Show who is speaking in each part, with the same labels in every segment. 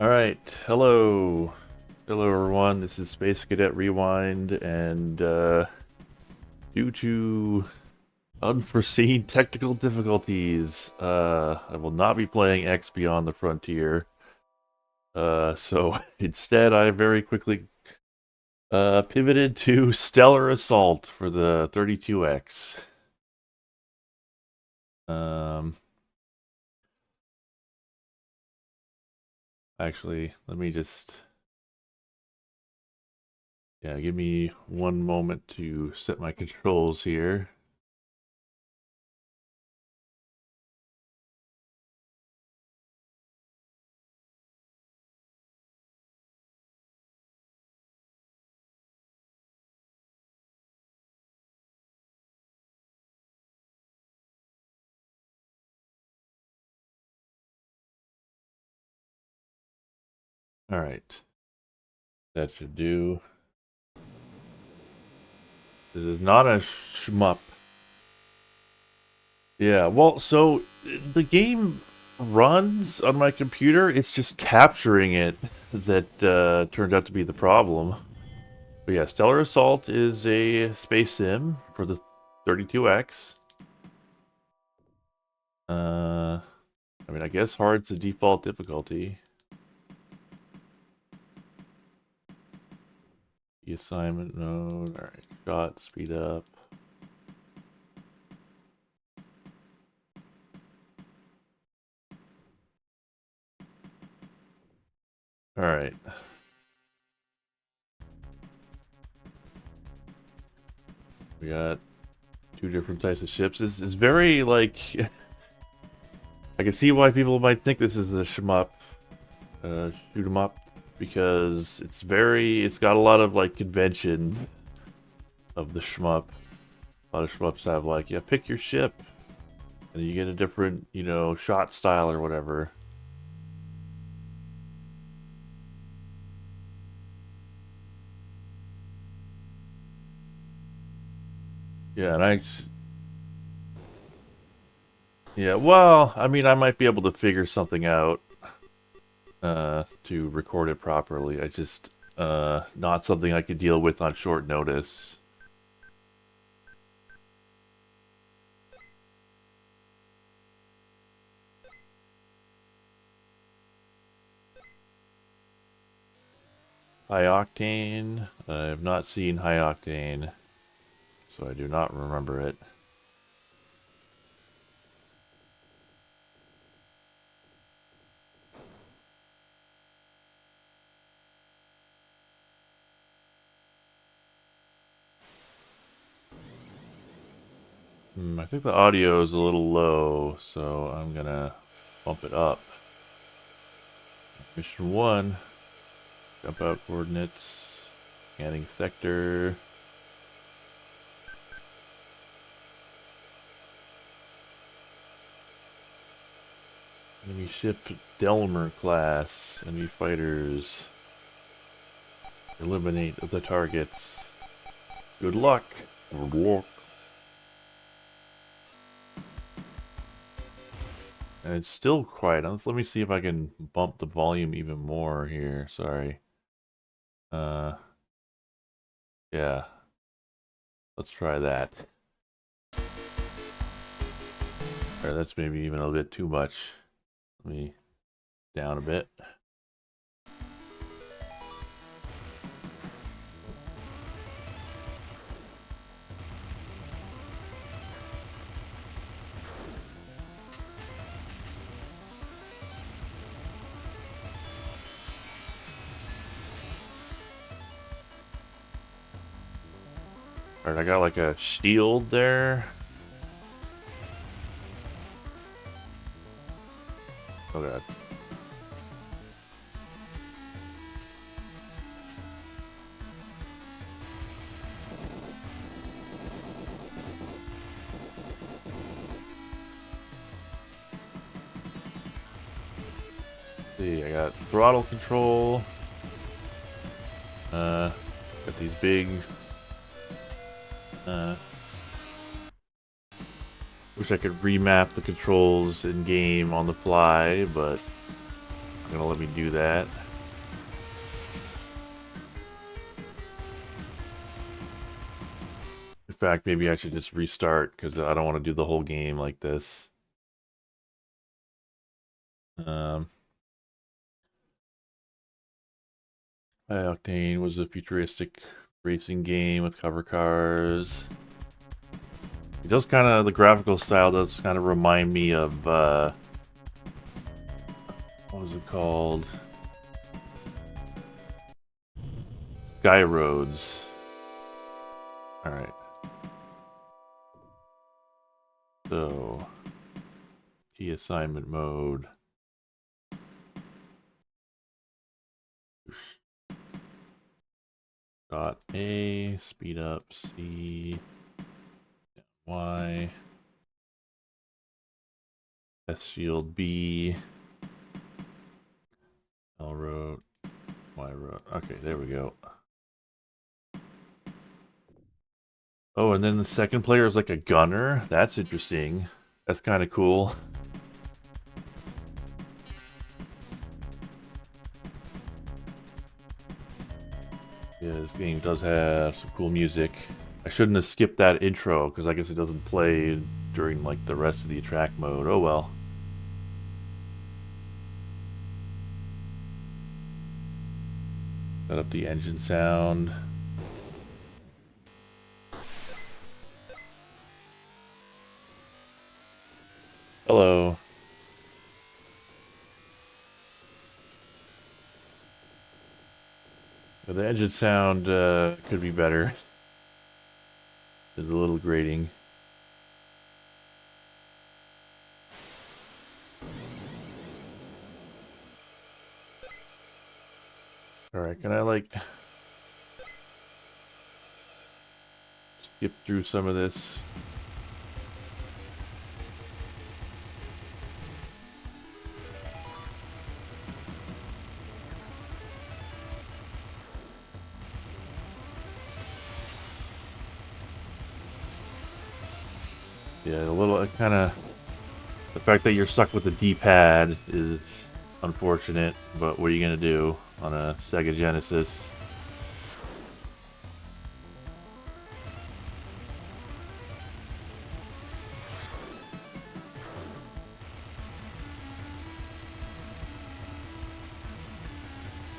Speaker 1: Alright, hello. Hello everyone, this is Space Cadet Rewind, and due to unforeseen technical difficulties, I will not be playing X Beyond the Frontier. So instead I very quickly pivoted to Stellar Assault for the 32X. Actually, let me just... Yeah, give me one moment to set my controls here. Alright. That should do. This is not a shmup. Yeah, well, so the game runs on my computer. It's just capturing it that turned out to be the problem. But yeah, Stellar Assault is a space sim for the 32X. I mean, I guess hard's the default difficulty. The assignment mode. Alright, shot, speed up. Alright. We got two different types of ships. It's very, like... I can see why people might think this is a shmup. Shoot 'em up. Because it's got a lot of, like, conventions of the shmup. A lot of shmups have, like, yeah, pick your ship. And you get a different, you know, shot style or whatever. Yeah, and yeah, well, I mean, I might be able to figure something out to record it properly. I just not something I could deal with on short notice. High Octane. I have not seen High Octane, so I do not remember it. I think the audio is a little low, so I'm gonna bump it up. Mission 1. Jump out coordinates. Scanning sector. Enemy ship Delmer class. Enemy fighters. Eliminate the targets. Good luck. Good luck. And it's still quiet. Let me see if I can bump the volume even more here. Sorry. Yeah. Let's try that. Alright, that's maybe even a bit too much. Let me down a bit. Alright, I got like a shield there. Oh god. See, I got throttle control. Got these big wish I could remap the controls in game on the fly, but gonna let me do that. In fact, maybe I should just restart because I don't want to do the whole game like this. High Octane was a futuristic racing game with cover cars. It does kind of, the graphical style does kind of remind me of, what was it called? Sky Roads. Alright. So, key assignment mode. Dot A, speed up, C, Y, S shield B, L road, Y road. Okay, there we go. Oh, and then the second player is like a gunner. That's interesting. That's kind of cool. Yeah, this game does have some cool music. I shouldn't have skipped that intro, because I guess it doesn't play during like the rest of the attract mode. Oh well. Set up the engine sound. Hello. The engine sound could be better. It's a little grating. Alright, can I like skip through some of this? Yeah, a little kind of, the fact that you're stuck with the D-pad is unfortunate, but what are you gonna do on a Sega Genesis?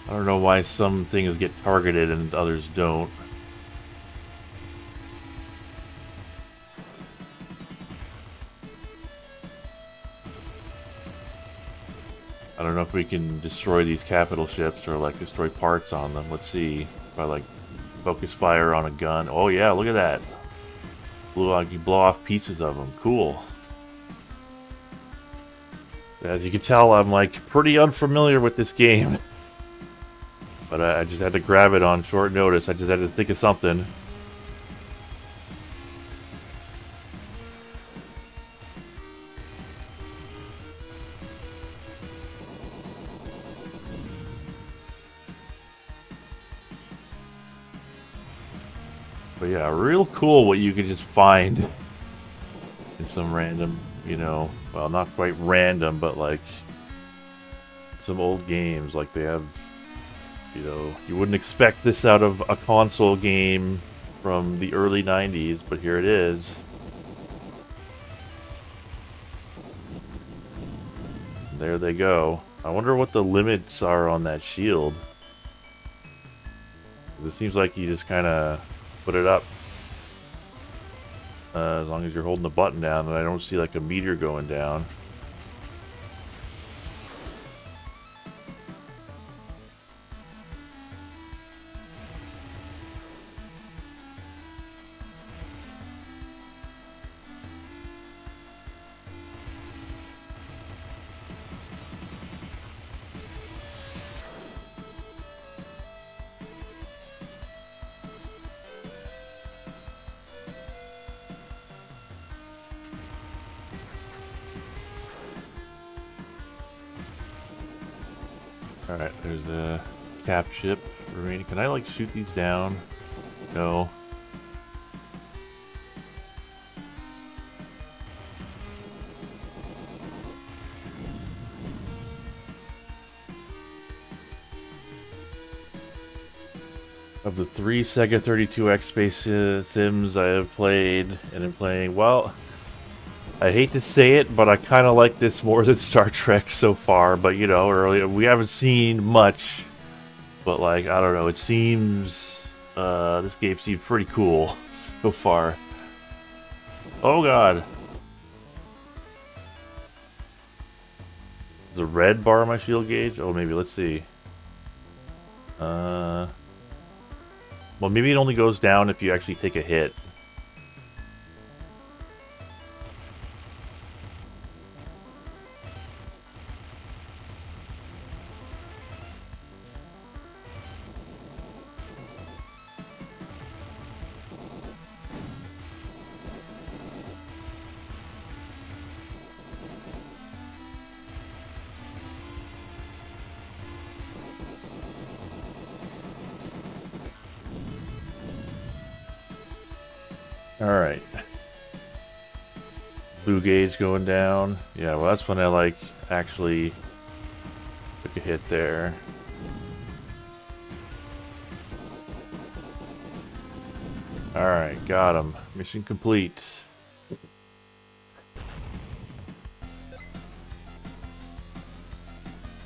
Speaker 1: I don't know why some things get targeted and others don't. I don't know if we can destroy these capital ships or like destroy parts on them. Let's see. If I like focus fire on a gun. Oh yeah, look at that. You blow off pieces of them. Cool. As you can tell, I'm like pretty unfamiliar with this game. But I just had to grab it on short notice. I just had to think of something. But yeah, real cool what you can just find in some random, you know, well, not quite random, but like some old games. Like they have, you know, you wouldn't expect this out of a console game from the early 90s, but here it is. There they go. I wonder what the limits are on that shield. It seems like you just kind of put it up as long as you're holding the button down, and I don't see like a meter going down. Alright, there's the cap ship remaining. Can I like shoot these down? No. Of the 3 Sega 32X Space Sims I have played and am playing, well, I hate to say it, but I kind of like this more than Star Trek so far. But, you know, earlier we haven't seen much. But, like, I don't know, it seems... this game seems pretty cool so far. Oh, God. Is a red bar on my shield gauge? Oh, maybe, let's see. Well, maybe it only goes down if you actually take a hit. Alright. Blue gauge going down. Yeah, well that's when I like actually took a hit there. Alright, got him. Mission complete.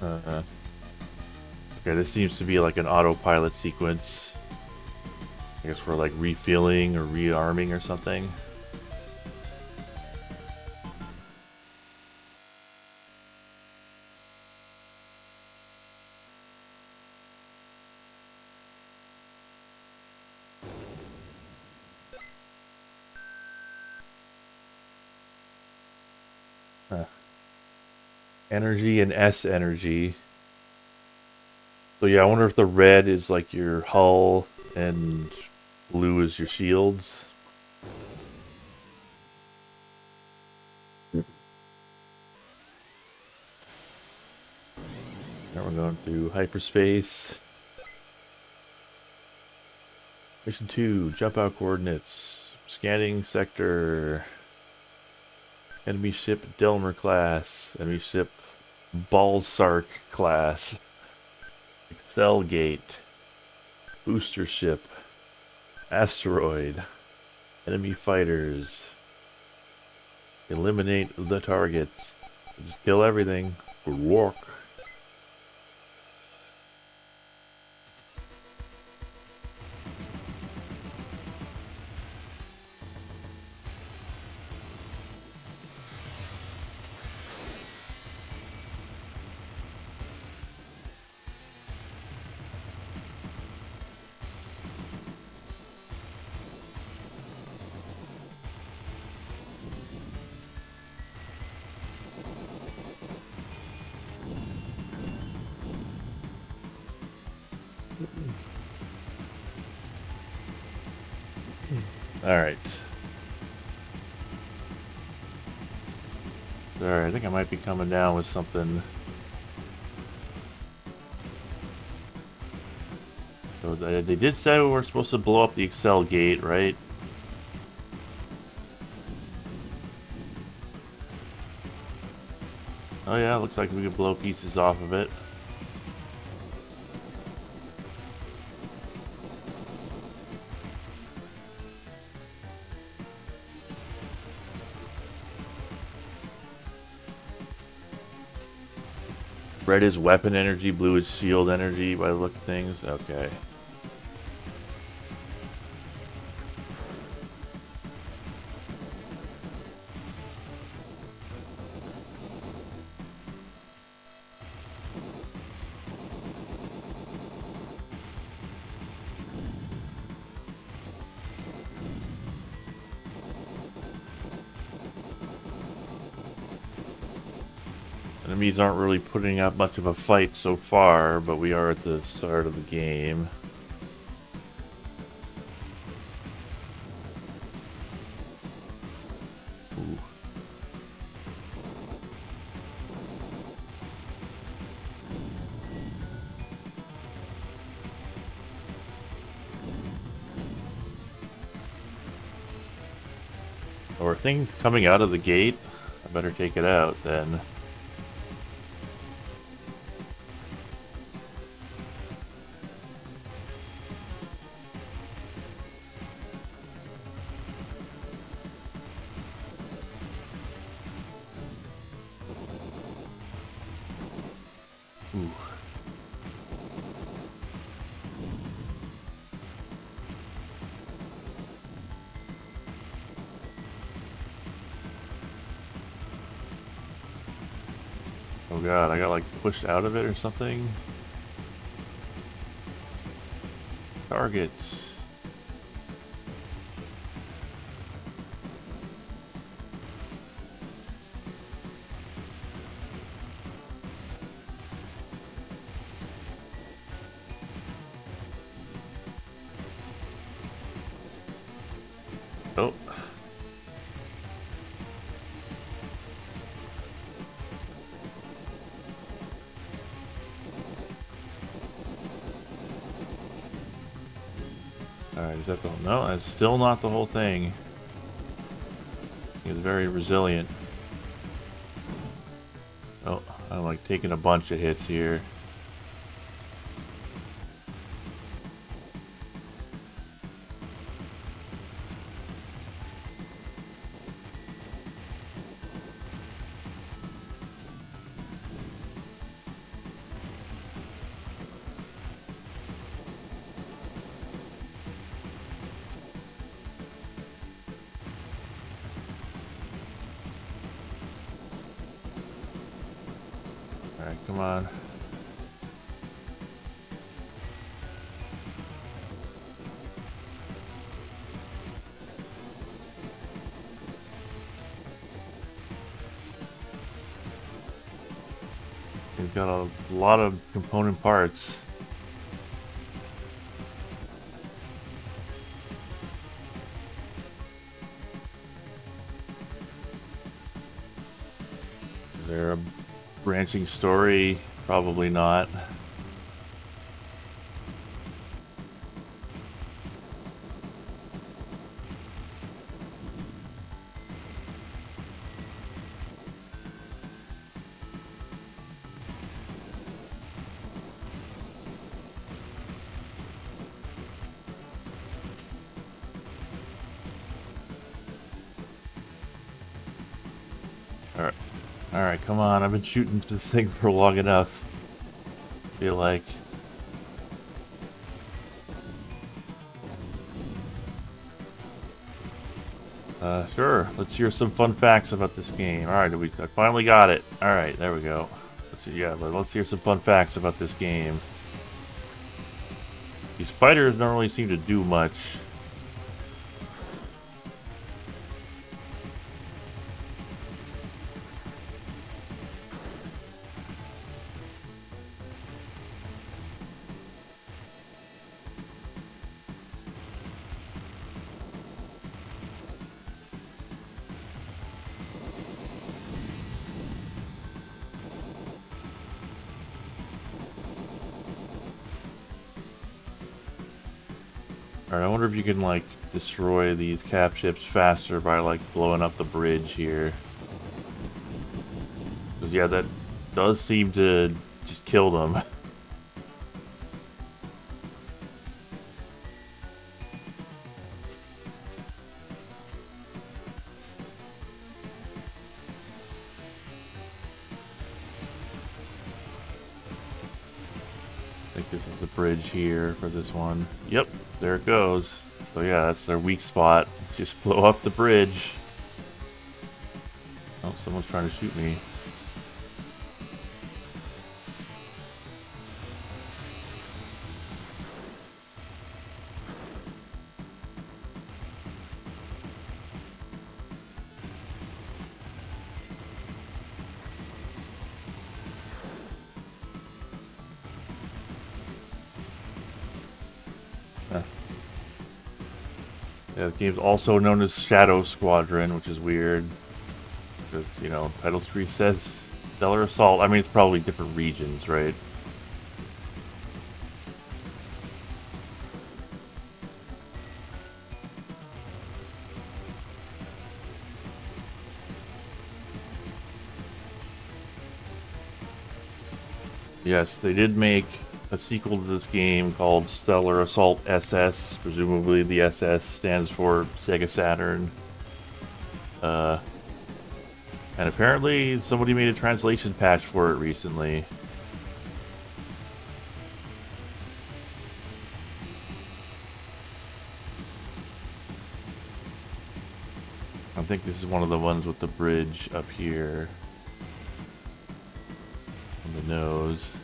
Speaker 1: Okay, this seems to be like an autopilot sequence. I guess we're like refueling or rearming or something. Huh. Energy and S energy. So yeah, I wonder if the red is like your hull and blue is your shields. Now we're going through hyperspace. Mission 2, jump out coordinates. Scanning sector. Enemy ship Delmer class. Enemy ship Balsark class. Excel gate. Booster ship. Asteroid. Enemy fighters. Eliminate the targets. Just kill everything. Good work. Alright. Alright, I think I might be coming down with something. So they did say we were supposed to blow up the Excel gate, right? Oh yeah, looks like we can blow pieces off of it. Red is weapon energy, blue is shield energy by the look of things. Okay. Enemies aren't really putting up much of a fight so far, but we are at the start of the game. Ooh. Or things coming out of the gate. I better take it out then. Ooh. Oh god, I got like pushed out of it or something. Target. Oh. Alright, is that the... No, that's still not the whole thing. It's very resilient. Oh, I'm like taking a bunch of hits here. Alright, come on. We've got a lot of component parts. Is there a branching story? Probably not. Alright. Alright, come on. I've been shooting this thing for long enough. Feel like. Sure. Let's hear some fun facts about this game. Alright, I finally got it. Alright, there we go. Let's hear some fun facts about this game. These spiders don't really seem to do much. Alright, I wonder if you can, like, destroy these cap ships faster by, like, blowing up the bridge here. Because, yeah, that does seem to just kill them. I think this is the bridge here for this one. Yep, there it goes. So yeah, that's their weak spot. Just blow up the bridge. Oh, someone's trying to shoot me. Yeah, the game's also known as Shadow Squadron, which is weird. Because, you know, title screen says Stellar Assault. I mean, it's probably different regions, right? Yes, they did make a sequel to this game called Stellar Assault SS. Presumably the SS stands for Sega Saturn. And apparently somebody made a translation patch for it recently. I think this is one of the ones with the bridge up here on the nose.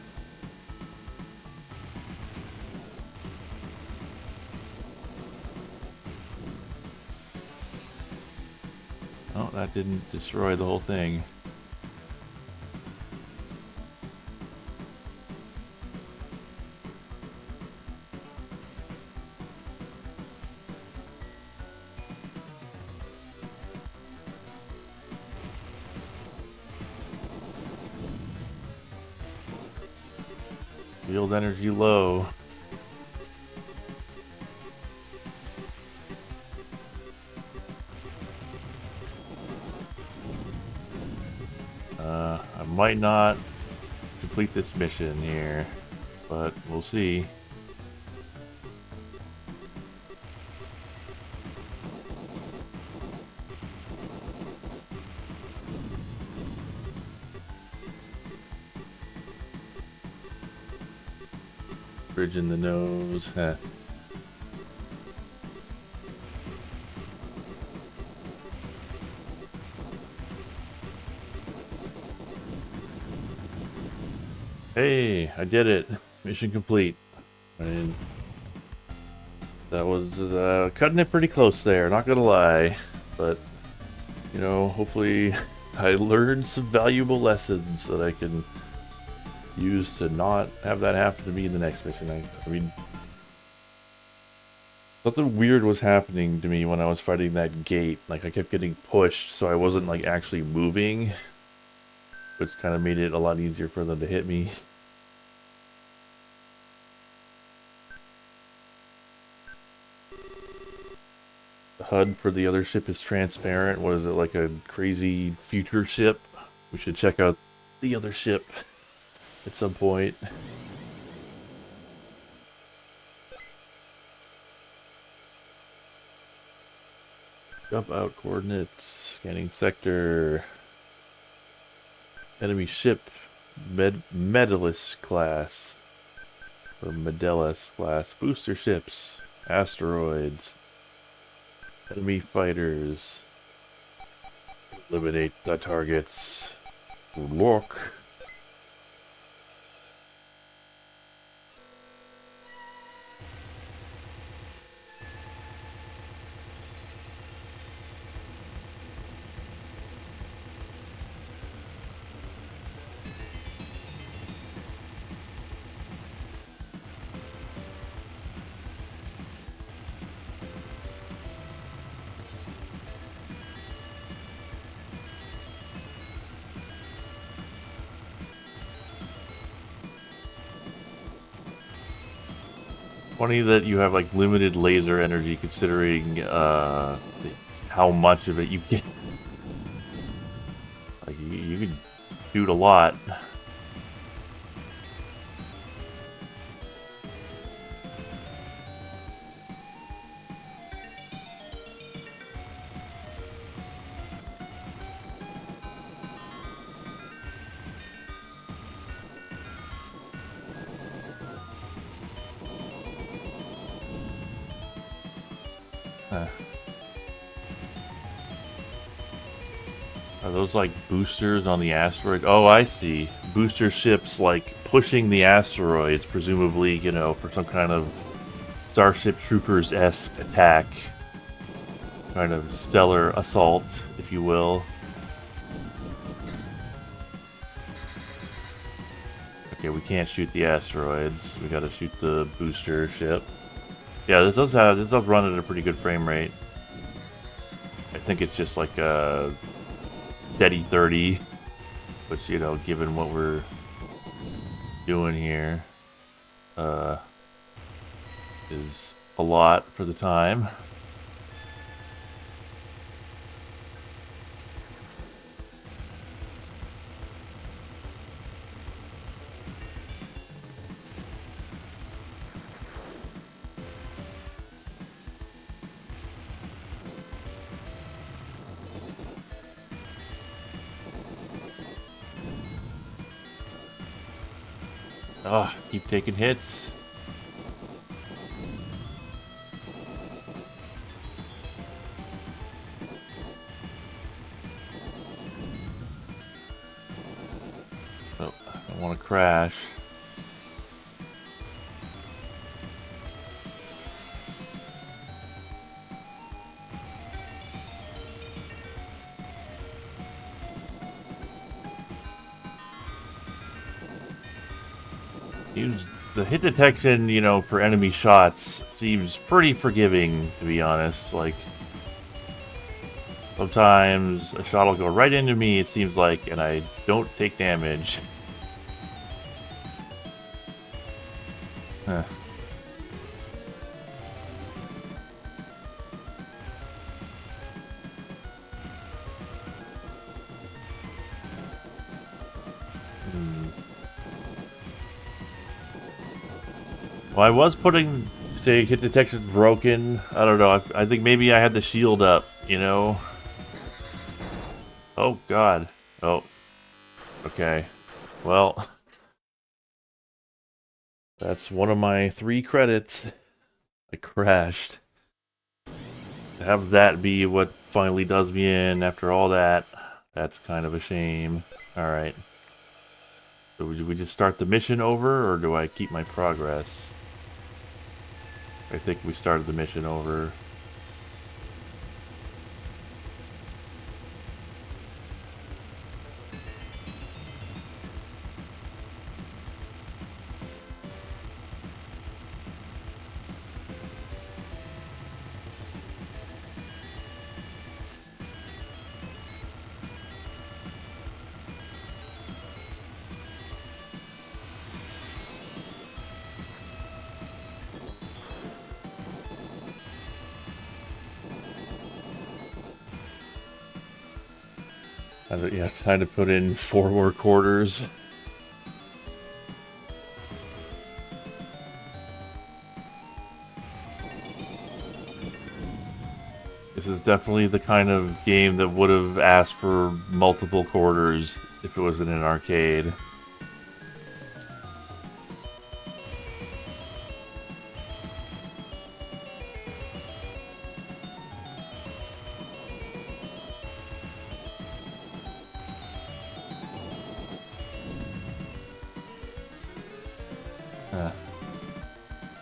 Speaker 1: Oh, that didn't destroy the whole thing. Field energy low. I might not complete this mission here, but we'll see. Bridge in the nose. Heh. Hey, I did it. Mission complete. I mean, that was cutting it pretty close there, not gonna lie. But, you know, hopefully I learned some valuable lessons that I can use to not have that happen to me in the next mission. I mean, something weird was happening to me when I was fighting that gate. Like, I kept getting pushed, so I wasn't, like, actually moving, which kind of made it a lot easier for them to hit me. The HUD for the other ship is transparent. What is it, like a crazy future ship? We should check out the other ship at some point. Jump out coordinates, scanning sector. Enemy ship, Medalist class, or Medellus class. Booster ships, asteroids, enemy fighters. Eliminate the targets. Look. Funny that you have like limited laser energy considering how much of it you get. Like you can shoot a lot. Are those like boosters on the asteroid? Oh, I see. Booster ships like pushing the asteroids, presumably, you know, for some kind of Starship Troopers-esque attack. Kind of stellar assault, if you will. Okay, we can't shoot the asteroids. We gotta shoot the booster ship. Yeah, this does run at a pretty good frame rate. I think it's just like a steady 30, which, you know, given what we're doing here, is a lot for the time. Ah, keep taking hits. Don't want to crash. The hit detection, you know, for enemy shots seems pretty forgiving, to be honest. Like, sometimes a shot will go right into me, it seems like, and I don't take damage. Huh. Well, I was putting, say, hit detection broken. I don't know. I think maybe I had the shield up, you know? Oh, God. Oh. Okay. Well, that's one of my 3 credits. I crashed. To have that be what finally does me in after all that, that's kind of a shame. Alright. So do we just start the mission over, or do I keep my progress? I think we started the mission over. Yeah, time to put in 4 more quarters. This is definitely the kind of game that would have asked for multiple quarters if it was in an arcade.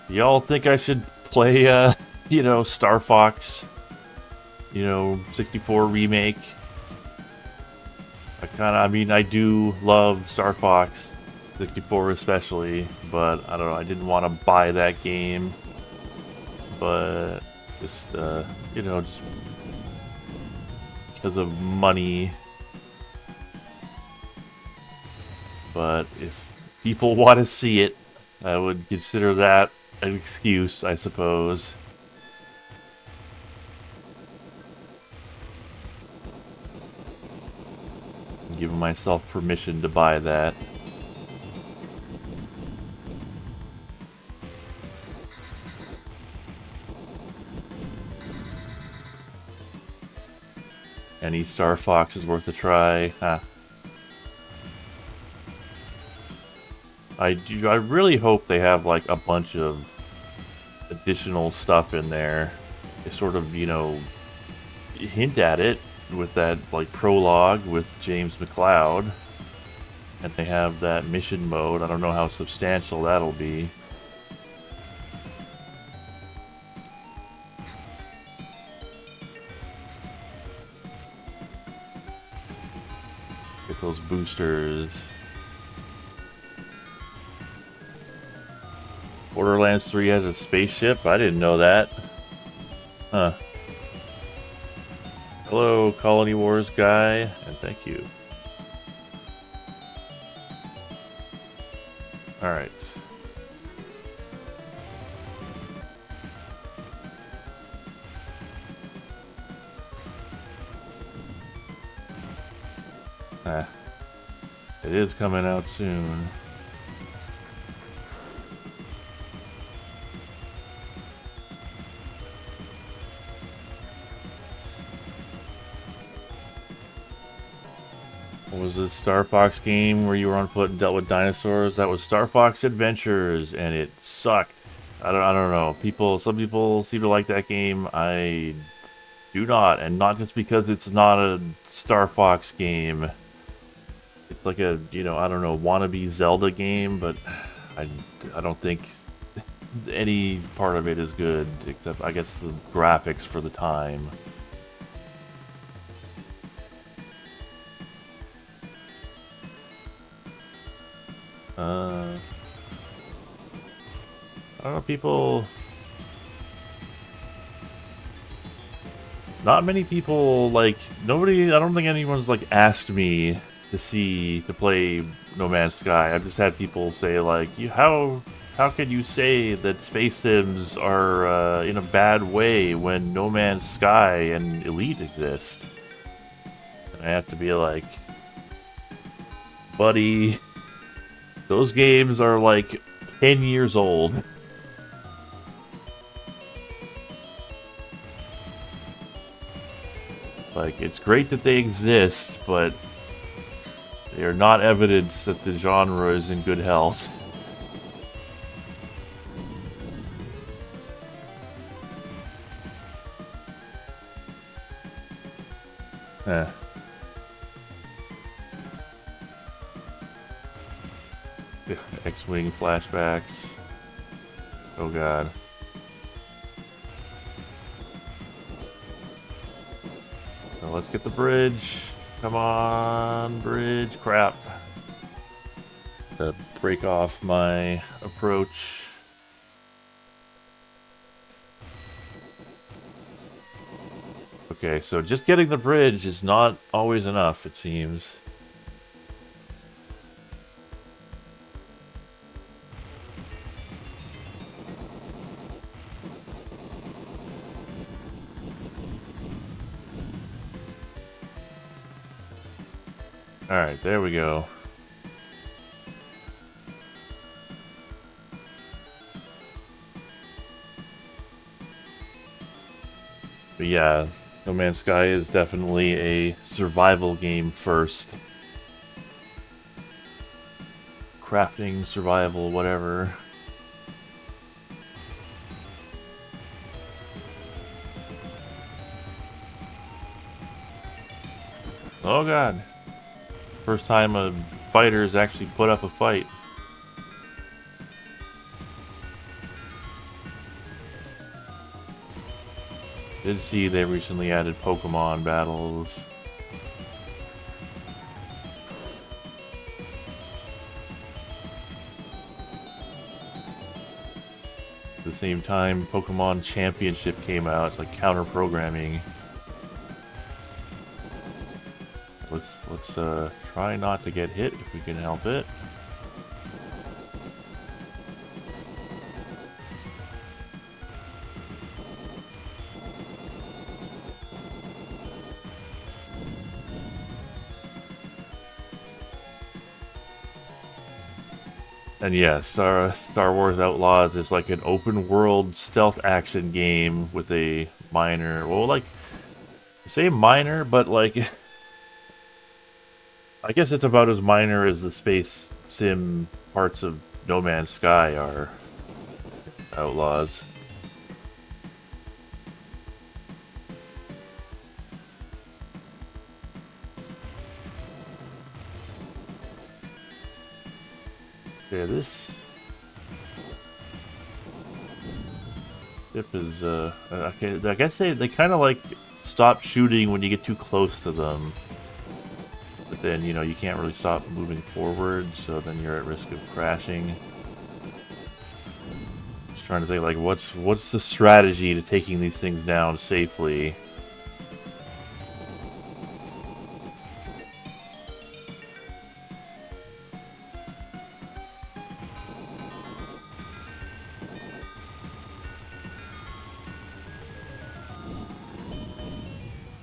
Speaker 1: Y'all think I should play, you know, Star Fox, you know, 64 remake? I mean, I do love Star Fox 64 especially, but I don't know, I didn't want to buy that game. But just, you know, just because of money. But if people want to see it, I would consider that an excuse, I suppose. I'm giving myself permission to buy that. Any Star Fox is worth a try. Huh. I really hope they have like a bunch of additional stuff in there. They sort of, you know, hint at it with that like prologue with James McLeod. And they have that mission mode. I don't know how substantial that'll be. Get those boosters. Borderlands 3 has a spaceship? I didn't know that. Huh. Hello, Colony Wars guy, and thank you. Alright. It is coming out soon. What was this Star Fox game where you were on foot and dealt with dinosaurs? That was Star Fox Adventures, and it sucked. I don't know. Some people seem to like that game. I do not, and not just because it's not a Star Fox game. It's like a, you know, I don't know, wannabe Zelda game, but I, I don't think any part of it is good, except I guess the graphics for the time. I don't know, people... Not many people, like, nobody, I don't think anyone's, like, asked me to play No Man's Sky. I've just had people say, like, how can you say that space sims are in a bad way when No Man's Sky and Elite exist? And I have to be like, buddy, those games are, like, 10 years old. Like, it's great that they exist, but they are not evidence that the genre is in good health. Eh. X-Wing flashbacks. Oh god. So let's get the bridge. Come on, bridge. Crap. To break off my approach. Okay, so just getting the bridge is not always enough, it seems. Alright, there we go. But yeah, No Man's Sky is definitely a survival game first. Crafting, survival, whatever. Oh god. First time a fighter's actually put up a fight. Did see they recently added Pokemon battles. At the same time, Pokemon Championship came out. It's like counter-programming. Let's try not to get hit if we can help it. And yes, Star Wars Outlaws is like an open world stealth action game with a minor, well, like, say minor, but like, I guess it's about as minor as the space sim parts of No Man's Sky are. Outlaws. Yeah, this ship is, okay, I guess they kind of like stop shooting when you get too close to them. But then, you know, you can't really stop moving forward, so then you're at risk of crashing. Just trying to think, like, what's the strategy to taking these things down safely?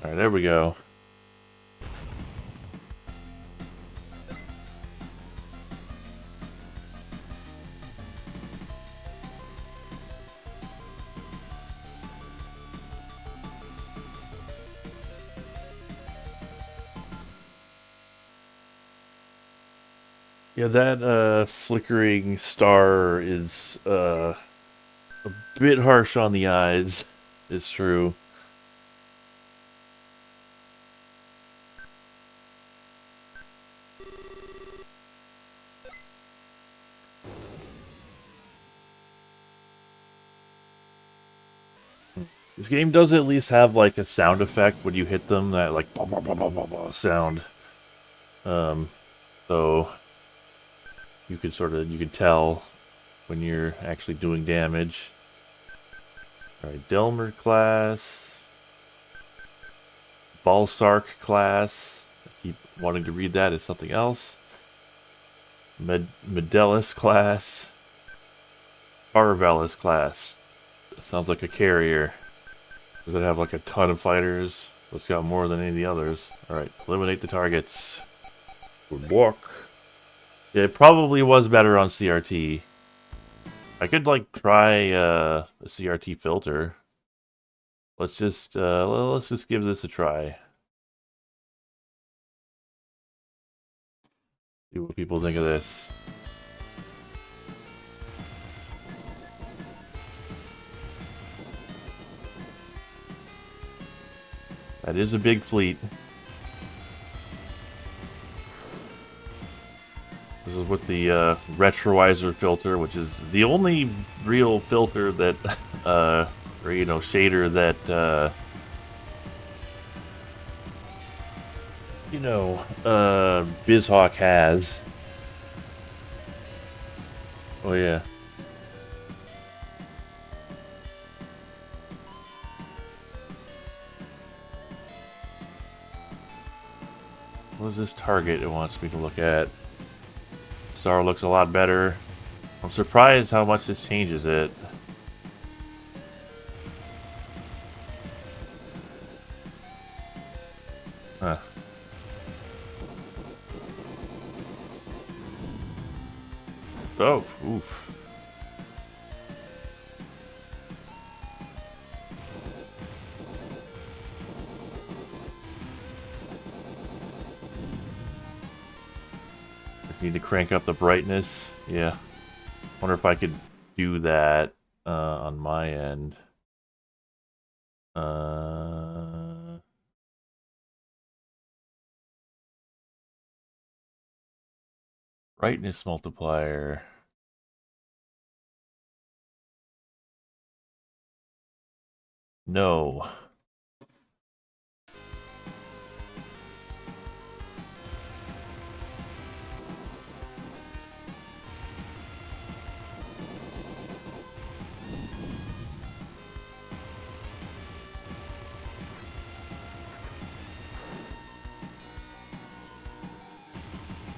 Speaker 1: Alright, there we go. Yeah, that flickering star is a bit harsh on the eyes. It's true. This game does at least have like a sound effect when you hit them, that like bah, bah, bah, bah, bah, bah sound. So you can tell when you're actually doing damage. Alright, Delmer class. Balsark class. I keep wanting to read that as something else. Medellis class. Arvelis class. That sounds like a carrier. Does it have like a ton of fighters? It's got more than any of the others. Alright, eliminate the targets. Good luck. Yeah, it probably was better on CRT. I could like try a CRT filter. Let's just give this a try. See what people think of this. That is a big fleet. This is with the retroizer filter, which is the only real filter that, or you know, shader that, you know, BizHawk has. Oh yeah. What is this target it wants me to look at? Star looks a lot better. I'm surprised how much this changes it. Huh. Oh, oof. Just need to crank up the brightness. Yeah. Wonder if I could do that on my end. Brightness multiplier. No.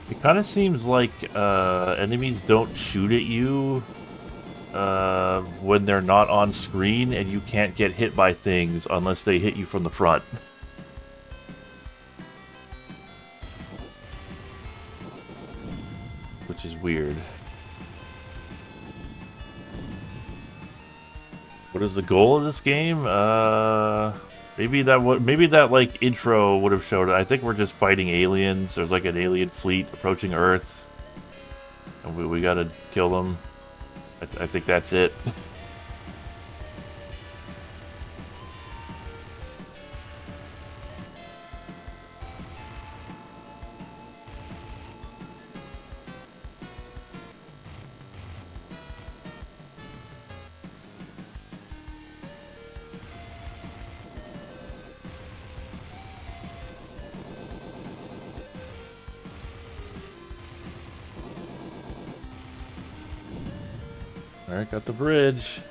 Speaker 1: It kind of seems like enemies don't shoot at you when they're not on screen, and you can't get hit by things unless they hit you from the front. Which is weird. What is the goal of this game? Maybe that like intro would have showed it. I think we're just fighting aliens. There's like an alien fleet approaching Earth, and we gotta kill them. I think that's it. Alright, got the bridge.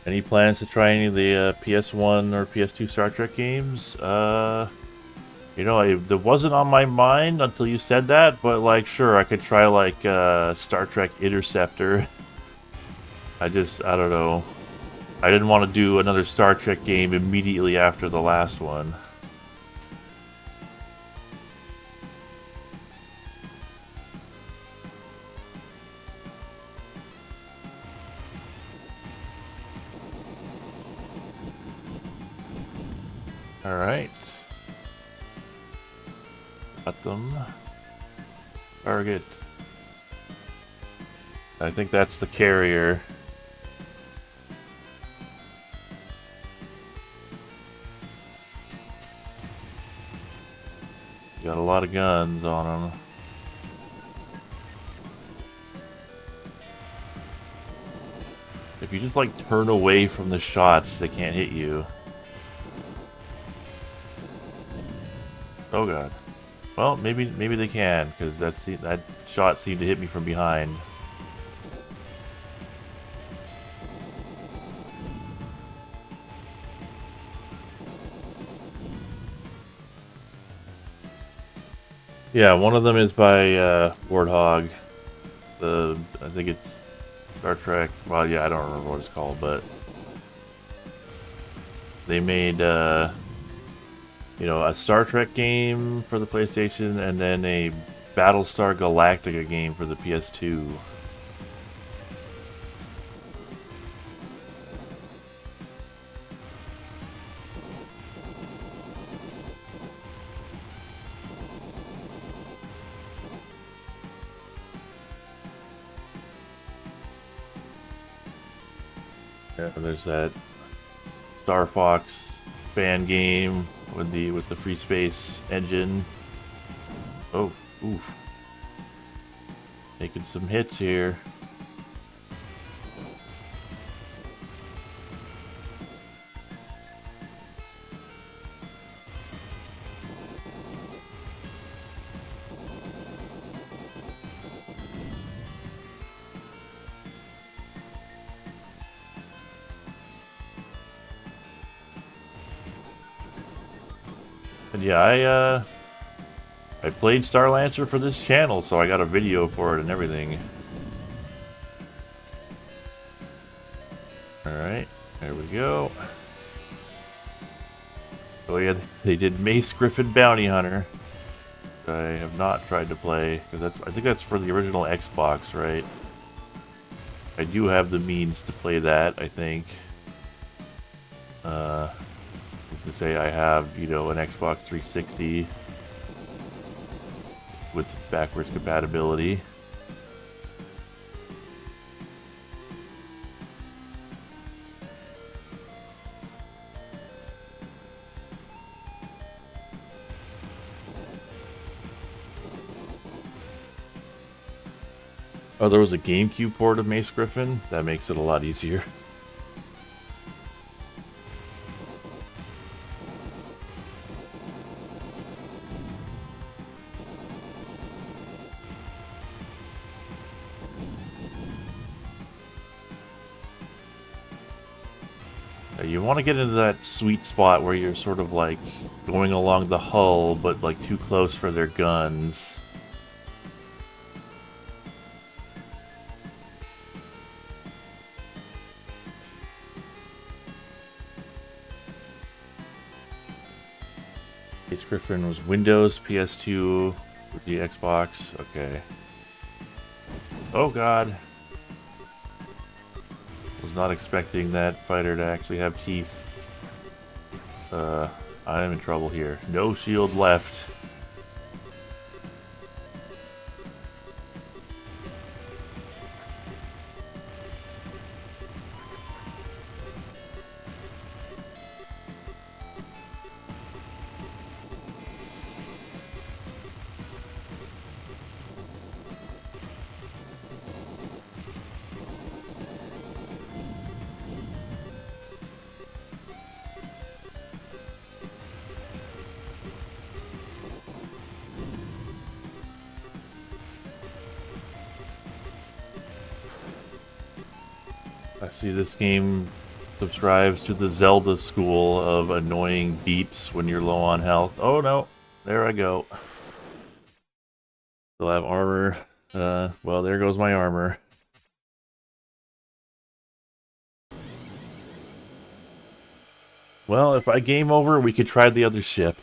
Speaker 1: Any plans to try any of the PS1 or PS2 Star Trek games? You know, it wasn't on my mind until you said that, but like, sure, I could try like Star Trek Interceptor. I don't know. I didn't want to do another Star Trek game immediately after the last one. Alright. Got them. Target. I think that's the carrier. Got a lot of guns on them. If you just like turn away from the shots, they can't hit you. Oh god. Well, maybe they can, because that shot seemed to hit me from behind. Yeah, one of them is by Warthog. I think it's Star Trek. Well, yeah, I don't remember what it's called, but they made you know, a Star Trek game for the PlayStation, and then a Battlestar Galactica game for the PS2. Yeah, and there's that Star Fox fan game with the free space engine. Oh, oof. Making some hits here. And yeah, I played Star Lancer for this channel, so I got a video for it and everything. Alright, there we go. Oh yeah, they did Mace Griffin Bounty Hunter. I have not tried to play, because I think that's for the original Xbox, right? I do have the means to play that, I think. You can say I have, you know, an Xbox 360 with backwards compatibility. Oh, there was a GameCube port of Mace Griffin? That makes it a lot easier. You want to get into that sweet spot where you're sort of like going along the hull, but like too close for their guns. Mace Griffin was Windows, PS2, with the Xbox. Okay. Oh god. Was not expecting that fighter to actually have teeth. I am in trouble here. No shield left. I see this game subscribes to the Zelda school of annoying beeps when you're low on health. Oh no, there I go. Still have armor. Well, there goes my armor. Well, if I game over, we could try the other ship.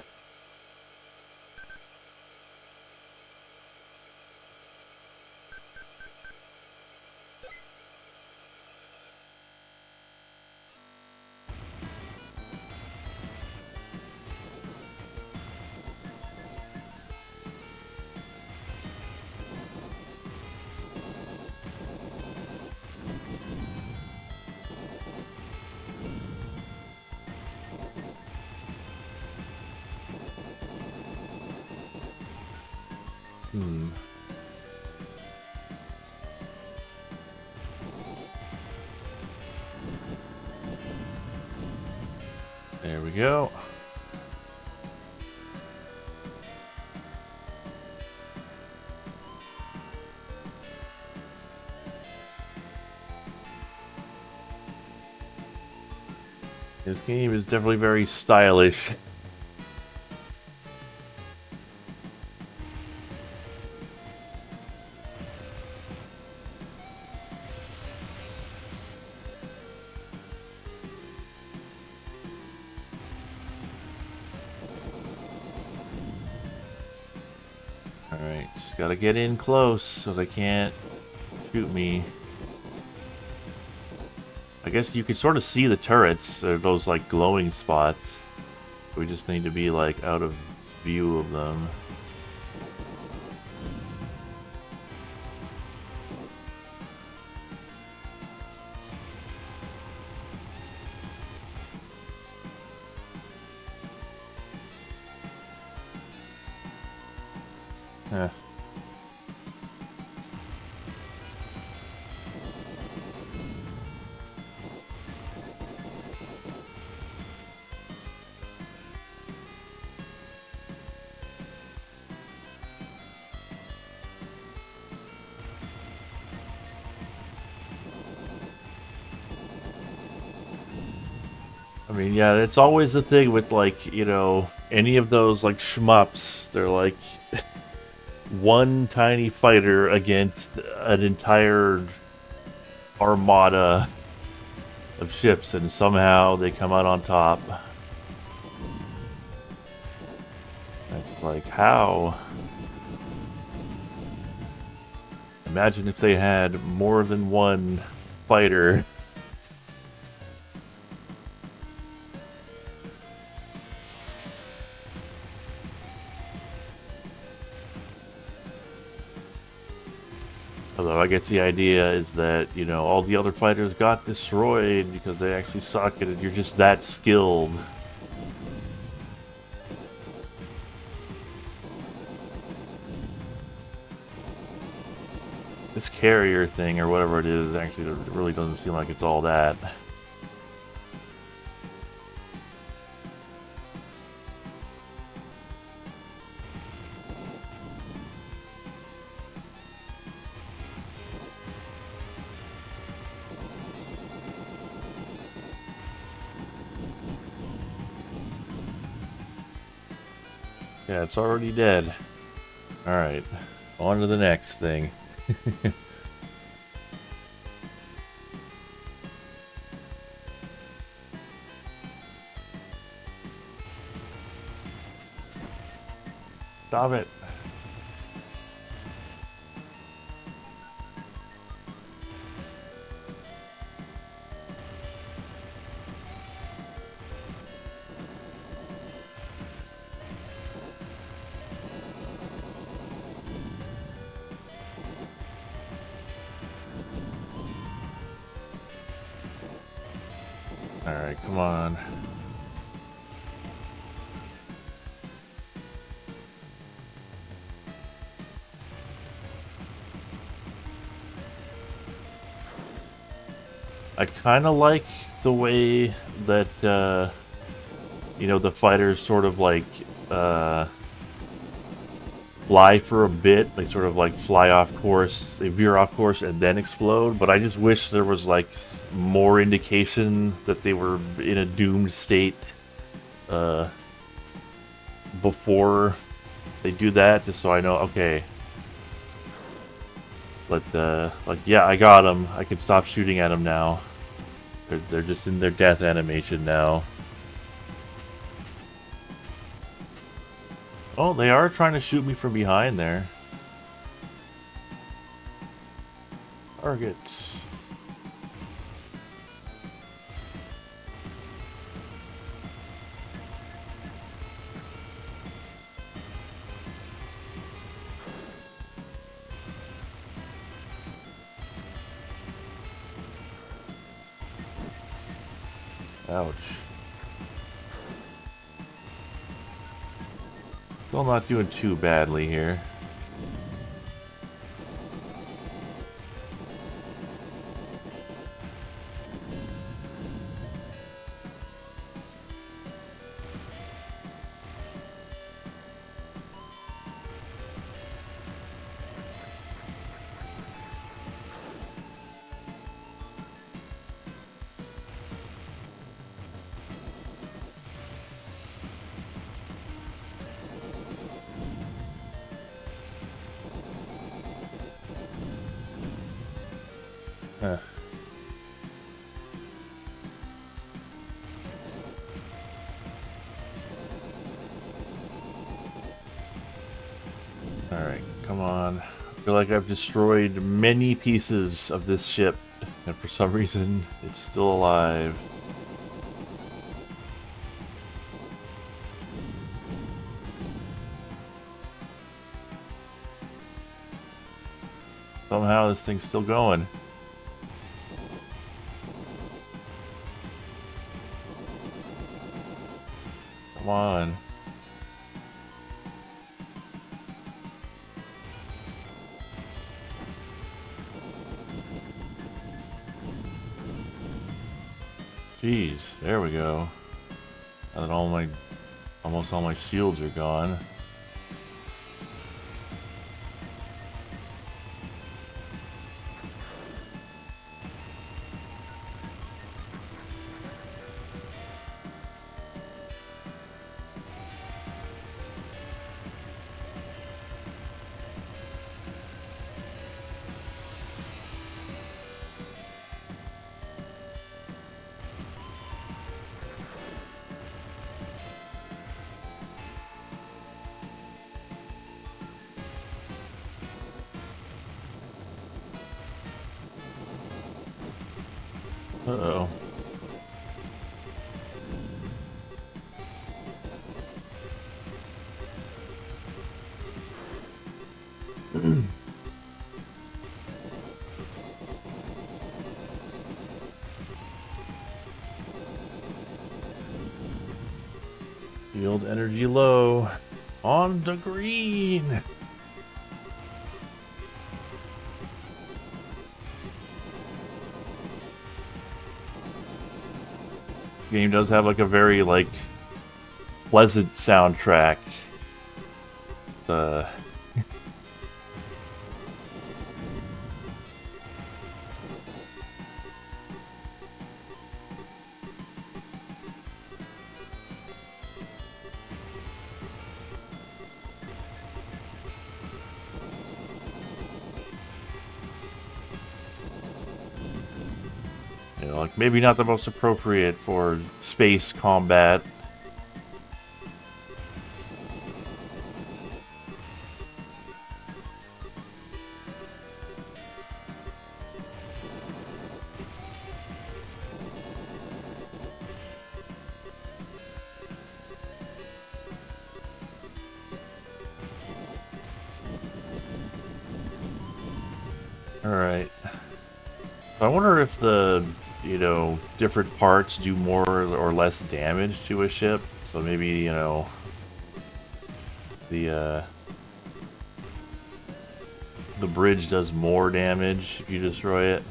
Speaker 1: There we go. This game is definitely very stylish. Alright, just gotta get in close so they can't shoot me. I guess you can sort of see the turrets, those like glowing spots. We just need to be like out of view of them. Eh. I mean, yeah, it's always the thing with, like, you know, any of those, like, shmups. They're like one tiny fighter against an entire armada of ships, and somehow they come out on top. It's like, how? Imagine if they had more than one fighter. Although I guess the idea is that, you know, all the other fighters got destroyed because they actually suck at it. You're just that skilled. This carrier thing, or whatever it is, actually it really doesn't seem like it's all that. Yeah, it's already dead. Alright, on to the next thing. Stop it. Alright, come on. I kind of like the way that, you know, the fighters sort of like, fly for a bit. They sort of like fly off course, they veer off course and then explode. But I just wish there was like more indication that they were in a doomed state before they do that, just so I know, okay. But like, yeah, I got them. I can stop shooting at them now. They're just in their death animation now. Oh, they are trying to shoot me from behind there. Target. Ouch. Still not doing too badly here. Huh. Alright, come on. I feel like I've destroyed many pieces of this ship, and for some reason, it's still alive. Somehow this thing's still going. Come on. Jeez, there we go. Now that almost all my shields are gone. Uh-oh. Field energy low. On the green. Game does have like a very like pleasant soundtrack. Uh you know, like maybe not the most appropriate for space combat. Alright. I wonder if the, you know, different parts do more or less damage to a ship. So maybe, you know, the bridge does more damage if you destroy it.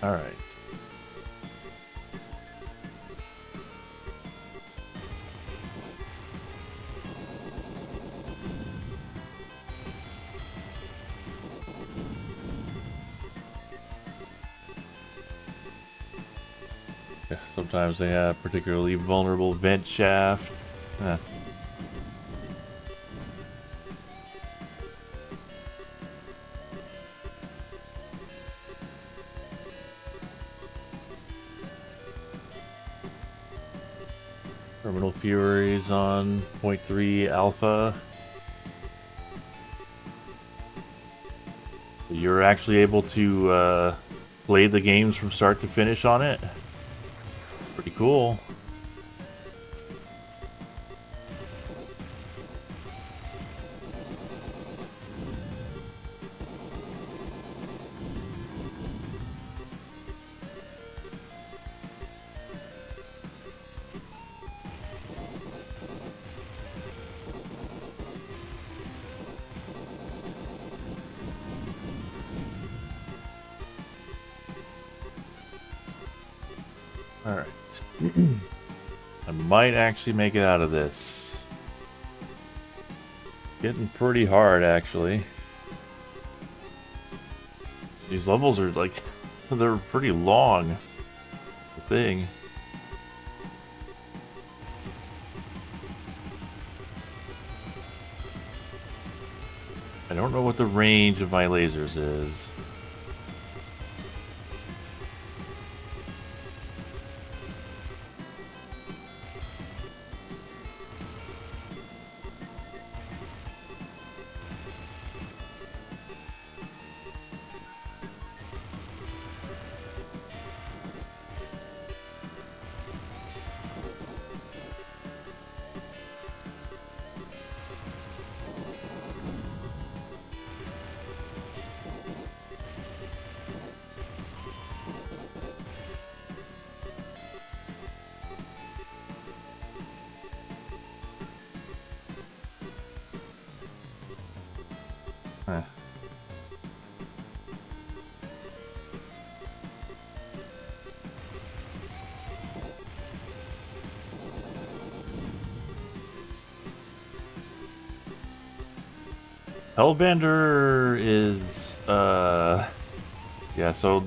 Speaker 1: Alright. Yeah, sometimes they have particularly vulnerable vent shaft. Eh. Terminal Furies on 0.3 alpha. You're actually able to play the games from start to finish on it. Pretty cool. Alright. I might actually make it out of this. It's getting pretty hard, actually. These levels are like, they're pretty long. The thing. I don't know what the range of my lasers is. Huh. Hellbender is, yeah, so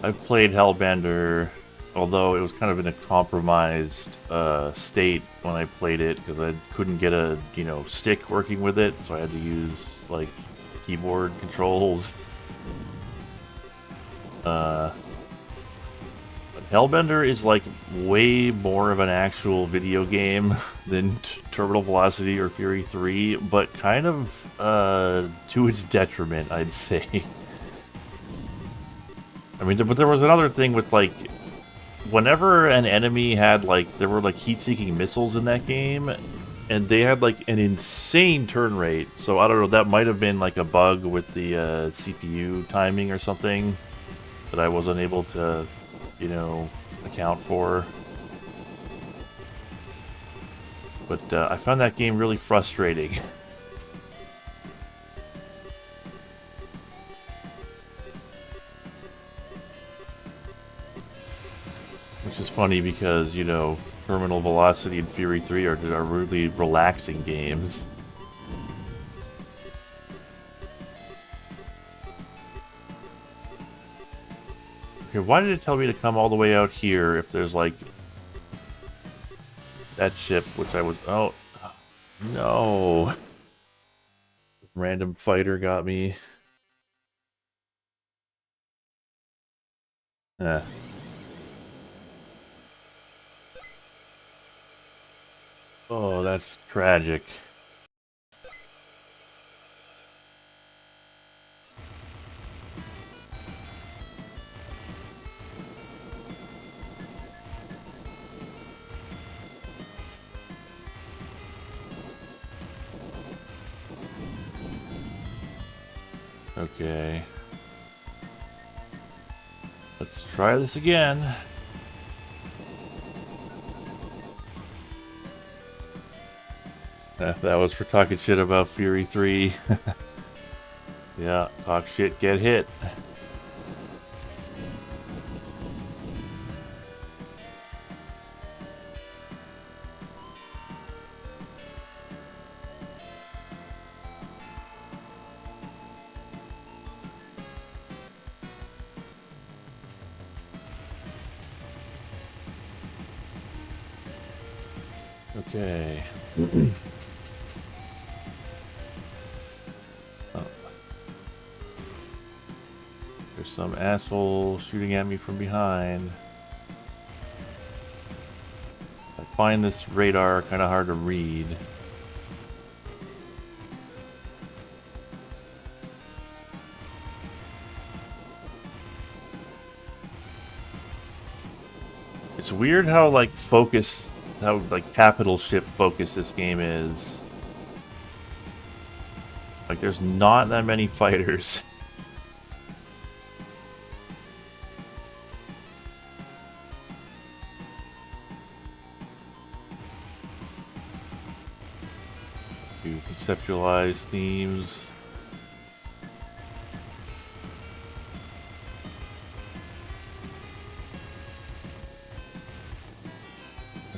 Speaker 1: I've played Hellbender, although it was kind of in a compromised state when I played it, because I couldn't get a, stick working with it, so I had to use, like, keyboard controls. But Hellbender is, like, way more of an actual video game than Terminal Velocity or Fury 3, but kind of to its detriment, I'd say. I mean, but there was another thing with, like, whenever an enemy had, like, there were, like, heat-seeking missiles in that game, and they had, like, an insane turn rate. So, I don't know, that might have been, like, a bug with the CPU timing or something that I wasn't able to, account for. But I found that game really frustrating. Which is funny because, Terminal Velocity and Fury 3 are really relaxing games. Okay, why did it tell me to come all the way out here if there's, like, that ship, which I would... Oh, no. Random fighter got me. Eh. Oh, that's tragic. Okay. Let's try this again. That was for talking shit about Fury 3. Yeah, talk shit, get hit. Okay. Oh. There's some asshole shooting at me from behind. I find this radar kind of hard to read. It's weird how, like, capital ship focus this game is. Like, there's not that many fighters. To conceptualize themes.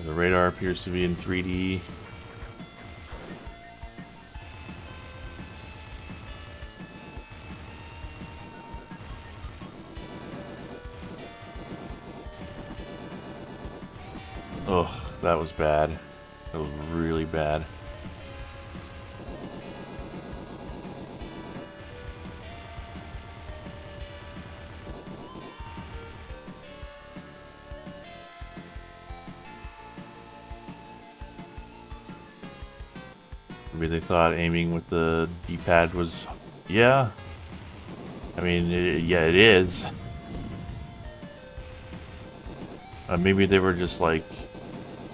Speaker 1: The radar appears to be in 3D. Oh, that was bad. That was really bad. Maybe they thought aiming with the D-pad was... Yeah. I mean, yeah, it is. Maybe they were just like...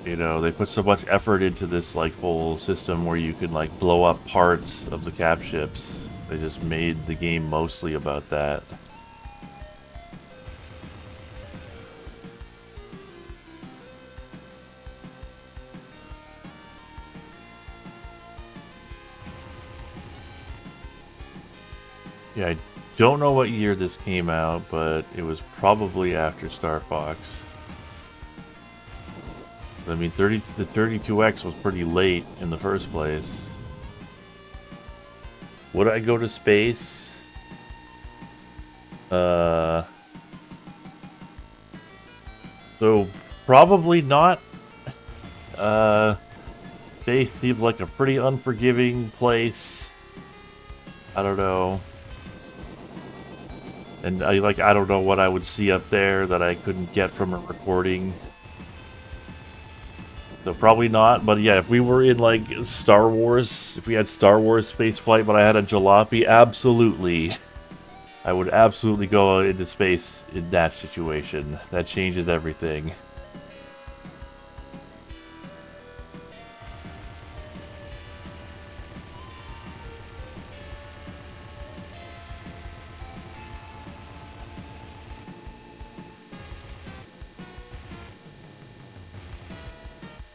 Speaker 1: You know, they put so much effort into this, like, whole system where you could, like, blow up parts of the cap ships. They just made the game mostly about that. Yeah, I don't know what year this came out, but it was probably after Star Fox. I mean, the 32X was pretty late in the first place. Would I go to space? So probably not. They seem like a pretty unforgiving place. I don't know. And I don't know what I would see up there that I couldn't get from a recording. So probably not, but yeah, if we were in like Star Wars, if we had Star Wars spaceflight, but I had a jalopy, absolutely. I would absolutely go into space in that situation. That changes everything.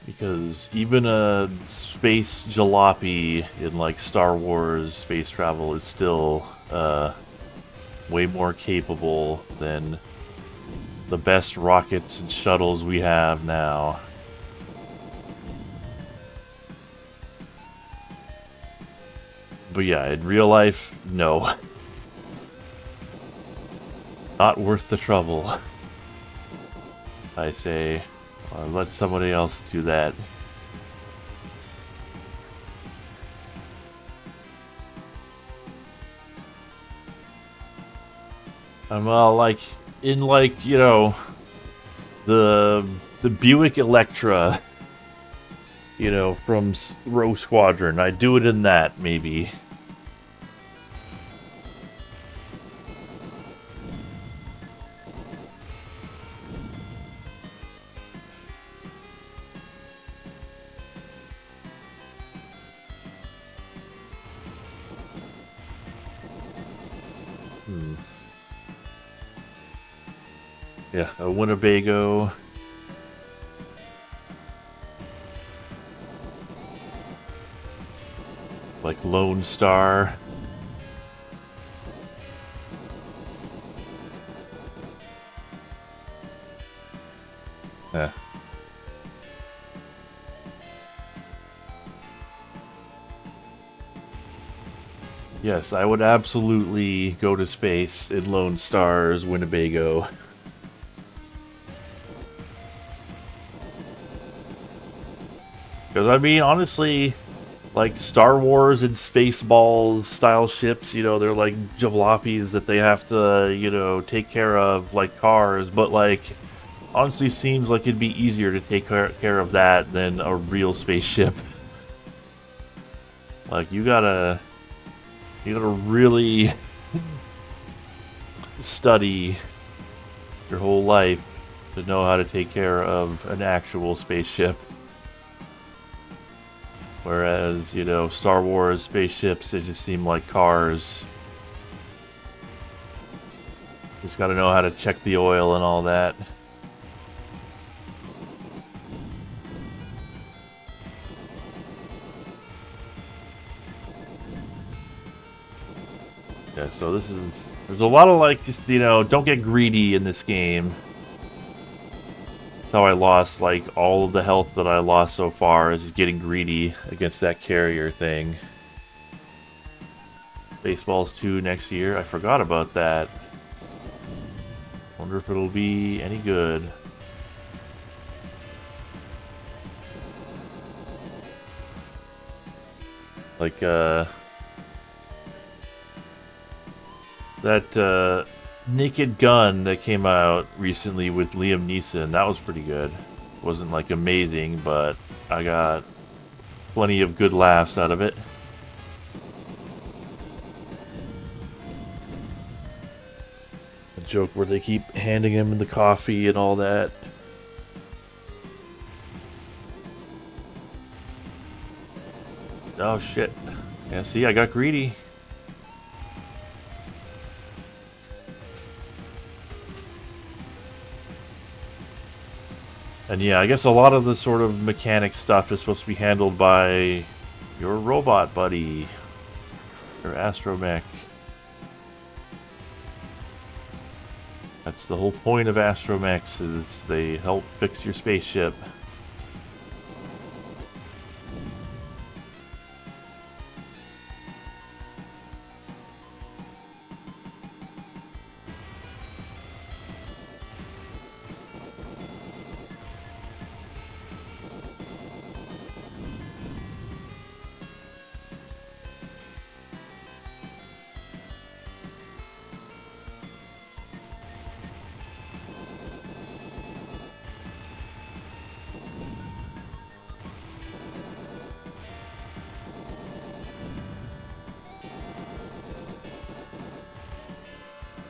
Speaker 1: Because even a space jalopy in like Star Wars space travel is still way more capable than the best rockets and shuttles we have now. But yeah, in real life, no. Not worth the trouble. I say, let somebody else do that. Well, like, in like, you know, the Buick Electra, you know, from Rogue Squadron, I'd do it in that, maybe. Yeah, a Winnebago. Like Lone Star. Yeah. Yes, I would absolutely go to space in Lone Star's Winnebago. Because, I mean, honestly, like Star Wars and Spaceballs style ships, you know, they're like jalopies that they have to, you know, take care of like cars, but like, honestly seems like it'd be easier to take care of that than a real spaceship. Like, you gotta really study your whole life to know how to take care of an actual spaceship. Whereas, you know, Star Wars spaceships, they just seem like cars. Just gotta know how to check the oil and all that. Yeah, so this is... There's a lot of, like, just, you know, don't get greedy in this game. how I lost, like, all of the health that I lost so far, is just getting greedy against that carrier thing. Baseballs 2 next year. I forgot about that. Wonder if it'll be any good. Like, that, Naked Gun that came out recently with Liam Neeson, that was pretty good. Wasn't, like, amazing, but I got plenty of good laughs out of it. A joke where they keep handing him the coffee and all that. Oh shit. Yeah, see, I got greedy. And yeah, I guess a lot of the sort of mechanic stuff is supposed to be handled by your robot buddy. Your astromech. That's the whole point of astromechs, is they help fix your spaceship.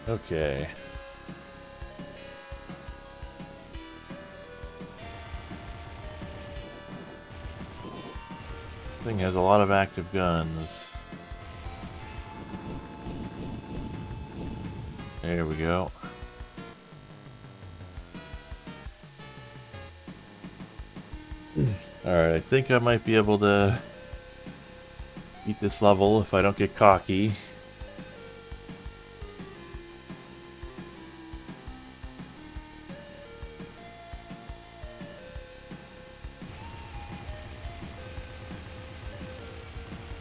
Speaker 1: Okay. Thing has a lot of active guns. There we go. Alright, I think I might be able to beat this level if I don't get cocky.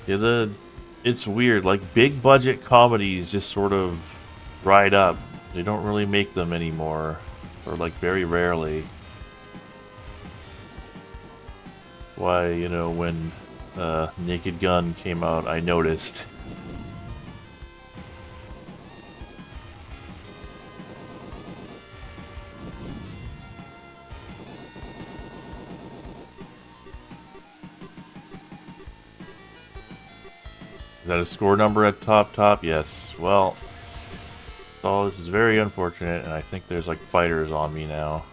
Speaker 1: Yeah, it's weird, like big budget comedies just sort of ride up. They don't really make them anymore, or like very rarely. Why, you know, when Naked Gun came out, I noticed. Is that a score number at top? Yes. Well, oh, this is very unfortunate, and I think there's like fighters on me now.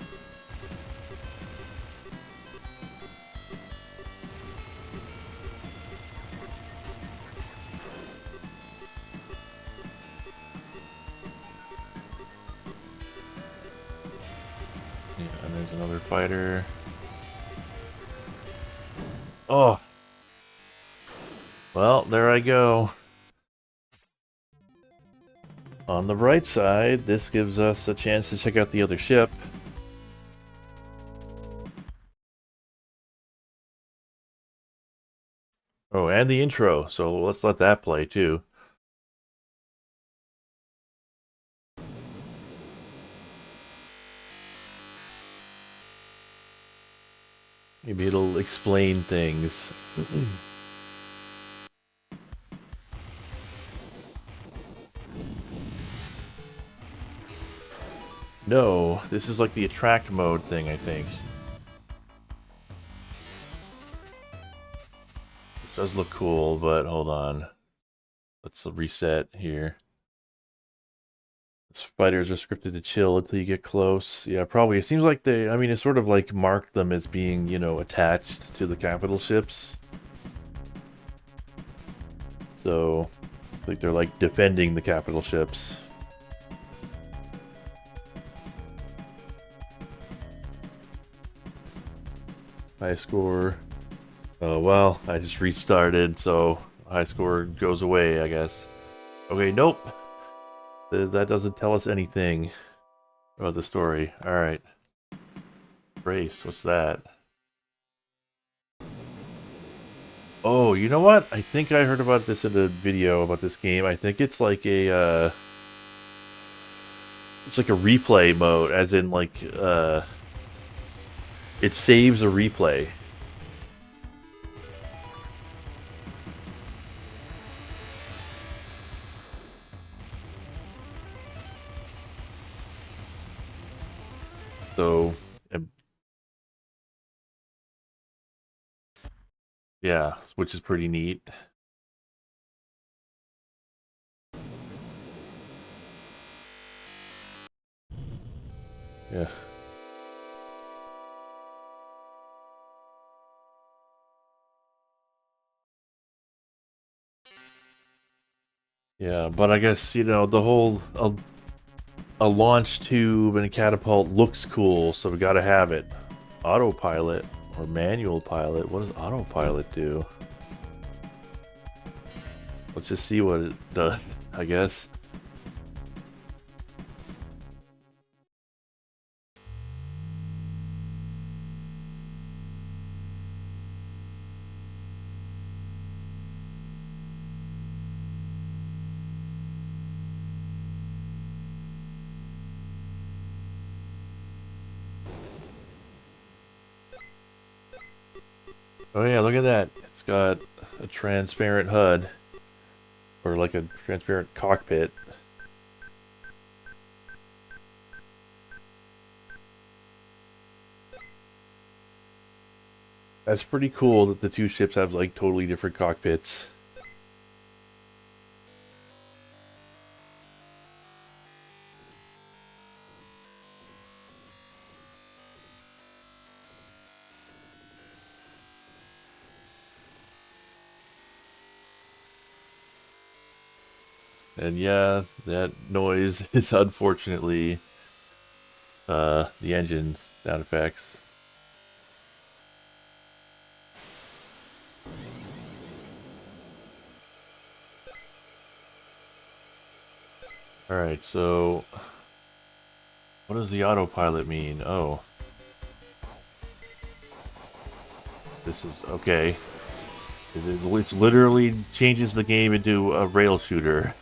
Speaker 1: Yeah, and there's another fighter. Oh. Well, there I go. On the right side, this gives us a chance to check out the other ship. Oh, and the intro, so let's let that play too. Maybe it'll explain things. No, this is like the attract mode thing, I think. It does look cool, but hold on. Let's reset here. Spiders are scripted to chill until you get close. Yeah, probably. It seems like they, I mean, it sort of like marked them as being, you know, attached to the capital ships. So, I think they're like defending the capital ships. High score. Oh, well, I just restarted, so high score goes away, I guess. Okay, nope. That doesn't tell us anything about the story. Alright. Brace, what's that? Oh, you know what? I think I heard about this in a video about this game. I think it's like a replay mode, as in like it saves a replay. So, yeah, which is pretty neat. Yeah. Yeah, but I guess, you know, the whole a launch tube and a catapult looks cool, so we gotta have it. Autopilot or manual pilot. What does autopilot do? Let's just see what it does, I guess. Oh yeah, look at that. It's got a transparent HUD. Or like a transparent cockpit. That's pretty cool that the two ships have like totally different cockpits. And yeah, that noise is unfortunately the engine sound effects. Alright, so what does the autopilot mean? Oh. This is okay. It's literally changes the game into a rail shooter.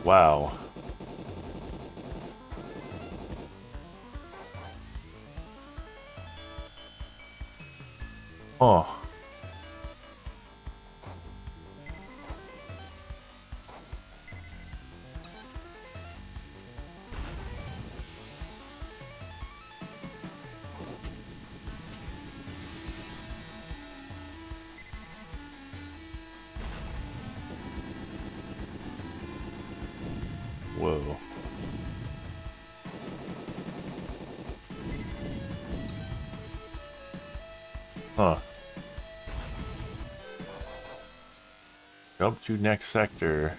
Speaker 1: Wow. Oh. Whoa. Huh. Jump to next sector.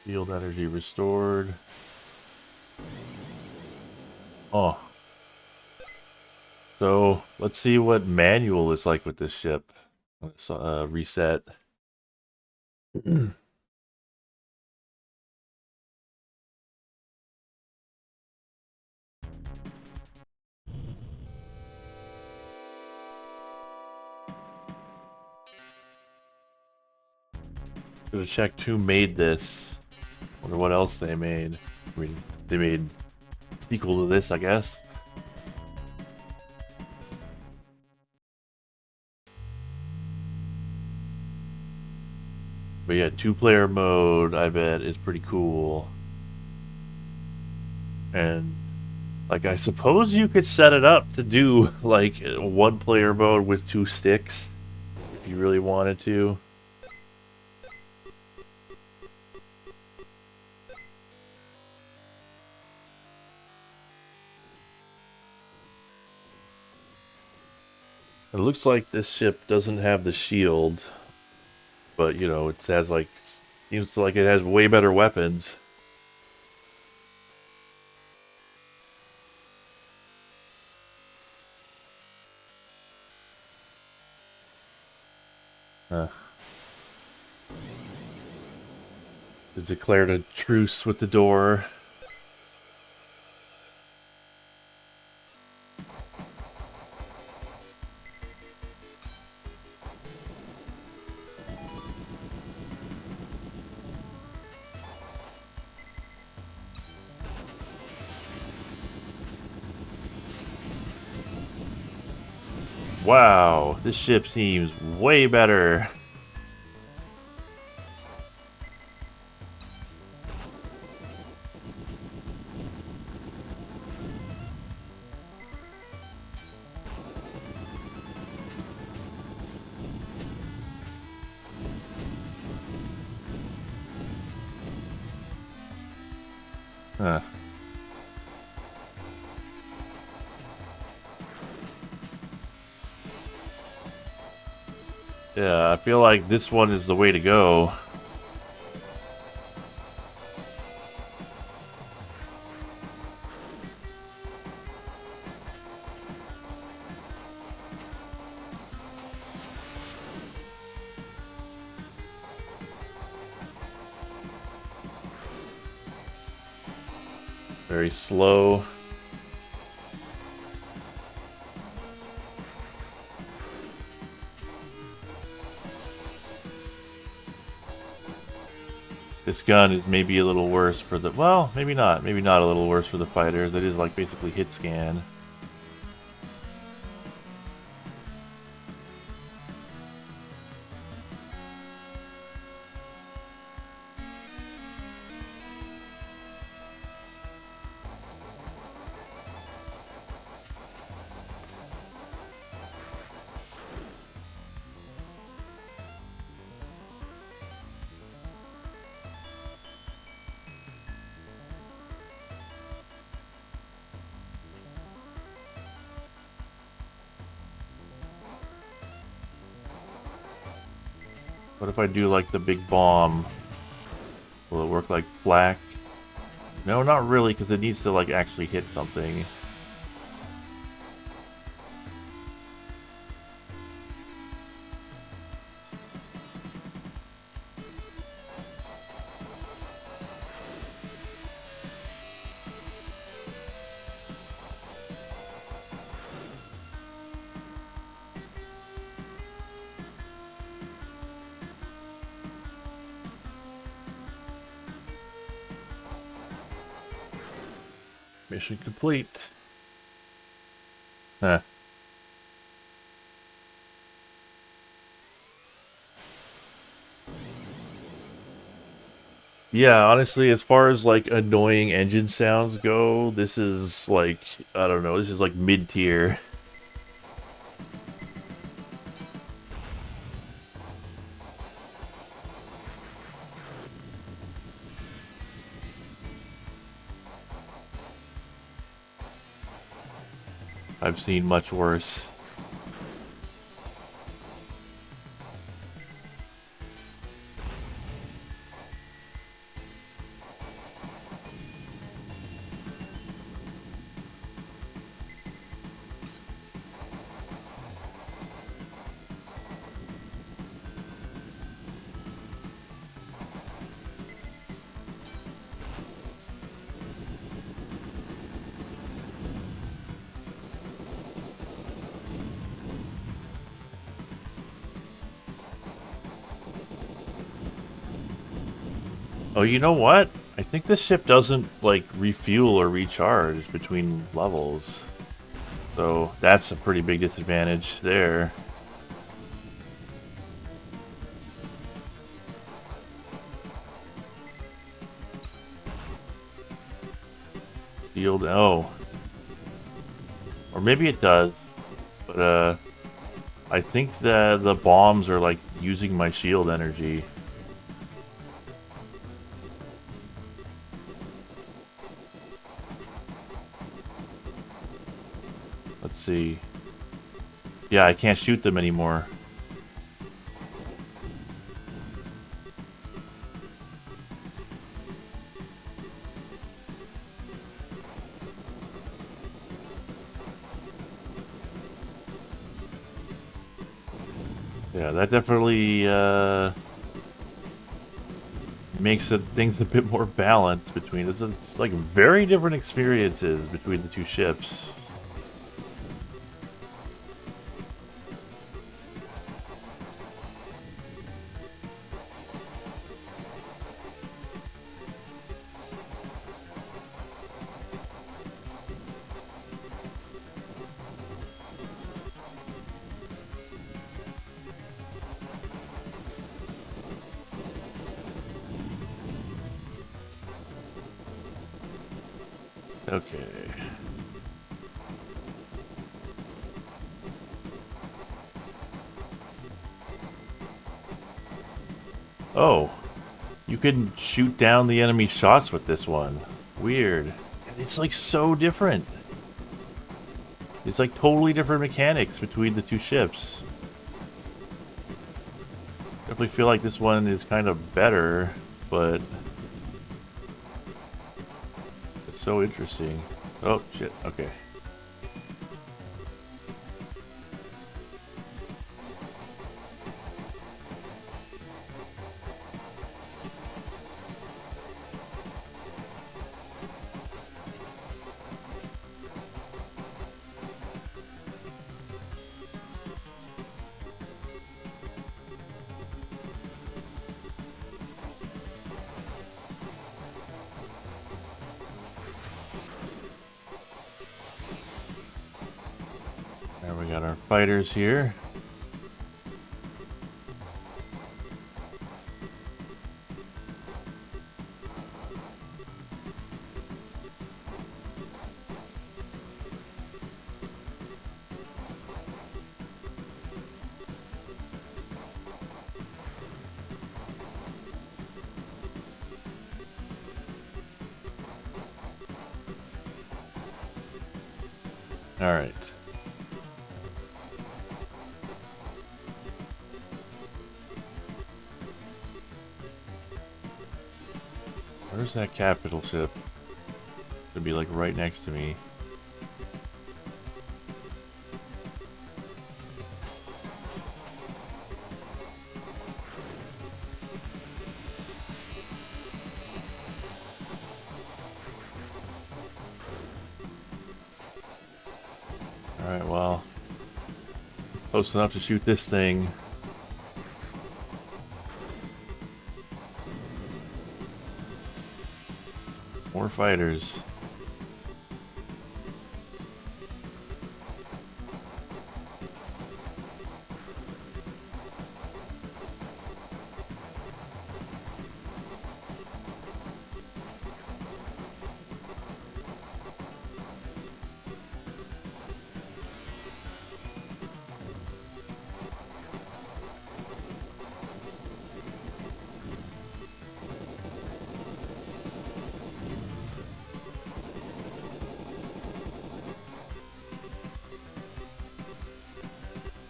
Speaker 1: Field energy restored. Oh. So, let's see what manual is like with this ship. Let's reset. Should have checked who made this. Wonder what else they made. I mean, they made a sequel to this, I guess. But yeah, two-player mode, I bet, is pretty cool. And, like, I suppose you could set it up to do, like, one-player mode with two sticks, if you really wanted to. It looks like this ship doesn't have the shield, but, you know, it has, like, seems like it has way better weapons. It declared a truce with the door. Wow, this ship seems way better. Huh. Yeah, I feel like this one is the way to go. Very slow. This gun is maybe a little worse for the... Well, maybe not. Maybe not a little worse for the fighters. It is like basically hit scan. What if I do like the big bomb? Will it work like flak? No, not really, because it needs to like actually hit something. Mission complete. Huh. Yeah, honestly, as far as like annoying engine sounds go, this is like, I don't know, this is like mid-tier. I've seen much worse. Oh, you know what? I think this ship doesn't, like, refuel or recharge between levels. So, that's a pretty big disadvantage there. Shield, oh. Or maybe it does. But, I think that the bombs are, like, using my shield energy. Let's see. Yeah, I can't shoot them anymore. Yeah, that definitely, makes things a bit more balanced between us. It's like very different experiences between the two ships. Okay. Oh, you can shoot down the enemy shots with this one. Weird. It's like so different. It's like totally different mechanics between the two ships. Definitely feel like this one is kind of better, but it's so interesting. Oh, shit. Okay. There we got our fighters here. All right. Where's that capital ship? It'd be like right next to me. Alright, well, close enough to shoot this thing. More fighters.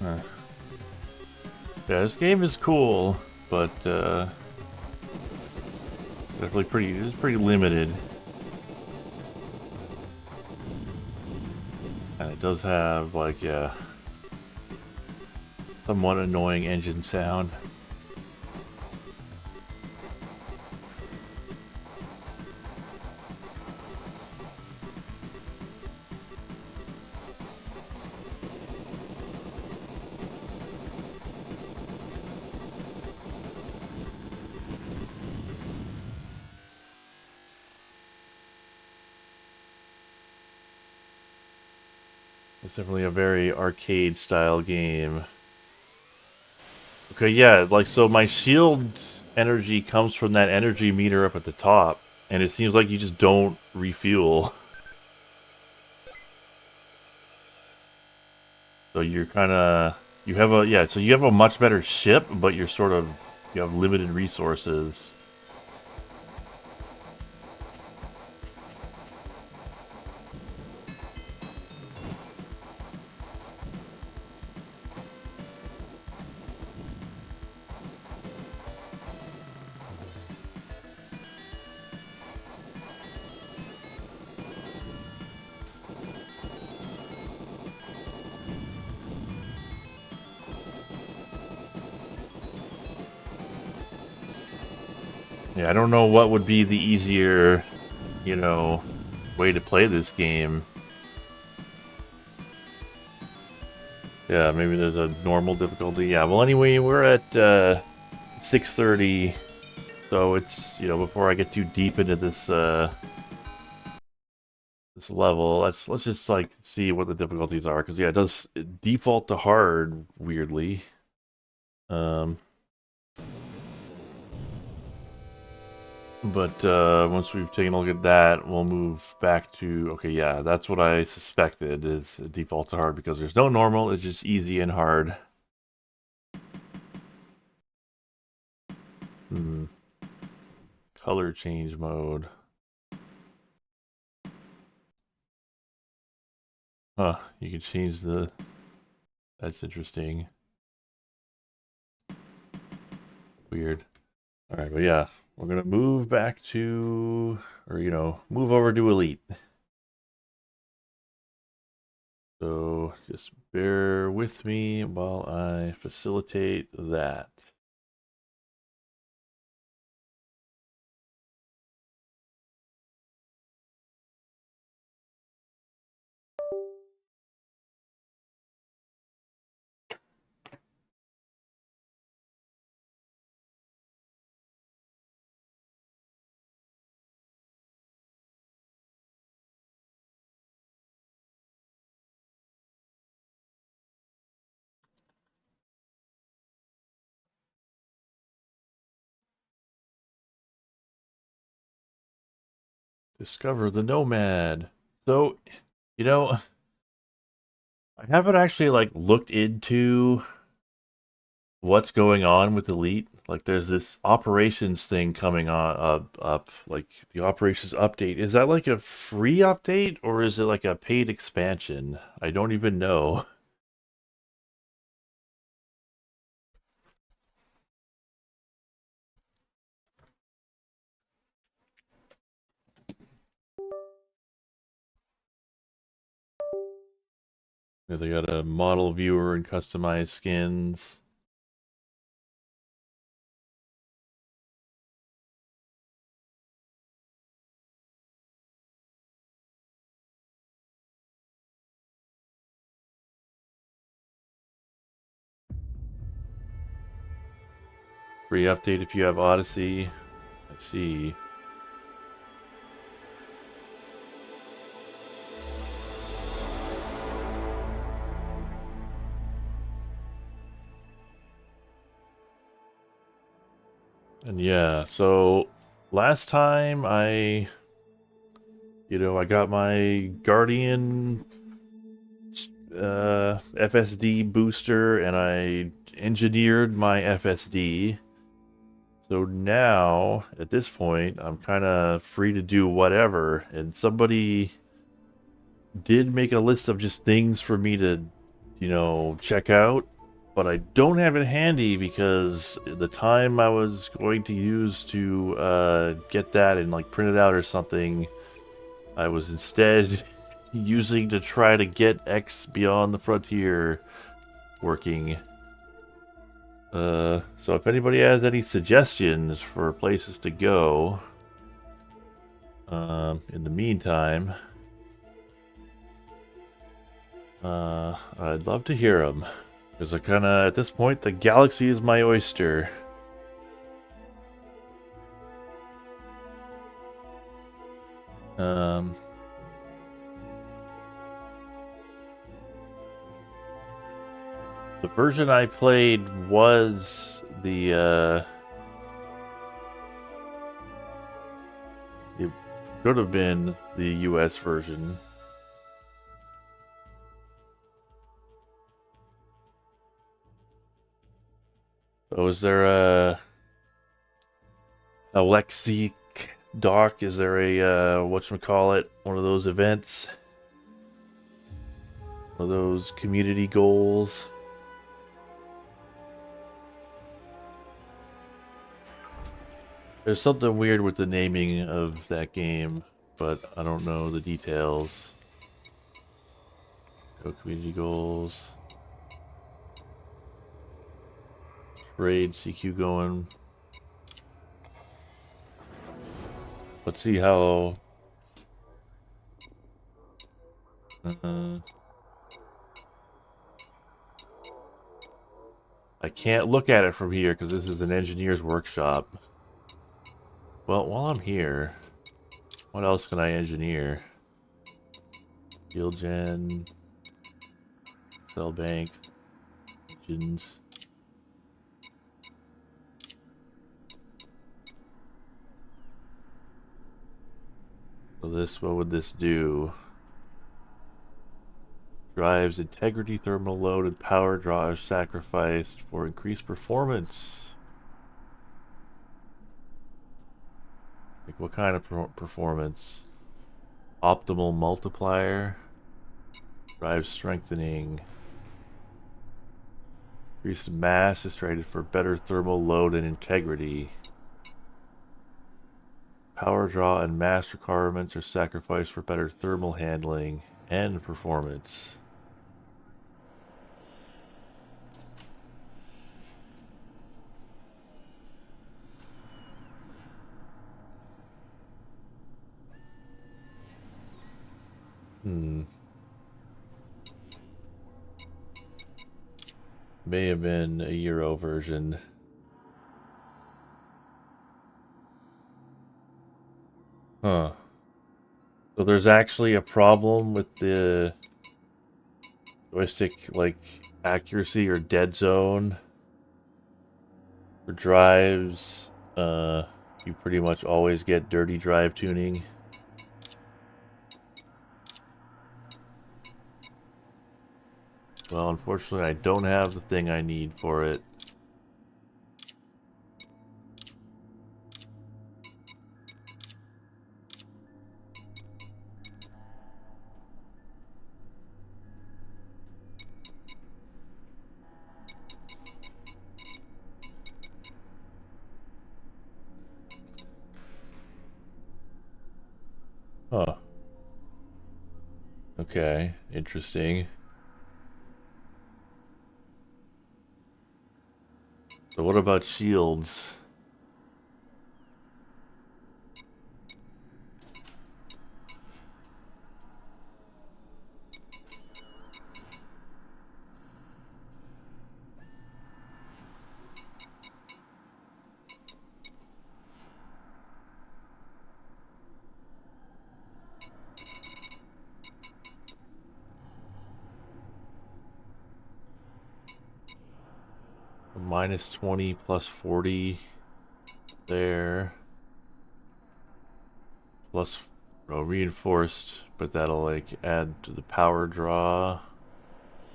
Speaker 1: Huh. Yeah, this game is cool, but definitely it's pretty limited. And it does have like, yeah, somewhat annoying engine sound. It's definitely a very arcade style game. Okay, yeah, like so my shield energy comes from that energy meter up at the top, and it seems like you just don't refuel. So you're kind of you have a yeah, so you have a much better ship, but you're sort of you have limited resources. Yeah, I don't know what would be the easier, you know, way to play this game. Yeah, maybe there's a normal difficulty. Yeah, well anyway, we're at 6:30, so it's, you know, before I get too deep into this this level, let's just like see what the difficulties are, because yeah, it does default to hard weirdly. Um But once we've taken a look at that, we'll move back to, okay, yeah, that's what I suspected is default to hard because there's no normal, it's just easy and hard. Color change mode. Huh, you can change the... That's interesting. Weird. Alright, but yeah, we're gonna move back to... Or, you know, move over to Elite. So, just bear with me while I facilitate that. Discover the Nomad. So, you know, I haven't actually like looked into what's going on with Elite. Like there's this operations thing coming on up like the operations update. Is that like a free update or is it like a paid expansion? I don't even know. Yeah, they got a model viewer and customized skins. Free update if you have Odyssey. Let's see. And yeah, so last time I got my Guardian FSD booster and I engineered my FSD. So now, at this point, I'm kind of free to do whatever. And somebody did make a list of just things for me to, check out. But I don't have it handy because the time I was going to use to get that and like print it out or something, I was instead using to try to get X Beyond the Frontier working. So if anybody has any suggestions for places to go, in the meantime, I'd love to hear them. Because I kind of, at this point, the galaxy is my oyster. The version I played was the, it should have been the US version. So is there a Lexic Doc? Is there a, whatchamacallit, one of those events? One of those community goals? There's something weird with the naming of that game, but I don't know the details. No community goals. Trade CQ going. Let's see how... I can't look at it from here because this is an engineer's workshop. Well, while I'm here, what else can I engineer? Fuel gen, cell bank, engines. So this, what would this do? Drives integrity, thermal load, and power draw are sacrificed for increased performance. Like what kind of performance? Optimal multiplier. Drive strengthening. Increased mass is traded for better thermal load and integrity. Power draw and mass requirements are sacrificed for better thermal handling and performance. May have been a Euro version. Huh. So there's actually a problem with the joystick, like, accuracy or dead zone for drives. You pretty much always get dirty drive tuning. Well, unfortunately, I don't have the thing I need for it. Huh. Okay, interesting. So what about shields? Minus 20 plus 40 there. Plus reinforced, but that'll like add to the power draw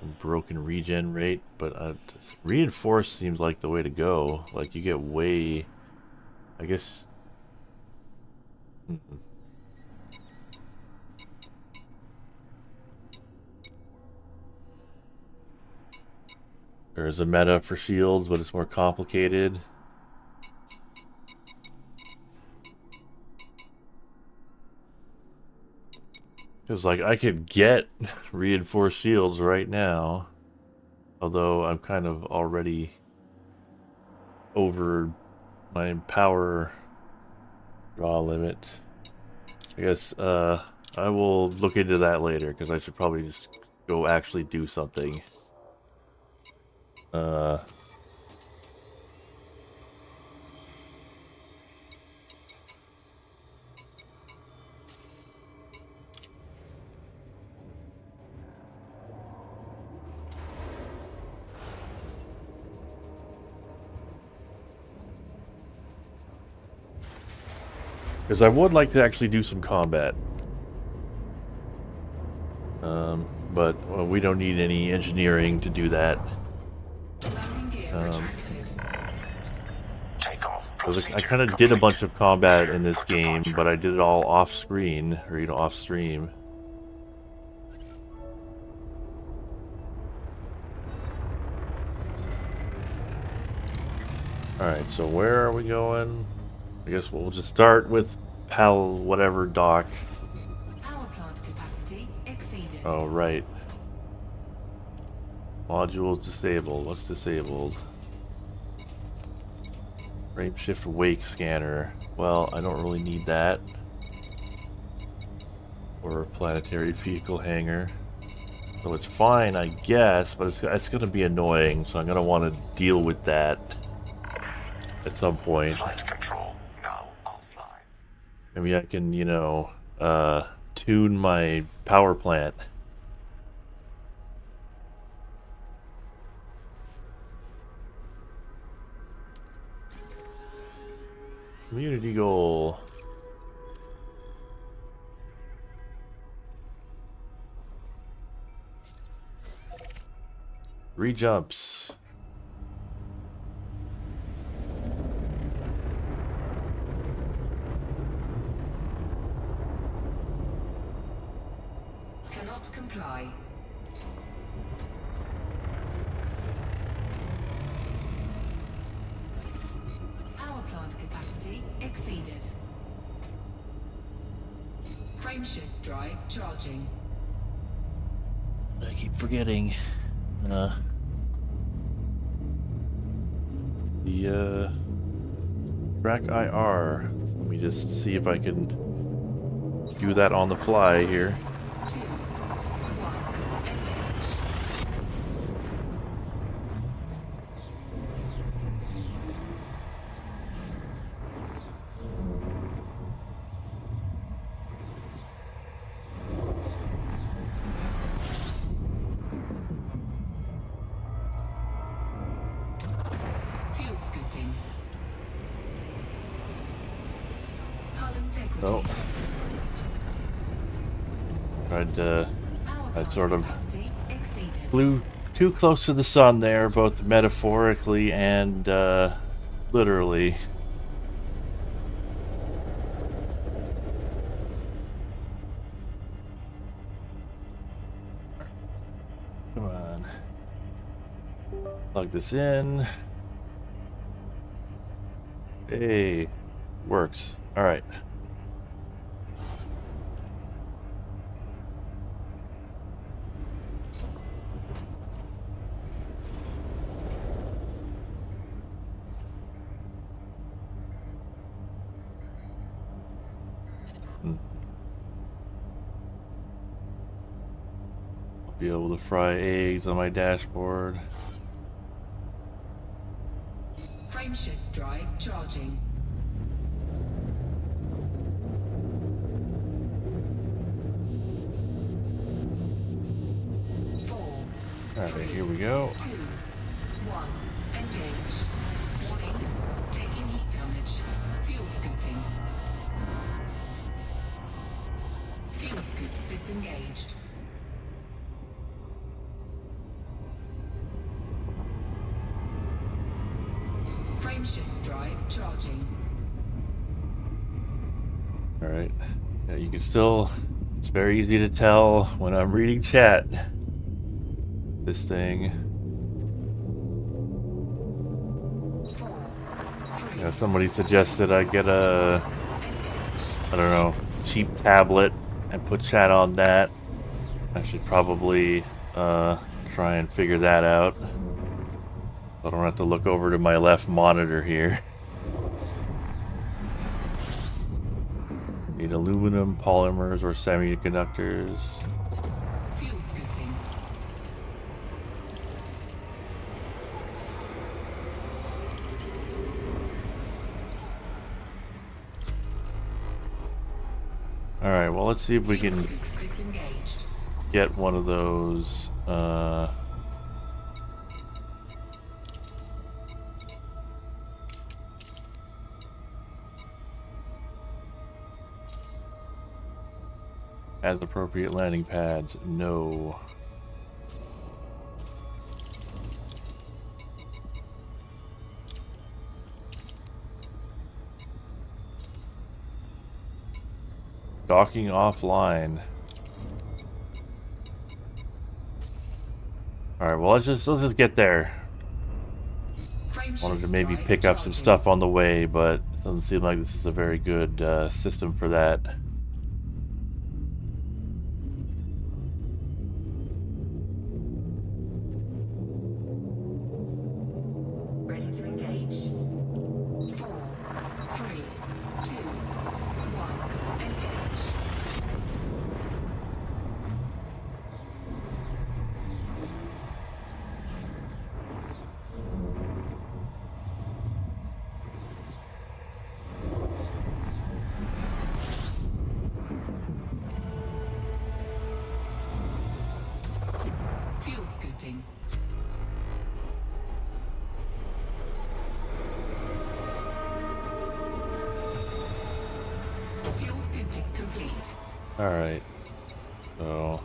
Speaker 1: and broken regen rate. But reinforced seems like the way to go. Like you get way, I guess. There's a meta for shields, but it's more complicated. Because, like, I could get reinforced shields right now. Although I'm kind of already over my power draw limit. I guess, I will look into that later, because I should probably just go actually do something. Because I would like to actually do some combat. But well, we don't need any engineering to do that. I kind of did a bunch of combat in this game, but I did it all off-screen, or, you know, off-stream. Alright, so where are we going? I guess we'll just start with PAL whatever dock.
Speaker 2: Power plant capacity exceeded.
Speaker 1: Oh, right. Modules disabled. What's disabled? Frame shift wake scanner. Well, I don't really need that. Or a planetary vehicle hangar. So it's fine, I guess, but it's going to be annoying, so I'm going to want to deal with that at some point.
Speaker 3: Flight control now offline.
Speaker 1: Maybe I can, you know, tune my power plant. Community goal. 3 jumps.
Speaker 2: Cannot comply. Power plant capacity exceeded. Frameshift drive charging.
Speaker 1: I keep forgetting. The track IR. Let me just see if I can do that on the fly here.
Speaker 2: 2, 1, engage. Fuel scooping. Hull integrity
Speaker 1: Oh.
Speaker 2: compromised.
Speaker 1: Tried to.
Speaker 2: Power
Speaker 1: I
Speaker 2: plant
Speaker 1: sort of
Speaker 2: capacity exceeded.
Speaker 1: flew too close to the sun there, both metaphorically and literally. Come on. Plug this in. Hey, works. All right. I'll be able to fry eggs on my dashboard.
Speaker 2: Frameshift drive charging. Four,
Speaker 1: All right,
Speaker 2: three,
Speaker 1: here we go.
Speaker 2: 2, 1, engage. Warning, taking heat damage. Fuel scooping. Fuel scoop disengaged. Frameshift drive charging.
Speaker 1: All right. Yeah, you can still. It's very easy to tell when I'm reading chat. This thing.
Speaker 2: 4, 3,
Speaker 1: You know, somebody suggested I get a,
Speaker 2: engage.
Speaker 1: I don't know, cheap tablet and put chat on that. I should probably try and figure that out. I don't have to look over to my left monitor here. Need aluminum, polymers, or semiconductors.
Speaker 2: Fuel scooping.
Speaker 1: Alright, well, let's see if we
Speaker 2: Fuel
Speaker 1: can
Speaker 2: scoop disengaged.
Speaker 1: get one of those. As appropriate landing pads, no. Docking offline. Alright, well let's just get there. Wanted to maybe pick up some stuff on the way, but it doesn't seem like this is a very good system for that.
Speaker 2: Ready to engage. 4, 3, 2, 1, engage. Fuel scooping. Fuel scooping complete.
Speaker 1: Alright. So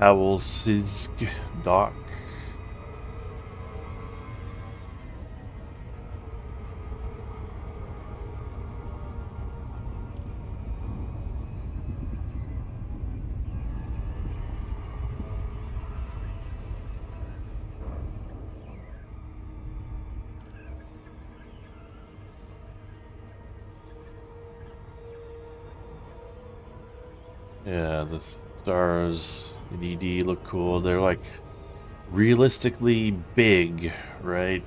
Speaker 1: Owlsisk Dock. Yeah, the stars in ED look cool. They're like realistically big, right?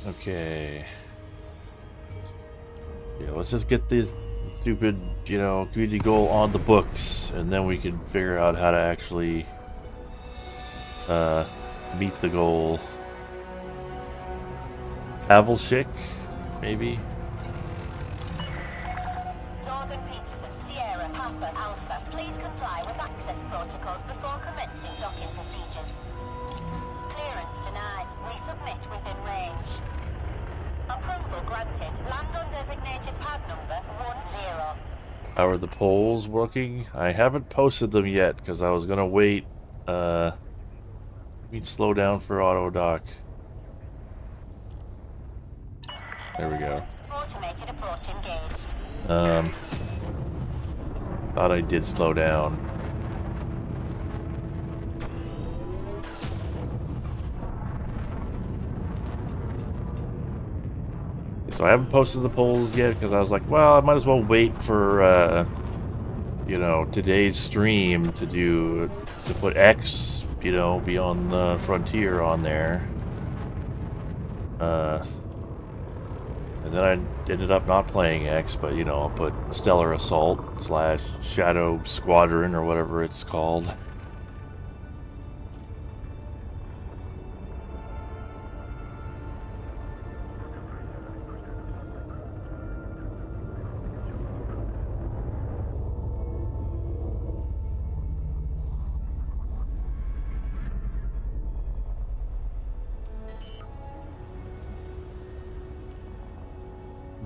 Speaker 1: Okay. Yeah, let's just get this stupid, community goal on the books, and then we can figure out how to actually meet the goal. Pavelshik, maybe?
Speaker 4: Northern Peterson, Sierra, Papa, Alpha, please comply with access protocols before commencing docking procedures. Clearance denied. Resubmit within range. Approval granted. Land on designated pad number 10.
Speaker 1: How are the polls working? I haven't posted them yet because I was gonna wait. We'd slow down for auto dock. There we go.
Speaker 4: Automated approach engaged.
Speaker 1: Thought I did slow down. So I haven't posted the polls yet because I was like, well, I might as well wait for, today's stream to put X, beyond the frontier on there. And then I ended up not playing X, but, I'll put Stellar Assault / Shadow Squadron or whatever it's called.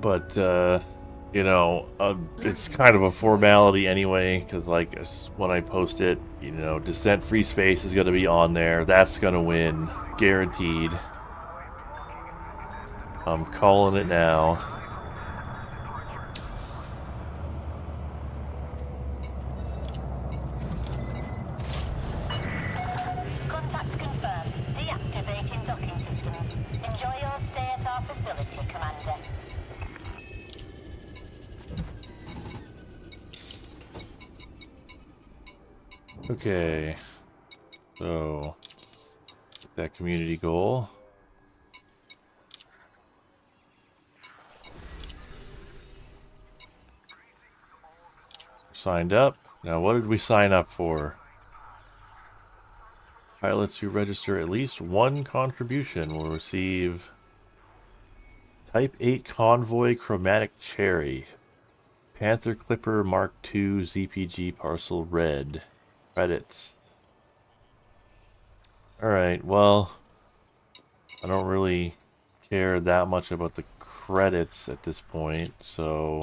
Speaker 1: But, it's kind of a formality anyway, because, when I post it, Descent Free Space is going to be on there. That's going to win. Guaranteed. I'm calling it now.
Speaker 4: Contact confirmed. Deactivating docking systems. Enjoy your stay at our facility, Commander.
Speaker 1: Okay. So, that community goal. Signed up. Now, what did we sign up for? Pilots who register at least one contribution will receive Type 8 Convoy Chromatic Cherry, Panther Clipper Mark II ZPG Parcel Red. Credits. Alright, well, I don't really care that much about the credits at this point, so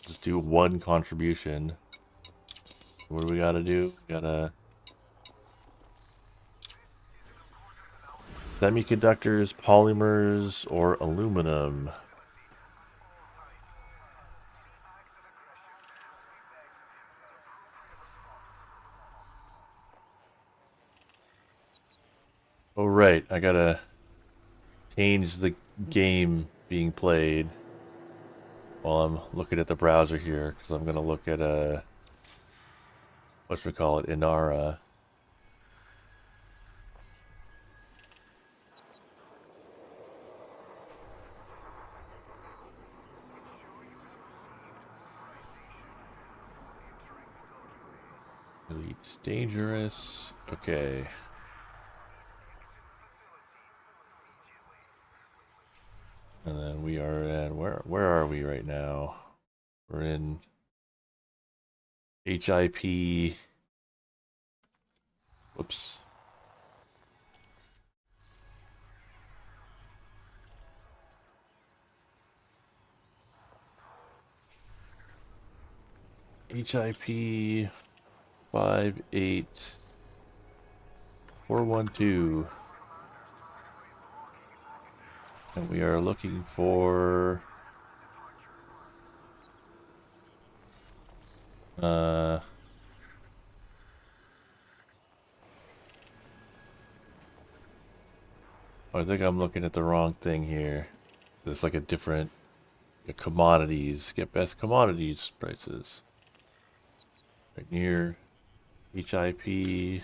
Speaker 1: just do one contribution. What do we gotta do? We gotta... Semiconductors, polymers, or aluminum. Oh right, I gotta change the game being played while I'm looking at the browser here, because I'm gonna look at whatchamacallit, Inara. Elite dangerous. Okay. And then we are at where are we right now? We're in HIP. Whoops. HIP 58412. And we are looking for I think I'm looking at the wrong thing here. It's like a different commodities. Get best commodities prices. Right near HIP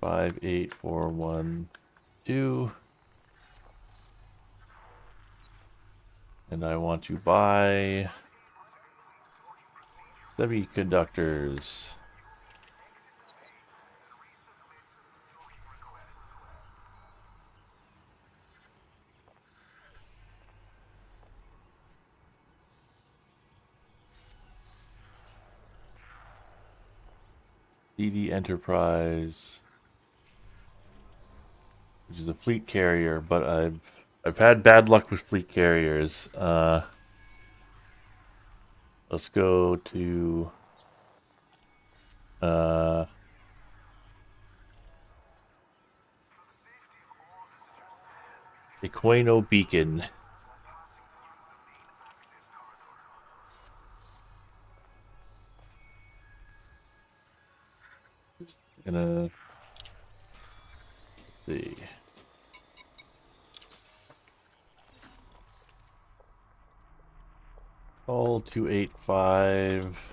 Speaker 1: 58412. And I want to buy semiconductors. DD Enterprise, which is a fleet carrier, but I've had bad luck with fleet carriers. Let's go to Equino Beacon. Just gonna see. Call 285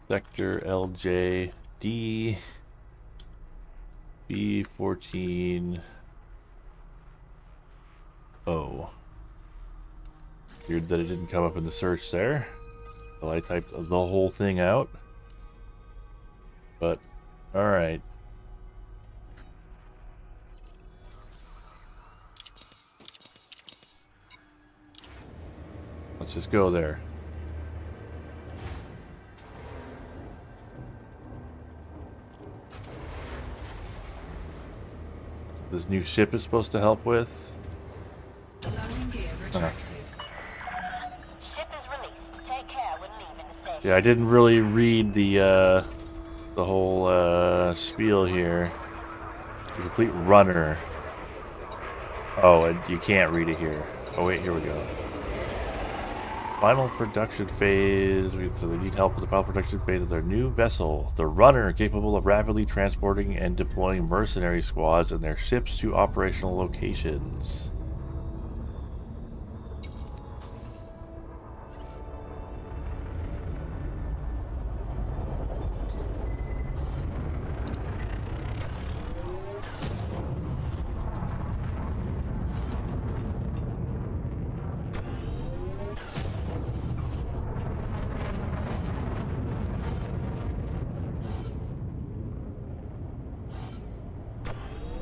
Speaker 1: Sector LJD B14 O. Weird that it didn't come up in the search there. So I typed the whole thing out. But alright. Let's just go there. This new ship is supposed to help with.
Speaker 2: Landing gear retracted.
Speaker 4: Ship is released. Take care when leaving the station.
Speaker 1: Yeah, I didn't really read the whole spiel here. The complete runner. Oh, and you can't read it here. Oh wait, here we go. Final production phase. So they need help with the final production phase of their new vessel, the Runner, capable of rapidly transporting and deploying mercenary squads and their ships to operational locations.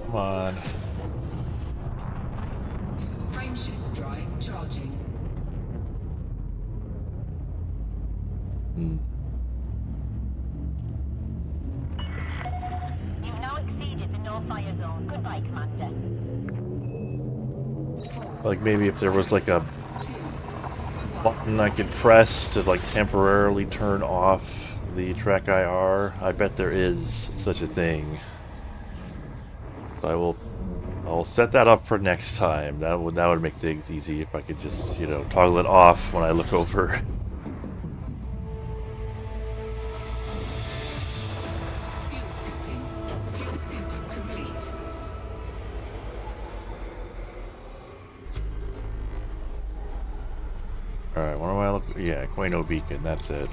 Speaker 1: Come on.
Speaker 2: Frameshift drive charging.
Speaker 4: You've now exceeded the no-fire zone. Goodbye, Commander.
Speaker 1: Like maybe if there was like a
Speaker 2: 2,
Speaker 1: button I could press to like temporarily turn off the track IR. I bet there is such a thing. So I'll set that up for next time. That would make things easy if I could just, you know, toggle it off when I look over.
Speaker 2: fuel scooping. Fuel scooping complete.
Speaker 1: Alright, what do I look? Yeah, Quino Beacon, that's it.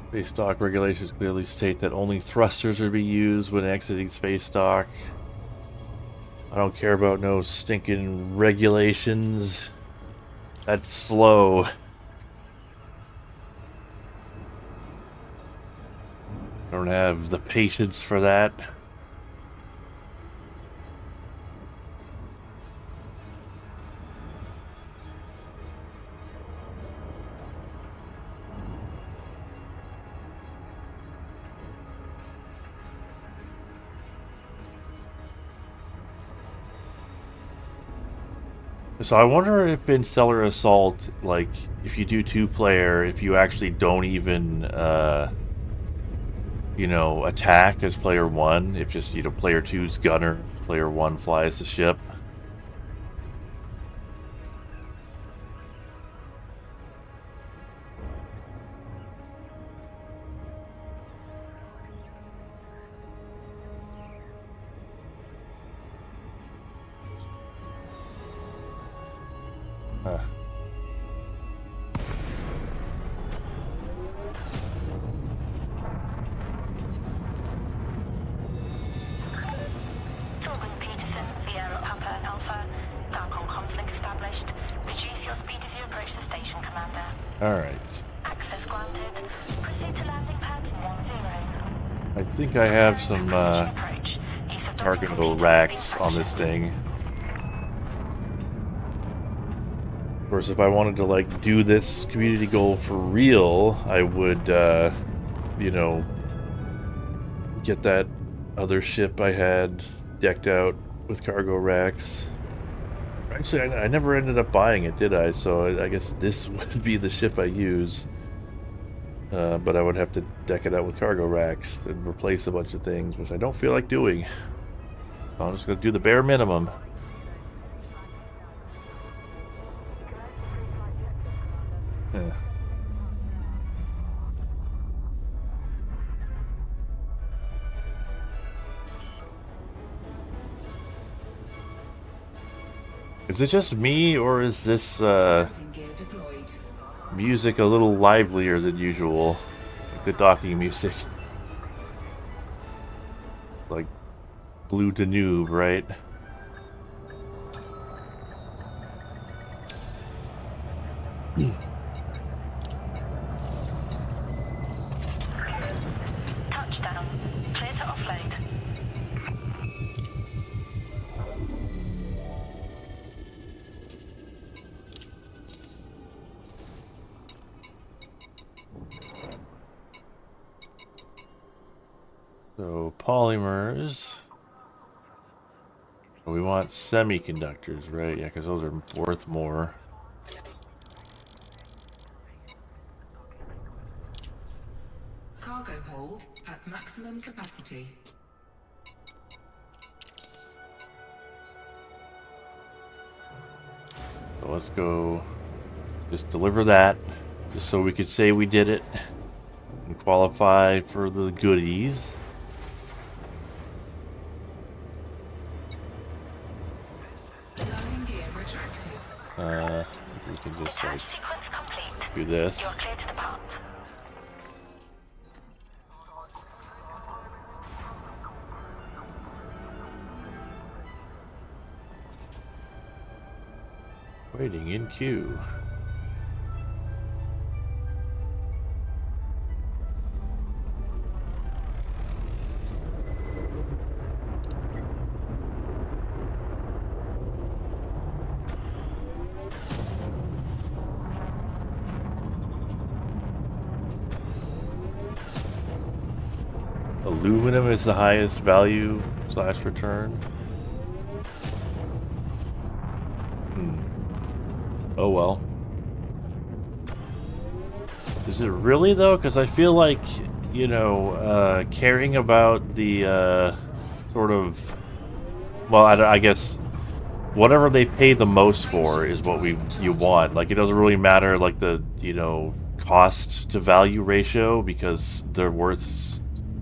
Speaker 1: Space dock regulations clearly state that only thrusters are to be used when exiting space dock. I don't care about no stinking regulations. That's slow. Don't have the patience for that. So I wonder if in Stellar Assault, like, if you do two-player, if you actually don't even, you know, attack as player one, if just, you know, player two's gunner, player one flies the ship. Huh.
Speaker 4: Torben Peterson, Sierra Papa and Alpha. Falcon conflict established. Reduce your speed as you approach the station, Commander.
Speaker 1: Alright.
Speaker 4: Access granted. Proceed to landing pad 10.
Speaker 1: I think I have some,
Speaker 4: Approach. Use of
Speaker 1: cargo racks on this thing. Of course, if I wanted to, like, do this community goal for real, I would, you know, get that other ship I had decked out with cargo racks. Actually, I never ended up buying it, did I? So I guess this would be the ship I use. But I would have to deck it out with cargo racks and replace a bunch of things, which I don't feel like doing. I'm just going to do the bare minimum. Yeah. Is it just me, or is this
Speaker 2: Landing gear deployed.
Speaker 1: music a little livelier than usual? Like the docking music. Like Blue Danube, right?
Speaker 4: Touchdown. Clear to offload.
Speaker 1: So polymers. We want semiconductors, right? Yeah, because those are worth more.
Speaker 2: Cargo hold at maximum capacity.
Speaker 1: So let's go just deliver that, just so we could say we did it and qualify for the goodies.
Speaker 2: Landing gear retracted.
Speaker 1: We can just like
Speaker 4: Sequence complete.
Speaker 1: do this.
Speaker 4: You're clear to depart.
Speaker 1: Waiting in queue. Aluminum is the highest value / return. Oh well. Is it really though? Because I feel like, you know, caring about the sort of, well, I guess whatever they pay the most for is what you want. Like, it doesn't really matter, like, the, you know, cost to value ratio, because they're worth,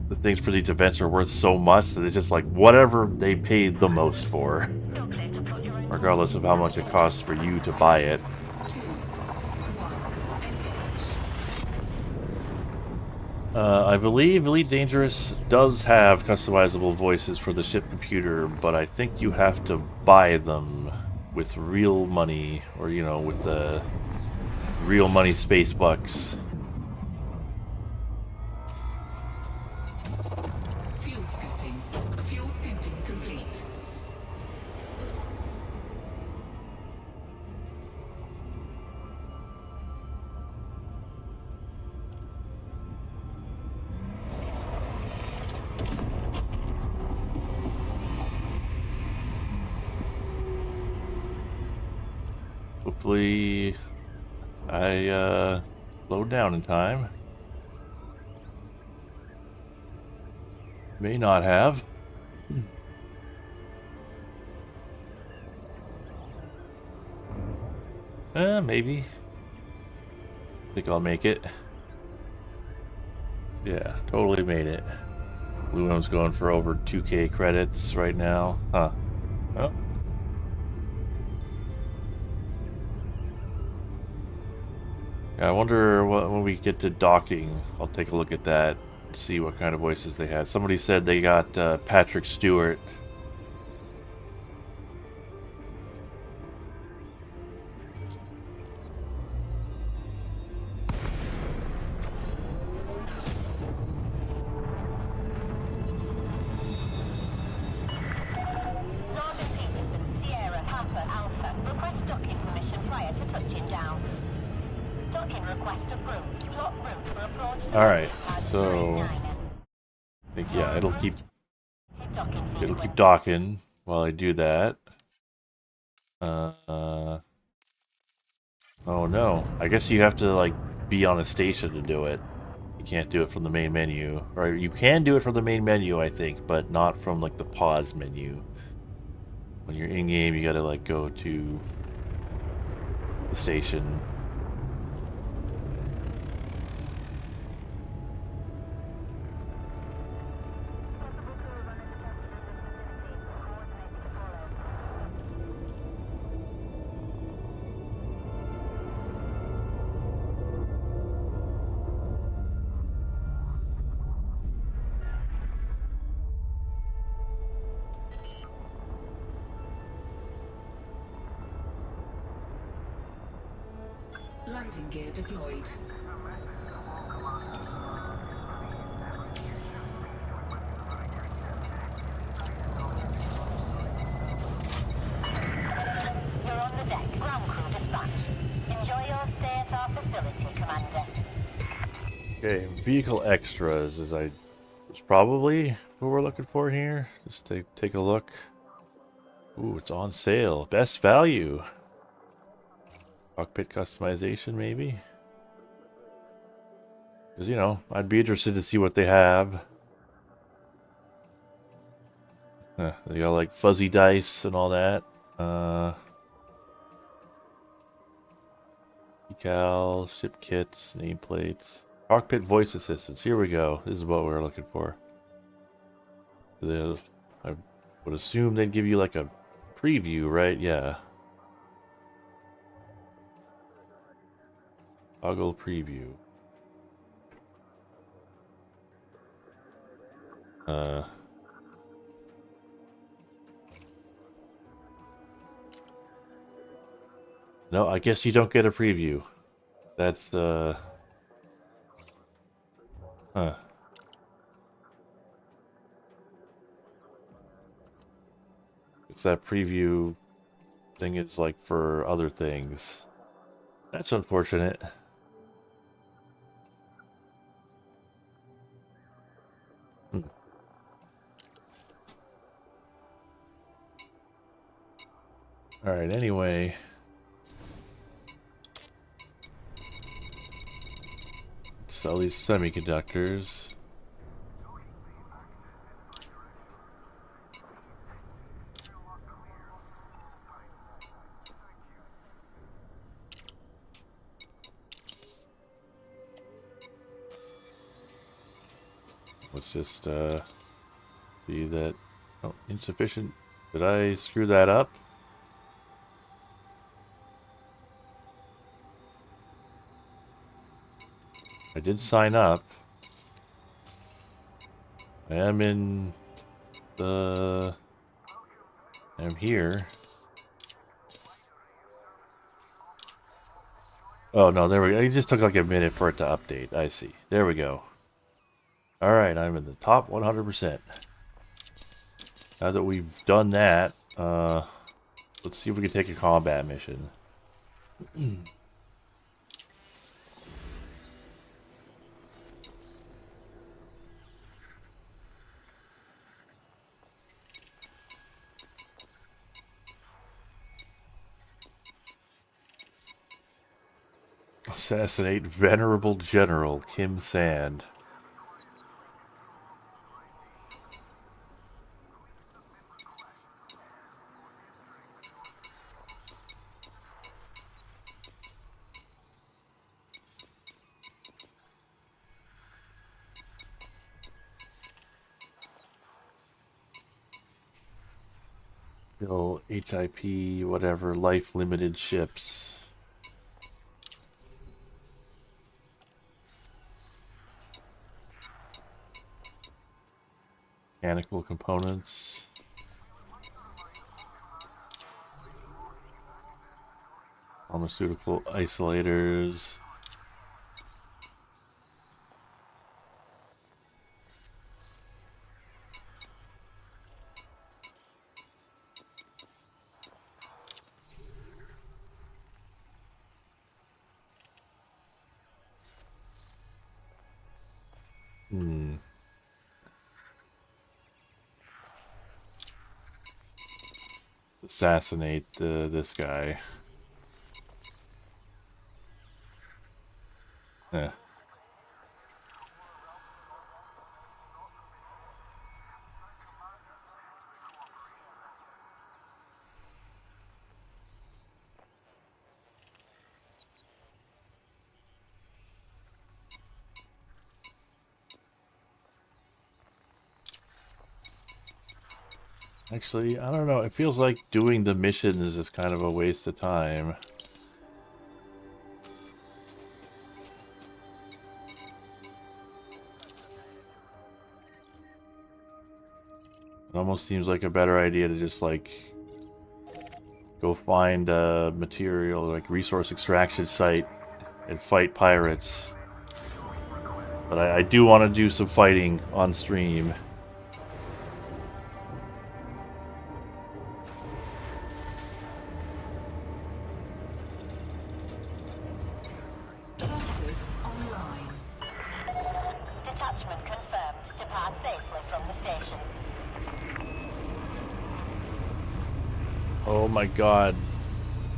Speaker 1: the things for these events are worth so much that it's just like whatever they pay the most for,
Speaker 4: You're clear to plot your own.
Speaker 1: regardless of how much it costs for you to buy it.
Speaker 2: 2, 1, engage.
Speaker 1: I believe Elite Dangerous does have customizable voices for the ship computer, but I think you have to buy them with real money, or, you know, with the real money space bucks.
Speaker 2: Fuel scooping. Fuel scooping complete.
Speaker 1: Hopefully, I slowed down in time. May not have. Maybe. Think I'll make it. Yeah, totally made it. Blue One's going for over 2K credits right now. Huh. Oh. Yeah, I wonder what, when we get to docking, I'll take a look at that, see what kind of voices they had. Somebody said they got Patrick Stewart.
Speaker 4: Northern Peterson, Sierra, Papa, Alpha. Request docking permission prior to touching down. Docking request approved. Plot route for approach.
Speaker 1: Alright, so I think yeah, it'll keep docking while I do that. Oh no. I guess you have to like be on a station to do it. You can't do it from the main menu. Or you can do it from the main menu, I think, but not from like the pause menu. When you're in game, you gotta like go to the station.
Speaker 2: Landing gear deployed.
Speaker 4: You're on the deck. Ground crew dispatched. Enjoy your stay at our facility, Commander.
Speaker 1: Okay, vehicle extras is probably what we're looking for here. Just take a look. Ooh, it's on sale. Best value. Cockpit customization, maybe? Because, you know, I'd be interested to see what they have. They got, like, fuzzy dice and all that. Decal, ship kits, nameplates. Cockpit voice assistants. Here we go. This is what we're looking for. I would assume they'd give you, like, a preview, right? Yeah. Toggle preview. No, I guess you don't get a preview. That's, Huh. It's that preview thing is like for other things. That's unfortunate. Alright, anyway. Sell these semiconductors. Let's just see that. Oh, insufficient. Did I screw that up? I did sign up. I am in the... I'm here. Oh, no, there we go. It just took like a minute for it to update. I see. There we go. Alright, I'm in the top 100%. Now that we've done that, let's see if we can take a combat mission. Assassinate Venerable General Kim Sand. Kill HIP, whatever, life limited ships. Mechanical components. Pharmaceutical isolators. Assassinate this guy. Eh. Actually, I don't know. It feels like doing the missions is kind of a waste of time. It almost seems like a better idea to just, like, go find a material, like, resource extraction site and fight pirates. But I do want to do some fighting on stream.
Speaker 2: Clusters online.
Speaker 4: Detachment confirmed. Depart safely from the station.
Speaker 1: Oh my god.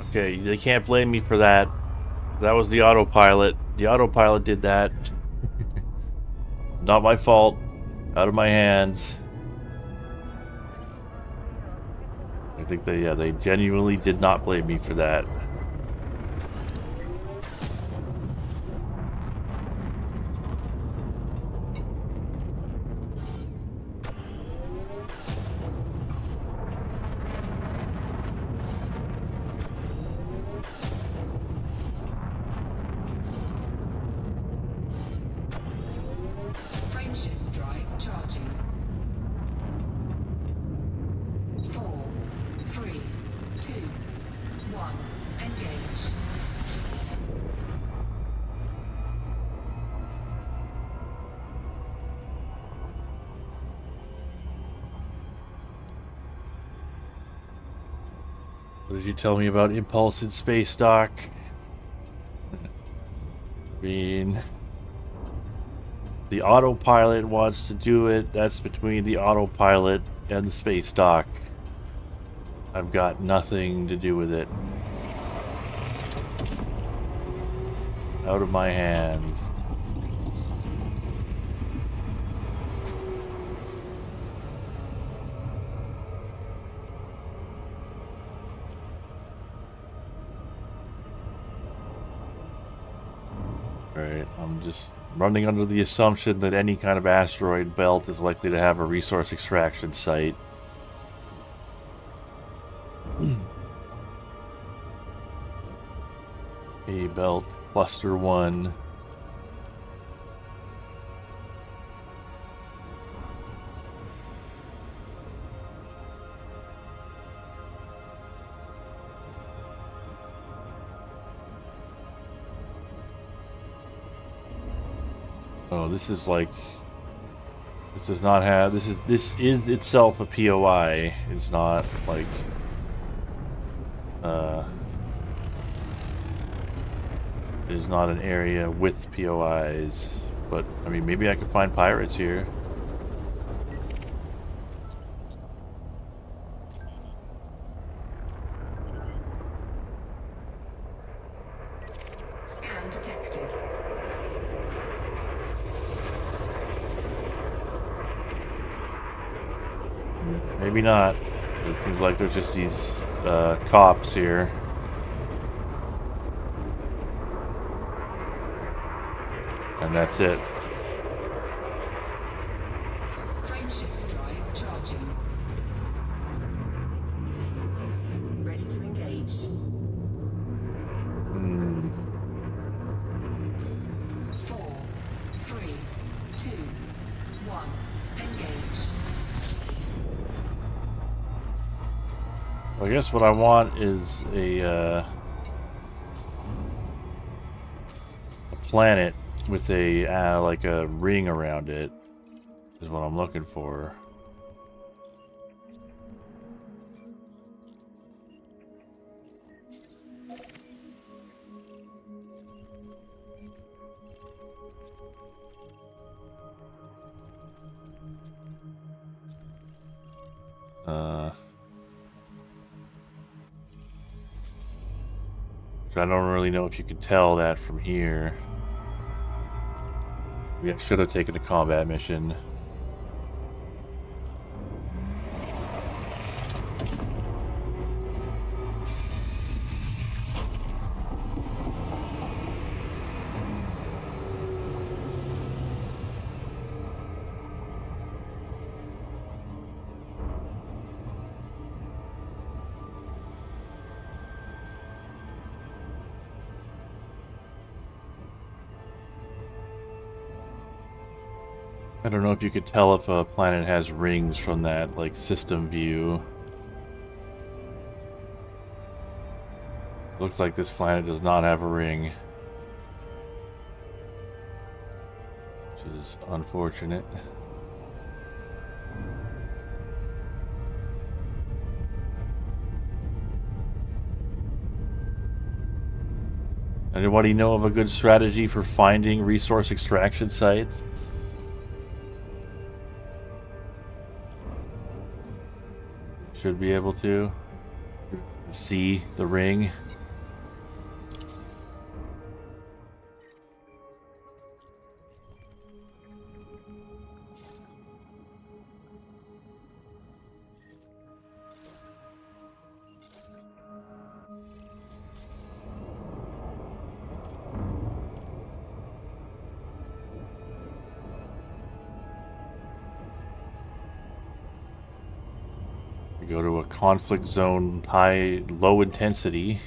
Speaker 1: Okay, they can't blame me for that. That was the autopilot. The autopilot did that. Not my fault. Out of my hands. I think they genuinely did not blame me for that.
Speaker 2: Frameshift drive charging. 4, 3, 2, 1. Engage.
Speaker 1: What did you tell me about impulse in space, Doc? I mean, the autopilot wants to do it. That's between the autopilot and the space dock. I've got nothing to do with it. Out of my hands. Alright, I'm just running under the assumption that any kind of asteroid belt is likely to have a resource extraction site. A belt, cluster 1. Oh, this is like... This does not have... This is itself a POI. It's not, like... It is not an area with POIs. But, I mean, maybe I can find pirates here.
Speaker 2: Scan detected.
Speaker 1: Maybe not. It seems like there's just these cops here. And that's it.
Speaker 2: Frameshift drive charging. Ready to engage. 4, 3, 2, 1. Engage.
Speaker 1: I guess what I want is a planet with a like a ring around it is what I'm looking for. Which I don't really know if you could tell that from here. Maybe I should have taken a combat mission. I don't know if you could tell if a planet has rings from that, like, system view. Looks like this planet does not have a ring. Which is unfortunate. Anybody know of a good strategy for finding resource extraction sites? Should be able to see the ring. We go to a conflict zone, low intensity.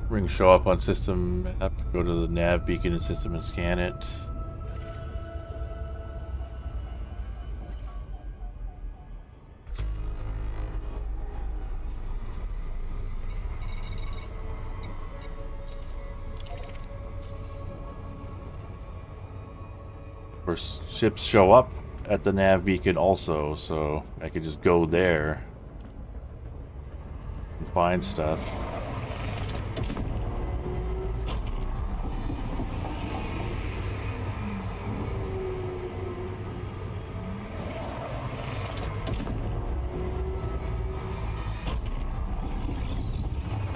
Speaker 1: Rings show up on system map. Go to the nav beacon and system and scan it. Of course, ships show up at the nav beacon also, so I could just go there and find stuff.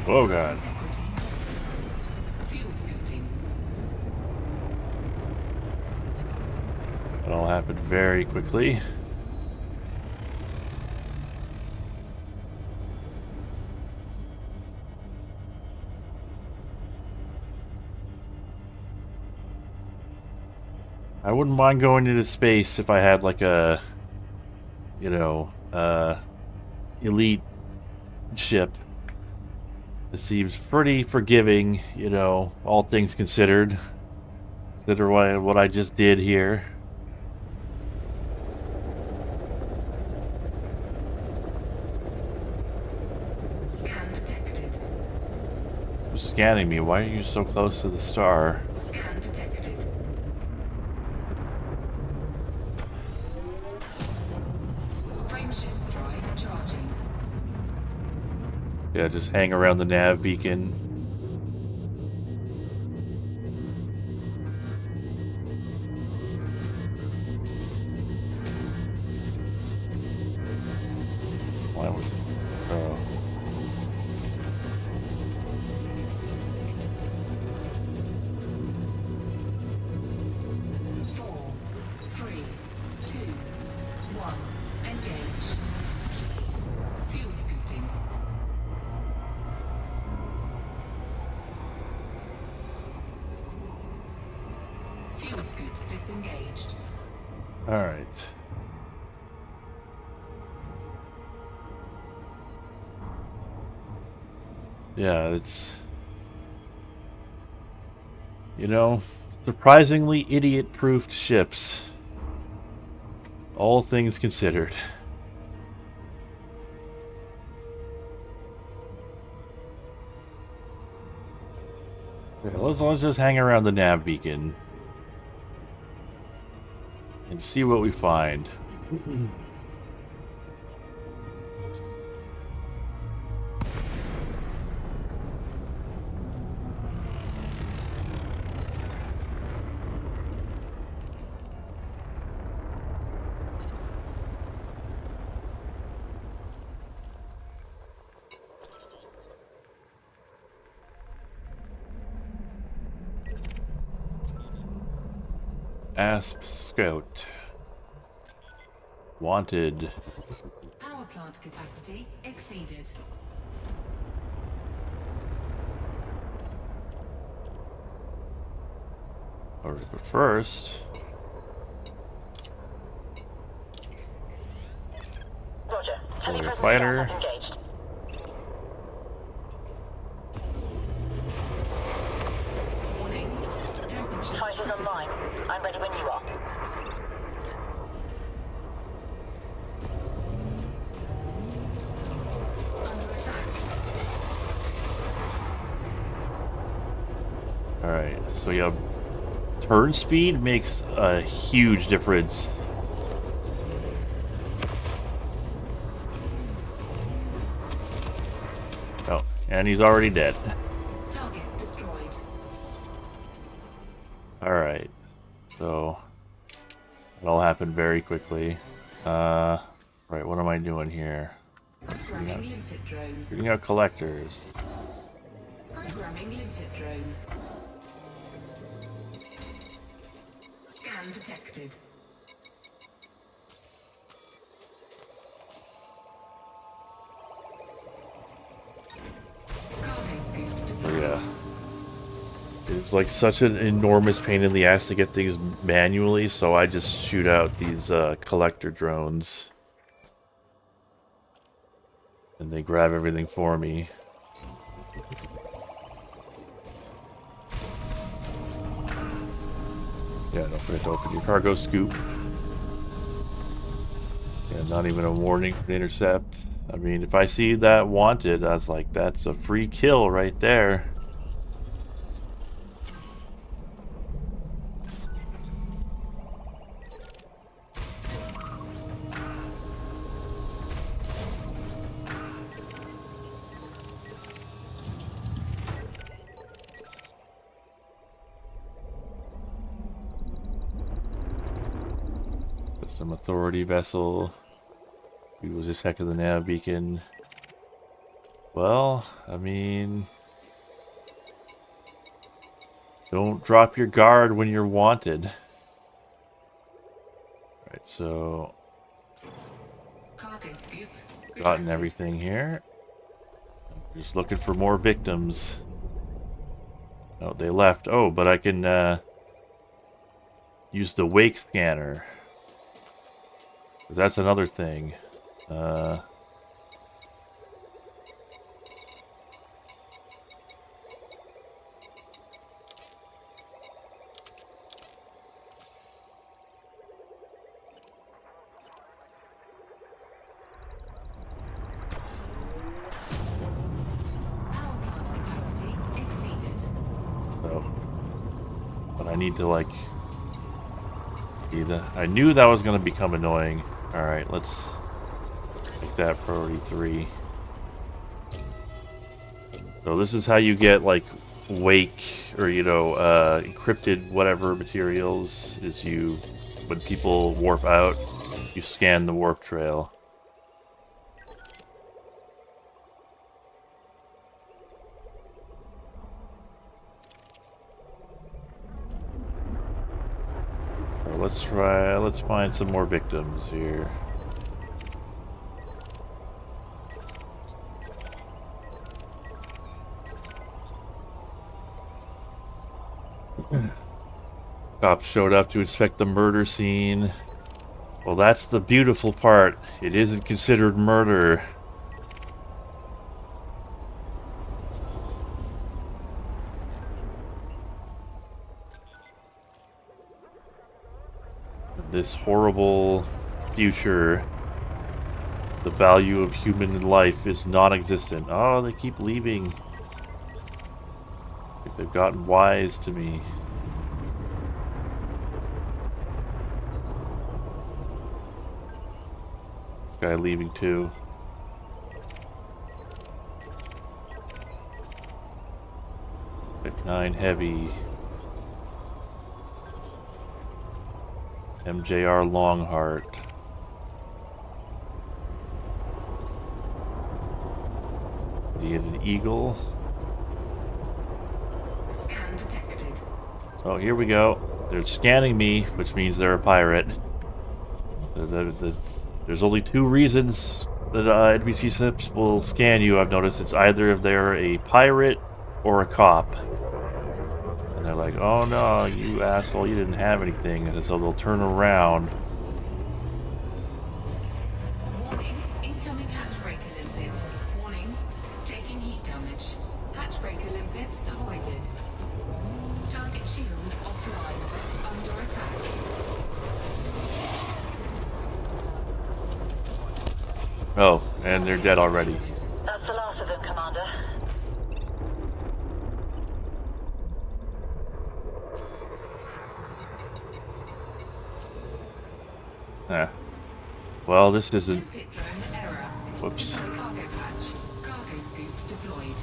Speaker 1: Oh god.
Speaker 2: Integrity compromised. Fuel scooping.
Speaker 1: That all happened very quickly. I wouldn't mind going into space if I had like a, you know, elite ship. It seems pretty forgiving, you know, all things considered. Consider what I just did here.
Speaker 2: Scan detected.
Speaker 1: Just scanning me. Why are you so close to the star?
Speaker 2: Scan detected. Frameshift drive charging.
Speaker 1: Yeah, just hang around the nav beacon. Why was... Oh.
Speaker 2: 4, 3, 2, 1. Engage. Fuel scooping. Fuel scoop disengaged.
Speaker 1: Alright. Yeah, it's... You know, surprisingly idiot-proofed ships. All things considered. Okay, let's just hang around the nav beacon. And see what we find. Asp Scout. Wanted.
Speaker 2: Power plant capacity exceeded.
Speaker 1: Alright, but first...
Speaker 4: Roger. Heavy
Speaker 1: Warrior
Speaker 4: presence
Speaker 1: fighter.
Speaker 4: scans engaged.
Speaker 2: Warning. Temperature.
Speaker 4: Fighters
Speaker 2: critical.
Speaker 4: online. I'm ready when you are.
Speaker 2: Under attack.
Speaker 1: Alright, so yeah, turn speed makes a huge difference. Oh, and he's already dead.
Speaker 2: Target destroyed.
Speaker 1: Alright, so it all happened very quickly. Right, what am I doing here?
Speaker 2: Programming limpet drone.
Speaker 1: Shooting out collectors.
Speaker 2: Programming limpet drone. Scan detected. Cargo scoop
Speaker 1: Oh
Speaker 2: defined.
Speaker 1: yeah. It's like such an enormous pain in the ass to get things manually, so I just shoot out these collector drones. And they grab everything for me. Yeah, don't forget to open your cargo scoop. Yeah, not even a warning for intercept. I mean, if I see that wanted, I was like, that's a free kill right there. Some authority vessel. He was effect of the nav beacon. Well, I mean, don't drop your guard when you're wanted. Alright, so
Speaker 2: Cargo scoop.
Speaker 1: gotten
Speaker 2: retracted.
Speaker 1: everything here. Just looking for more victims. Oh, they left. Oh, but I can use the wake scanner. 'Cause that's another thing.
Speaker 2: Power plant capacity exceeded.
Speaker 1: But I need to, like... I knew that was going to become annoying. Alright, let's make that priority 3. So this is how you get, like, wake, or, you know, encrypted whatever materials, is you, when people warp out, you scan the warp trail. So let's find some more victims here. Cops showed up to inspect the murder scene. Well, that's the beautiful part. It isn't considered murder. This horrible future, the value of human life is non-existent. Oh, they keep leaving. They've gotten wise to me. This guy leaving too. Pick 9 heavy. MJR Longheart. Did he get an eagle?
Speaker 2: Scan detected.
Speaker 1: Oh, here we go. They're scanning me, which means they're a pirate. There's only 2 reasons that NBC ships will scan you, I've noticed. It's either if they're a pirate or a cop. And they're like, oh no, you asshole, you didn't have anything. And so they'll turn around.
Speaker 2: Warning, incoming hatchbreaker limpet. Warning, taking heat damage. Hatchbreaker limpet avoided. Target shields offline. Under attack.
Speaker 1: Oh, and they're dead already.
Speaker 4: That's the last of them, Commander.
Speaker 1: Well, this isn't...
Speaker 2: Limpet drone error.
Speaker 1: Whoops.
Speaker 2: Cargo patch. Cargo scoop deployed.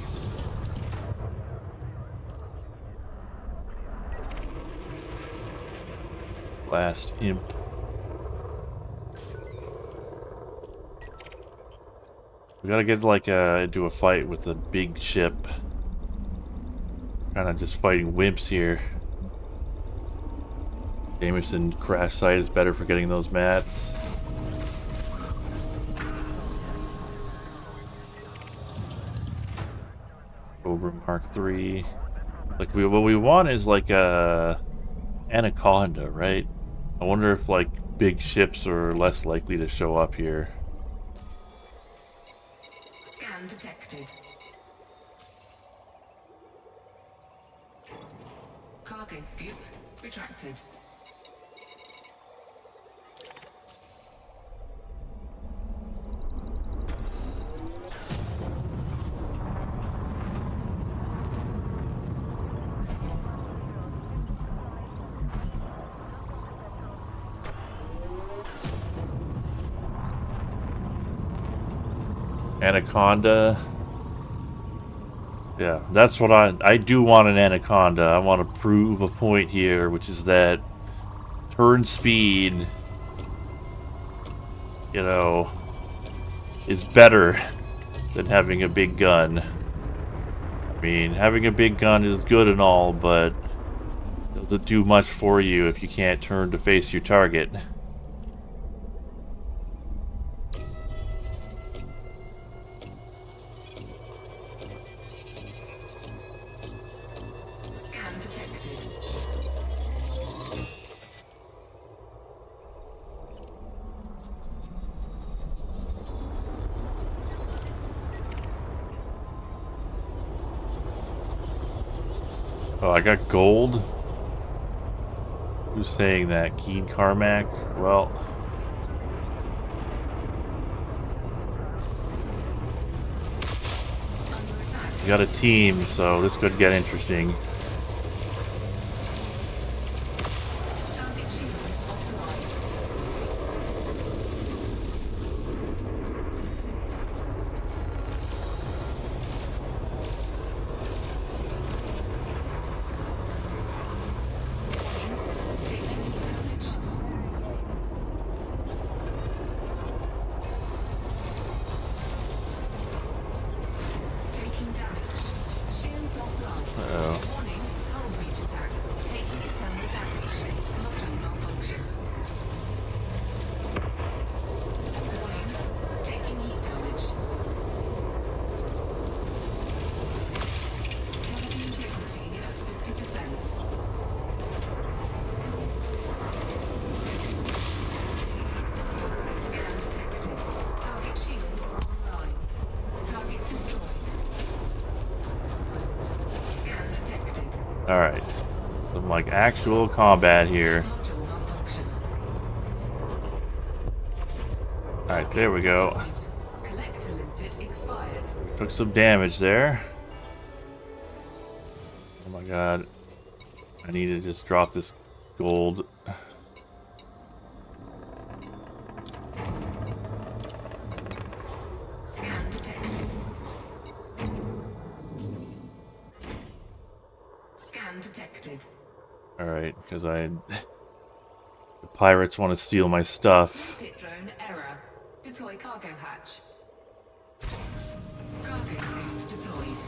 Speaker 1: Last imp. We gotta get, like, into a fight with a big ship. Kinda just fighting wimps here. Jameson crash site is better for getting those mats. Cobra Mark III. Like, what we want is like a Anaconda, right? I wonder if like big ships are less likely to show up here.
Speaker 2: Scan detected. Cargo scoop retracted.
Speaker 1: Anaconda. Yeah, that's what I do want an Anaconda. I want to prove a point here, which is that turn speed, you know, is better than having a big gun. I mean, having a big gun is good and all, but it doesn't do much for you if you can't turn to face your target.
Speaker 2: Scan detected.
Speaker 1: Oh, I got gold? Who's saying that? Keen Carmack? Well...
Speaker 2: Under attack.
Speaker 1: we got a team, so this could get interesting. Alright. Some like actual combat here.
Speaker 2: Module malfunction.
Speaker 1: Alright, there we go.
Speaker 2: Collector limpet expired.
Speaker 1: Took some damage there. Oh my god. I need to just drop this gold.
Speaker 2: Scan detected. Scan detected.
Speaker 1: Alright, because the pirates want to steal my stuff.
Speaker 2: Pit drone error. Deploy cargo hatch. Cargo scoop deployed.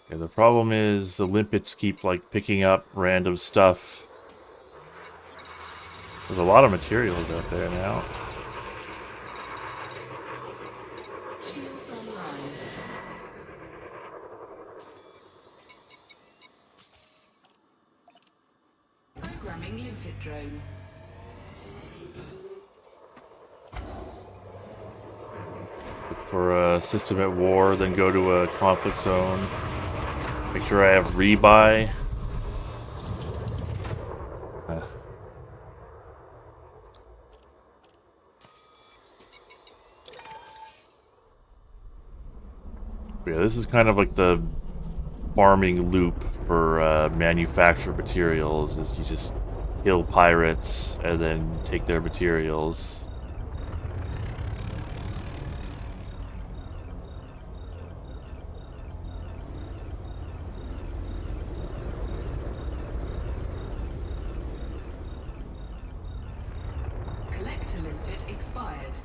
Speaker 1: Yeah, the problem is the limpets keep like picking up random stuff. There's a lot of materials out there now.
Speaker 2: Shields online. Programming limpet drone.
Speaker 1: Look for a system at war, then go to a conflict zone. Make sure I have rebuy. Yeah, this is kind of like the farming loop for manufactured materials. Is you just kill pirates and then take their materials.
Speaker 2: Collector limpet expired.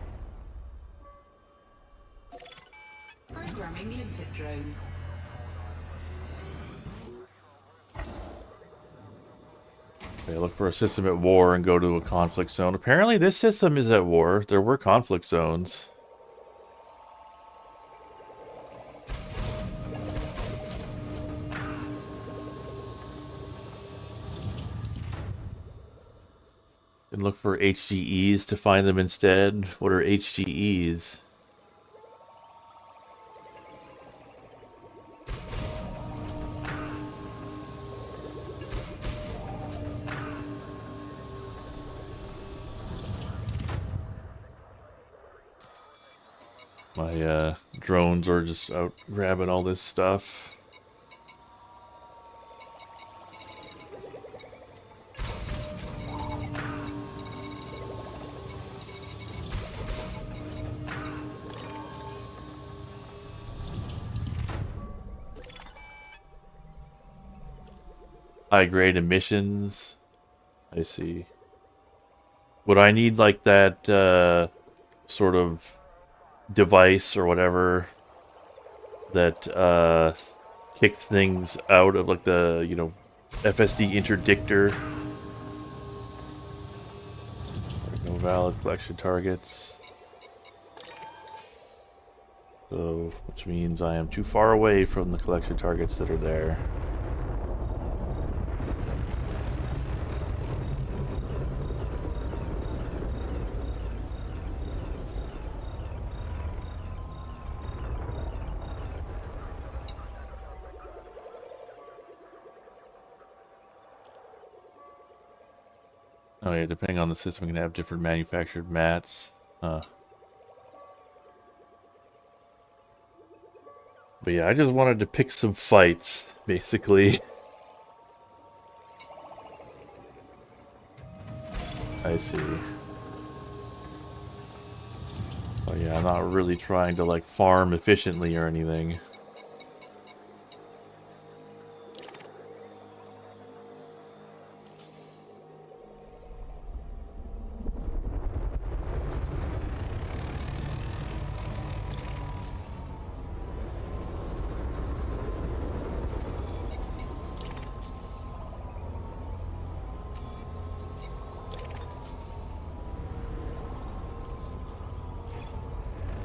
Speaker 2: Programming limpet drone.
Speaker 1: Okay, look for a system at war and go to a conflict zone. Apparently this system is at war. There were conflict zones. And look for HGEs to find them instead. What are HGEs? My drones are just out grabbing all this stuff. High grade emissions. I see. Would I need like that sort of device or whatever that kicks things out of like the, you know, FSD interdictor? No valid collection targets. So, which means I am too far away from the collection targets that are there. Oh yeah, depending on the system, we can have different manufactured mats. But yeah, I just wanted to pick some fights, basically. I see. Oh yeah, I'm not really trying to like farm efficiently or anything.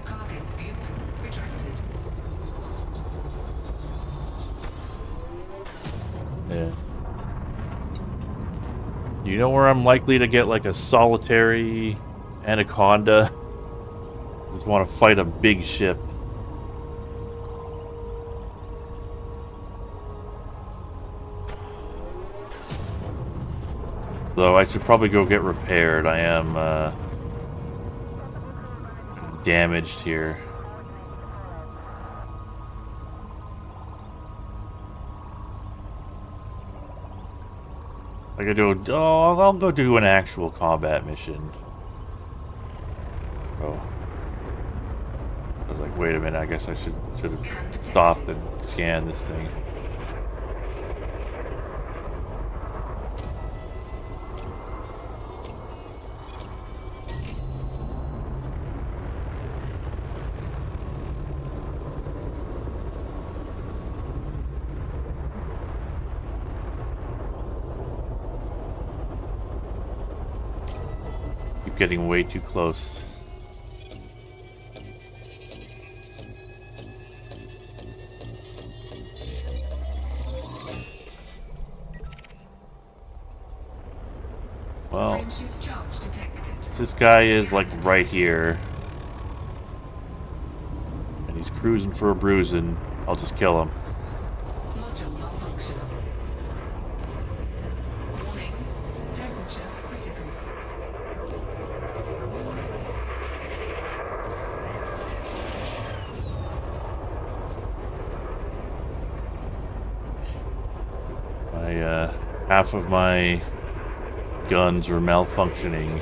Speaker 2: Cargo scoop retracted.
Speaker 1: Yeah. Do you know where I'm likely to get like a solitary anaconda? Just want to fight a big ship. Though I should probably go get repaired. I am damaged here. I could do. I'll go do an actual combat mission. Oh, I was like, wait a minute. I guess I should have stopped and scanned this thing. Getting way too close. Well,
Speaker 2: Frameshift charge detected.
Speaker 1: this guy is like right here. And he's cruising for a bruising. I'll just kill him.
Speaker 2: Module malfunction. Warning. Temperature critical.
Speaker 1: Half of my guns were malfunctioning.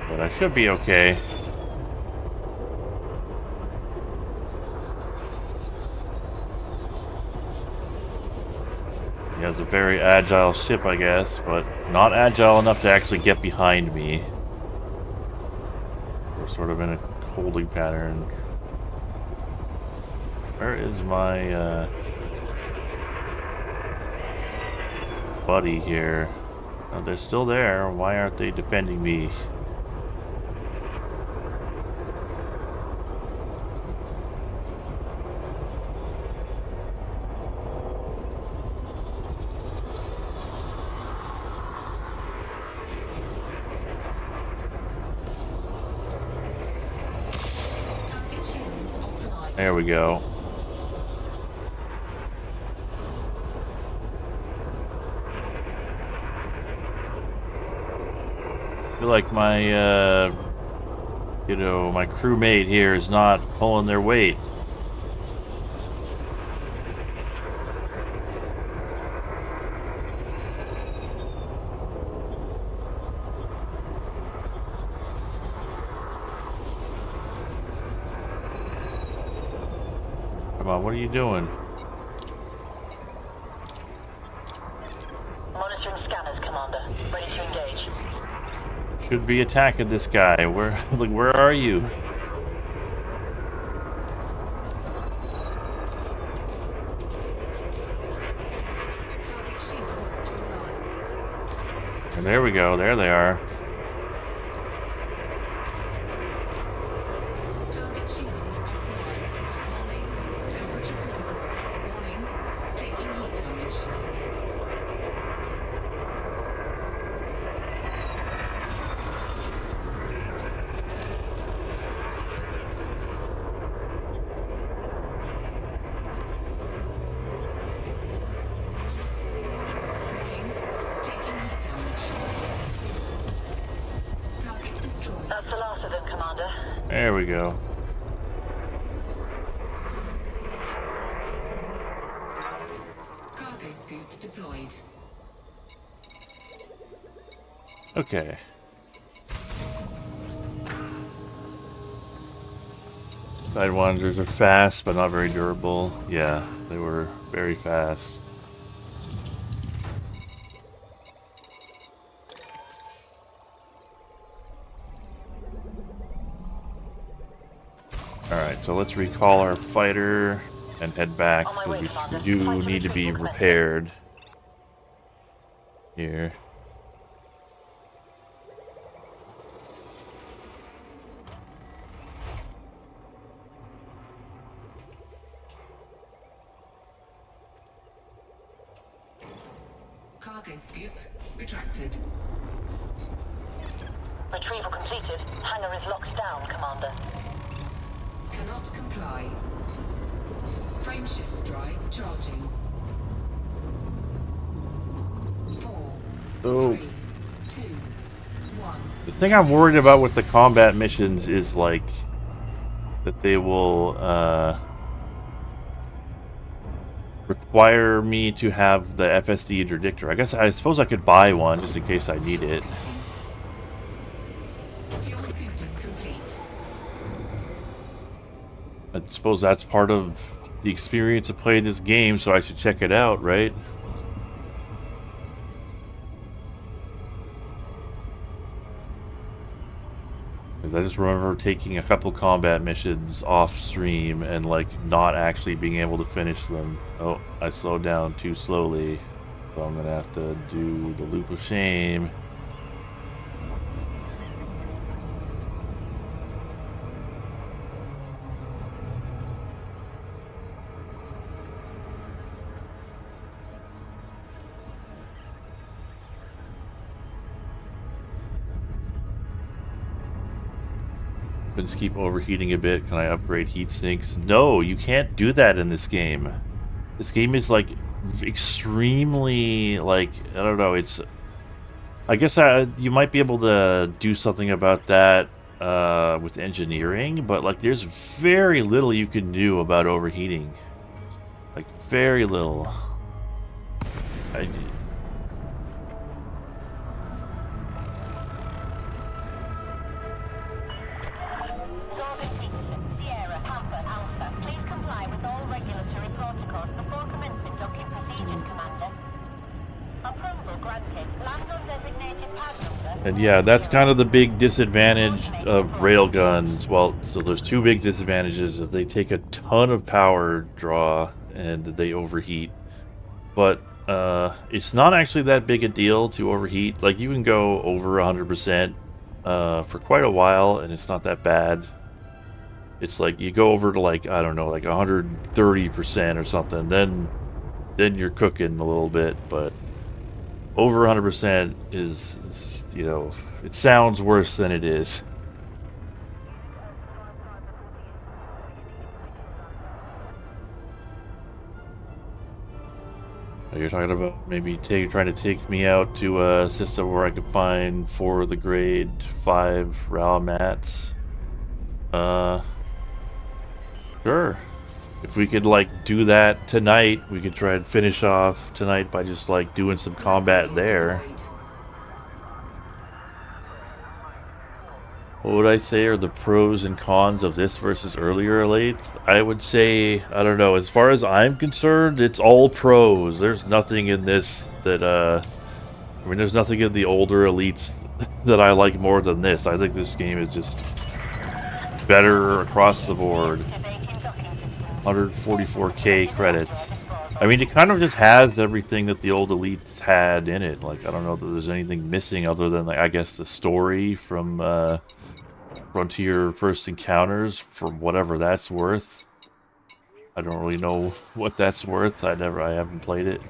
Speaker 1: But I should be okay. He has a very agile ship, I guess, but not agile enough to actually get behind me. We're sort of in a holding pattern. Where is my buddy here? Oh, they're still there. Why aren't they defending me?
Speaker 2: Target shields offline.
Speaker 1: There we go. I feel like my, my crewmate here is not pulling their weight. Come on, what are you doing?
Speaker 4: Monitoring scanners, Commander. Ready to engage.
Speaker 1: Should be attacking this guy. Where, like, where are you?
Speaker 2: Target shields online.
Speaker 1: And there we go. There they are.
Speaker 2: Target shields offline. Warning. Temperature critical. Warning. Taking heat damage. Warning. Taking heat damage. Target destroyed.
Speaker 4: That's the last of them, Commander.
Speaker 1: There we go.
Speaker 2: Cargo scoop deployed.
Speaker 1: Okay. Sidewinders are fast, but not very durable. Yeah, they were very fast. Alright, so let's recall our fighter and head back,
Speaker 4: On my
Speaker 1: because
Speaker 4: way,
Speaker 1: we
Speaker 4: Commander.
Speaker 1: do
Speaker 4: Fighter
Speaker 1: need to be
Speaker 4: retrieval commencing.
Speaker 1: repaired. Here.
Speaker 2: Cargo scoop retracted.
Speaker 4: Retrieval completed. Hangar is locked down, Commander.
Speaker 2: Cannot comply. Frameshift drive charging. 4,
Speaker 1: So
Speaker 2: 3, 2, 1.
Speaker 1: the thing I'm worried about with the combat missions is like that they will require me to have the FSD interdictor. I suppose I could buy one just in case I need it.
Speaker 2: Fuel scooping complete.
Speaker 1: I suppose that's part of the experience of playing this game, so I should check it out, right? 'Cause I just remember taking a couple combat missions off stream and like not actually being able to finish them. Oh, I slowed down too slowly, so I'm gonna have to do the loop of shame. Just keep overheating a bit. Can I upgrade heat sinks? No, you can't do that in this game. This game is like extremely like, I don't know, it's I guess you might be able to do something about that with engineering, but like there's very little you can do about overheating. Like very little.
Speaker 4: Northern Peterson, Sierra, Papa, Alpha. Please comply with all regulatory protocols before commencing docking procedures, Commander. Approval granted. Land on designated pad number.
Speaker 1: And yeah, that's kind of the big disadvantage of railguns. Well, so there's two big disadvantages. They take a ton of power draw and they overheat. But it's not actually that big a deal to overheat. Like you can go over 100% for quite a while and it's not that bad. It's like you go over to like, I don't know, like 130% or something, then you're cooking a little bit, but over 100% is, you know, it sounds worse than it is. You're talking about maybe trying to take me out to a system where I could find 4 of the grade 5 RAL mats. Sure. If we could like do that tonight, we could try and finish off tonight by just like doing some combat there. What would I say are the pros and cons of this versus earlier elites? I would say, I don't know, as far as I'm concerned, it's all pros. There's nothing in this that, I mean, there's nothing in the older elites that I like more than this. I think this game is just better across the board. 144k credits. I mean, it kind of just has everything that the old elites had in it. Like, I don't know that there's anything missing other than, like, I guess the story from, Frontier First Encounters, for whatever that's worth. I don't really know what that's worth. I haven't played it.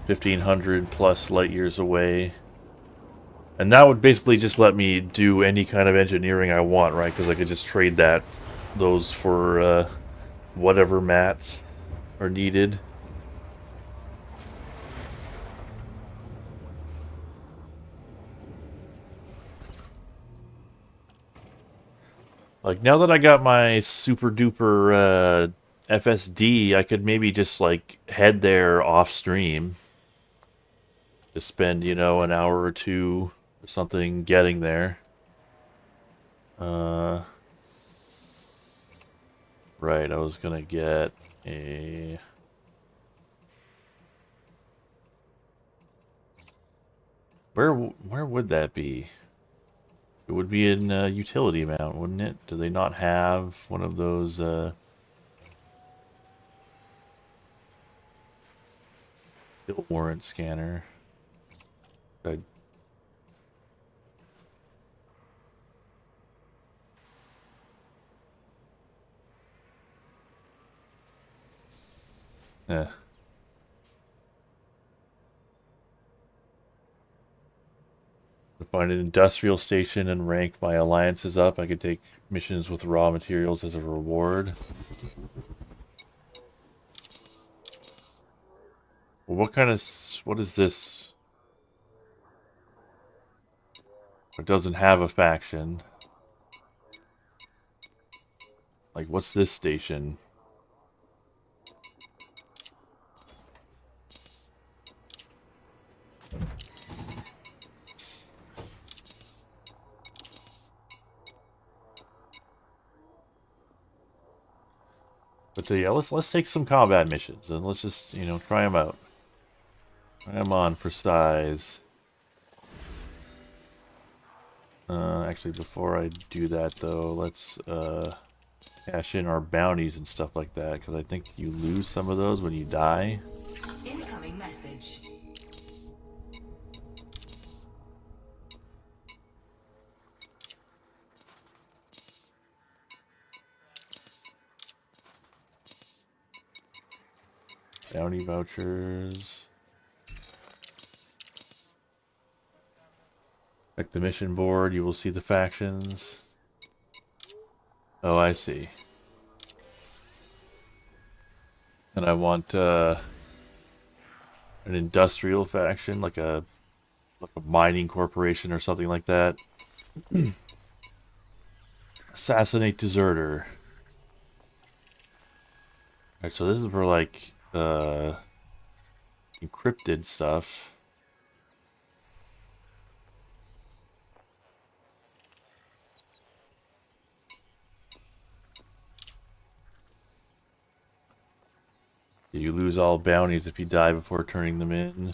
Speaker 1: 1,500 plus light years away. And that would basically just let me do any kind of engineering I want, right? Because I could just trade those for whatever mats are needed. Like, now that I got my super duper FSD, I could maybe just, like, head there off stream. Just spend, you know, an hour or two or something getting there. Right, I was gonna get a... Where would that be? It would be in utility mount, wouldn't it? Do they not have one of those warrant scanner? Eh. To find an industrial station and rank my alliances up, I could take missions with raw materials as a reward. Well, what is this? It doesn't have a faction. Like, what's this station? But yeah, let's take some combat missions and let's just, you know, try them out. Try them on for size. Actually, before I do that though, let's cash in our bounties and stuff like that, because I think you lose some of those when you die.
Speaker 2: Incoming message.
Speaker 1: Bounty vouchers. Check the mission board, you will see the factions. Oh, I see. And I want an industrial faction, like a mining corporation or something like that. Assassinate deserter. Alright, so this is for like encrypted stuff. You lose all bounties if you die before turning them in.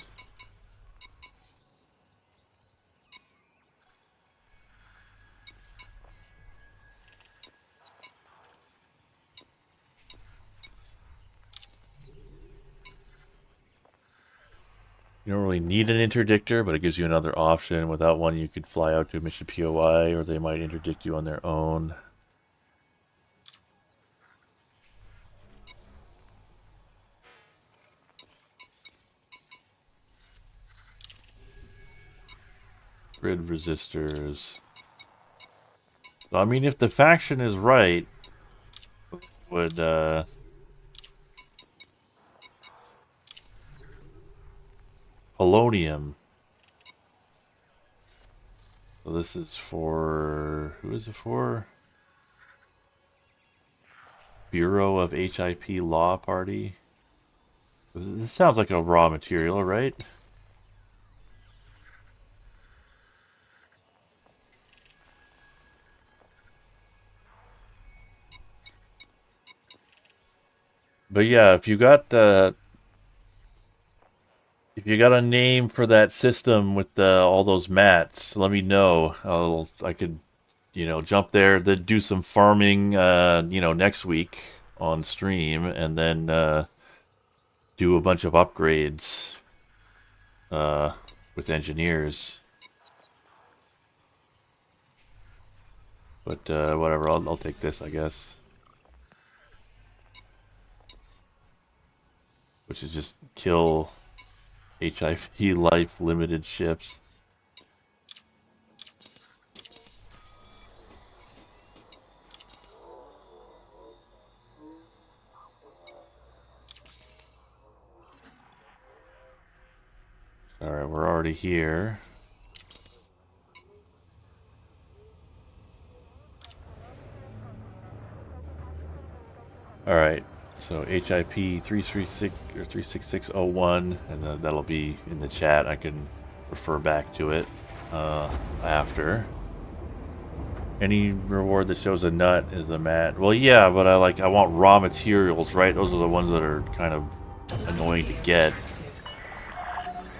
Speaker 1: You don't really need an interdictor, but it gives you another option. Without one, you could fly out to a mission POI, or they might interdict you on their own. Grid resistors. So, I mean, if the faction is right, would polonium. So this is for, who is it for? Bureau of HIP Law Party. This sounds like a raw material, right? But yeah, if you got a name for that system with all those mats, let me know. I could, you know, jump there, then do some farming, you know, next week on stream, and then do a bunch of upgrades with engineers. But whatever, I'll take this, I guess. Which is just kill HIP life limited ships. Alright, we're already here. Alright, so HIP 336 or 36601, and then that'll be in the chat. I can refer back to it after. Any reward that shows a nut is a mat. Well, yeah, but I want raw materials, right? Those are the ones that are kind of annoying to get.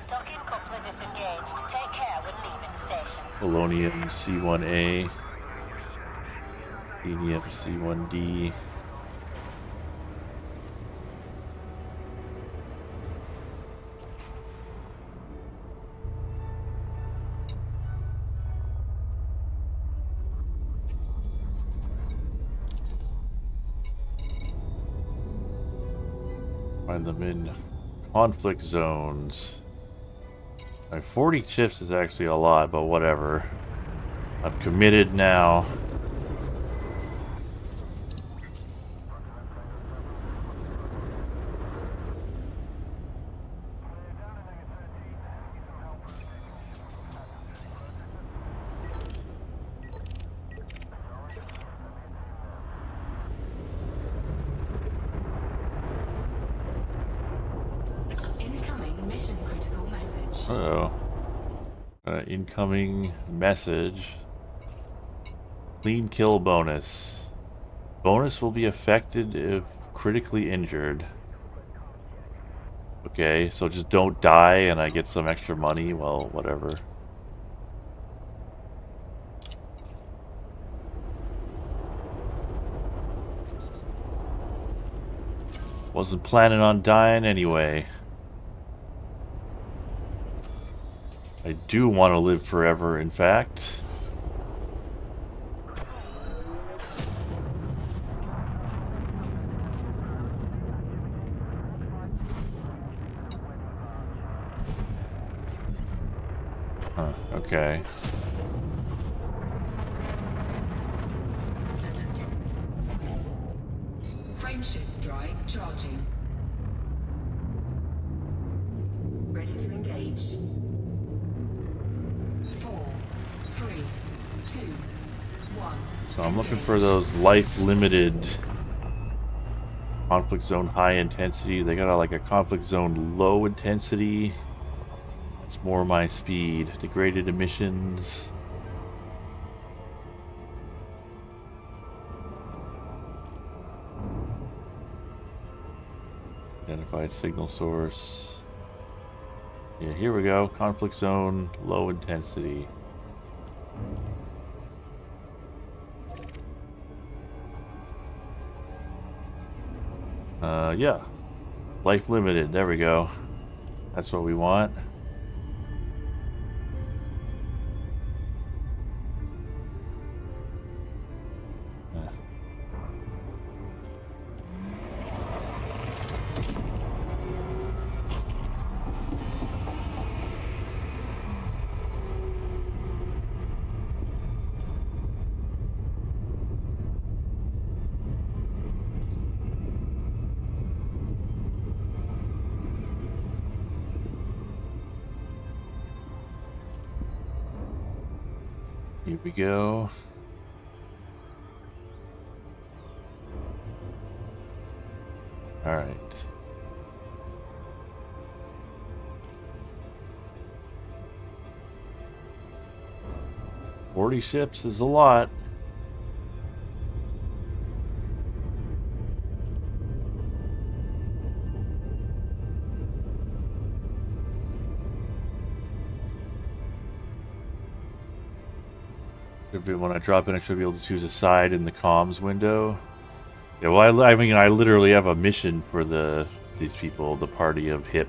Speaker 4: Docking coupler disengaged. Take care when leaving station.
Speaker 1: Polonium C1A, helium C1D. Find them in conflict zones. 40 chips is actually a lot, but whatever. I'm committed now.
Speaker 2: Incoming mission critical message.
Speaker 1: Uh-oh. Incoming message. Clean kill bonus. Bonus will be affected if critically injured. Okay, so just don't die and I get some extra money? Well, whatever. Wasn't planning on dying anyway. I do want to live forever, in fact. Huh, okay.
Speaker 2: Frameshift drive charging. Ready to engage. 4, 3, 2, 1.
Speaker 1: So I'm looking for those life-limited conflict zone high intensity. They got like a conflict zone low intensity. It's more my speed. Degraded emissions. Identified signal source. Yeah, here we go. Conflict zone, low intensity. Yeah. Life limited. There we go. That's what we want. Here we go. All right. $40 ships is a lot. When I drop in, I should be able to choose a side in the comms window. Yeah, well, I mean, I literally have a mission for these people, the party of HIP.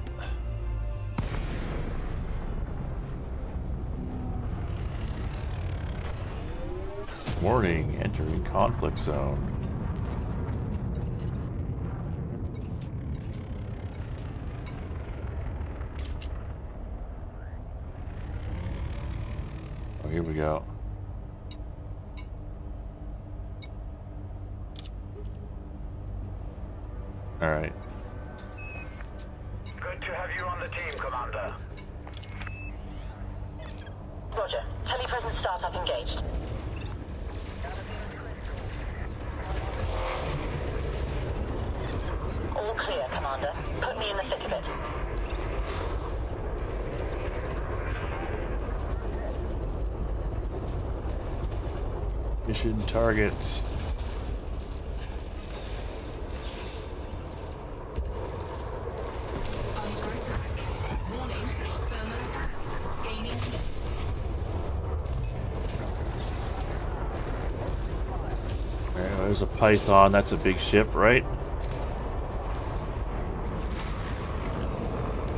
Speaker 1: Warning, entering conflict zone. Oh, here we go. All right.
Speaker 3: Good to have you on the team, Commander.
Speaker 4: Roger. Telepresence startup engaged. All clear, Commander. Put me in the thick of it.
Speaker 1: Mission target.
Speaker 2: Under attack. Warning. Thermal attack. Gaining heat.
Speaker 1: Alright, well, there's a Python. That's a big ship, right?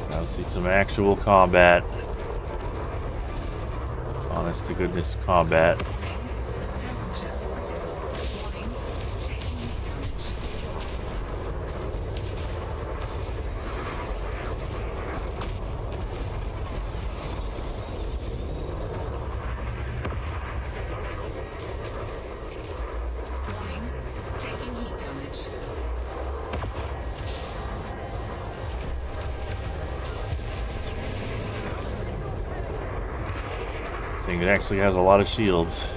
Speaker 1: Now let's see some actual combat. Honest to goodness combat.
Speaker 2: Temperature critical. Warning. Taking heat damage.
Speaker 1: thing. It actually has a lot of shields.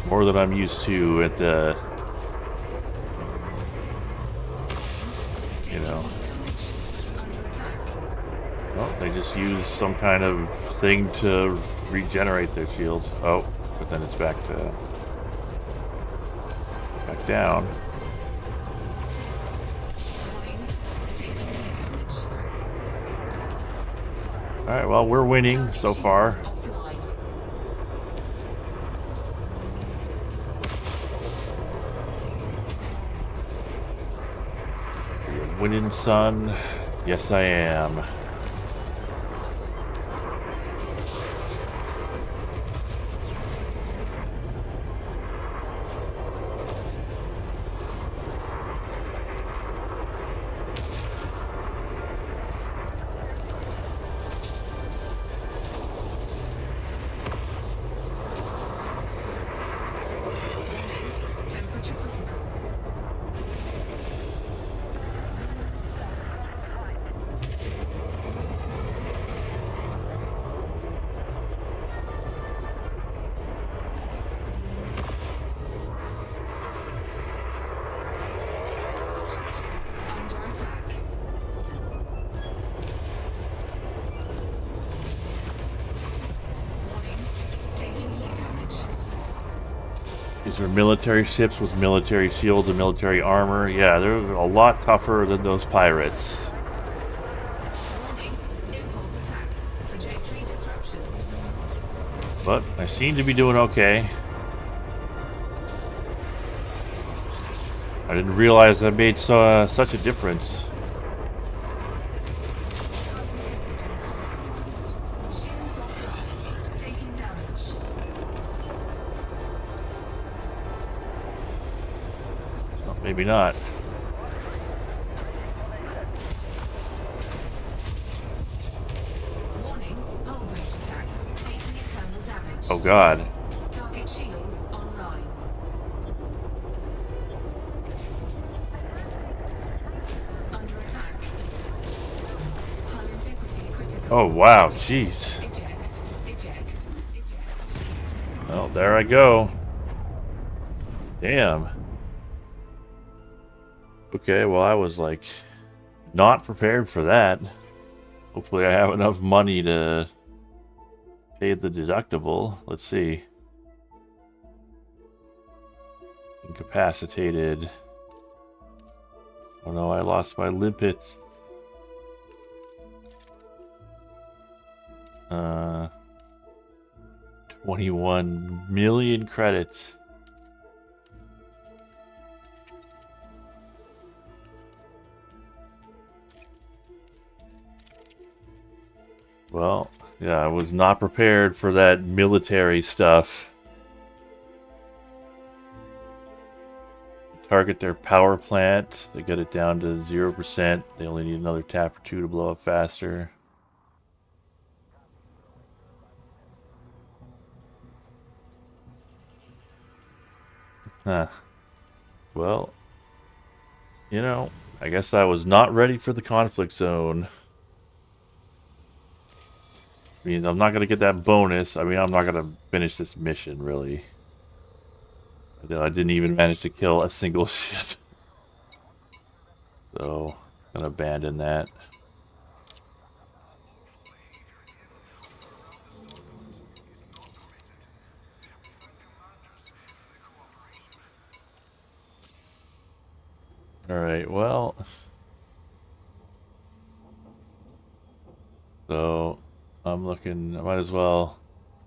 Speaker 1: More than I'm used to at the... You know.
Speaker 2: Under attack.
Speaker 1: Well, they just use some kind of thing to regenerate their shields. Oh, but then it's back down.
Speaker 2: Warning. Taking heat damage.
Speaker 1: Alright, well, we're winning so far.
Speaker 2: Offline.
Speaker 1: Winning, son. Yes, I am.
Speaker 2: Temperature critical. Under attack. Warning. Taking heat damage.
Speaker 1: These are military ships with military shields and military armor. Yeah, they're a lot tougher than those pirates.
Speaker 2: Warning. Impulse attack. Trajectory disruption.
Speaker 1: But I seem to be doing okay. I didn't realize that made such a difference.
Speaker 2: High integrity compromised. Shields offline. Taking damage.
Speaker 1: Well, maybe not.
Speaker 2: Warning. Hull breach attack. Taking internal damage.
Speaker 1: Oh god.
Speaker 2: Target shields online. Under attack. Hull integrity critical.
Speaker 1: Oh wow, jeez.
Speaker 2: Eject. Eject. Eject.
Speaker 1: Well, there I go. Damn. Okay, well I was like not prepared for that. Hopefully I have enough money to pay the deductible. Let's see. Incapacitated. Oh no, I lost my limpets. 21 million credits. Well, yeah, I was not prepared for that military stuff. Target their power plant. They get it down to 0%. They only need another tap or two to blow up faster. Huh. Well, you know, I guess I was not ready for the conflict zone. I mean, I'm not going to get that bonus. I mean, I'm not going to finish this mission, really. I didn't even manage to kill a single ship. So, I'm going to abandon that. Alright, well... So, I'm looking... I might as well...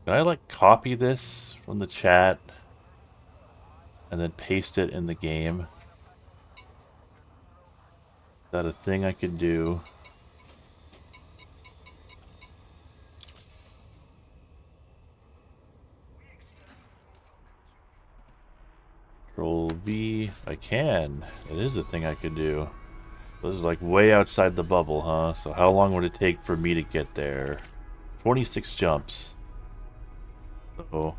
Speaker 1: Can I, like, copy this from the chat? And then paste it in the game? Is that a thing I could do? Control V. I can. It is a thing I could do. This is like way outside the bubble, huh? So how long would it take for me to get there? 26 jumps. So,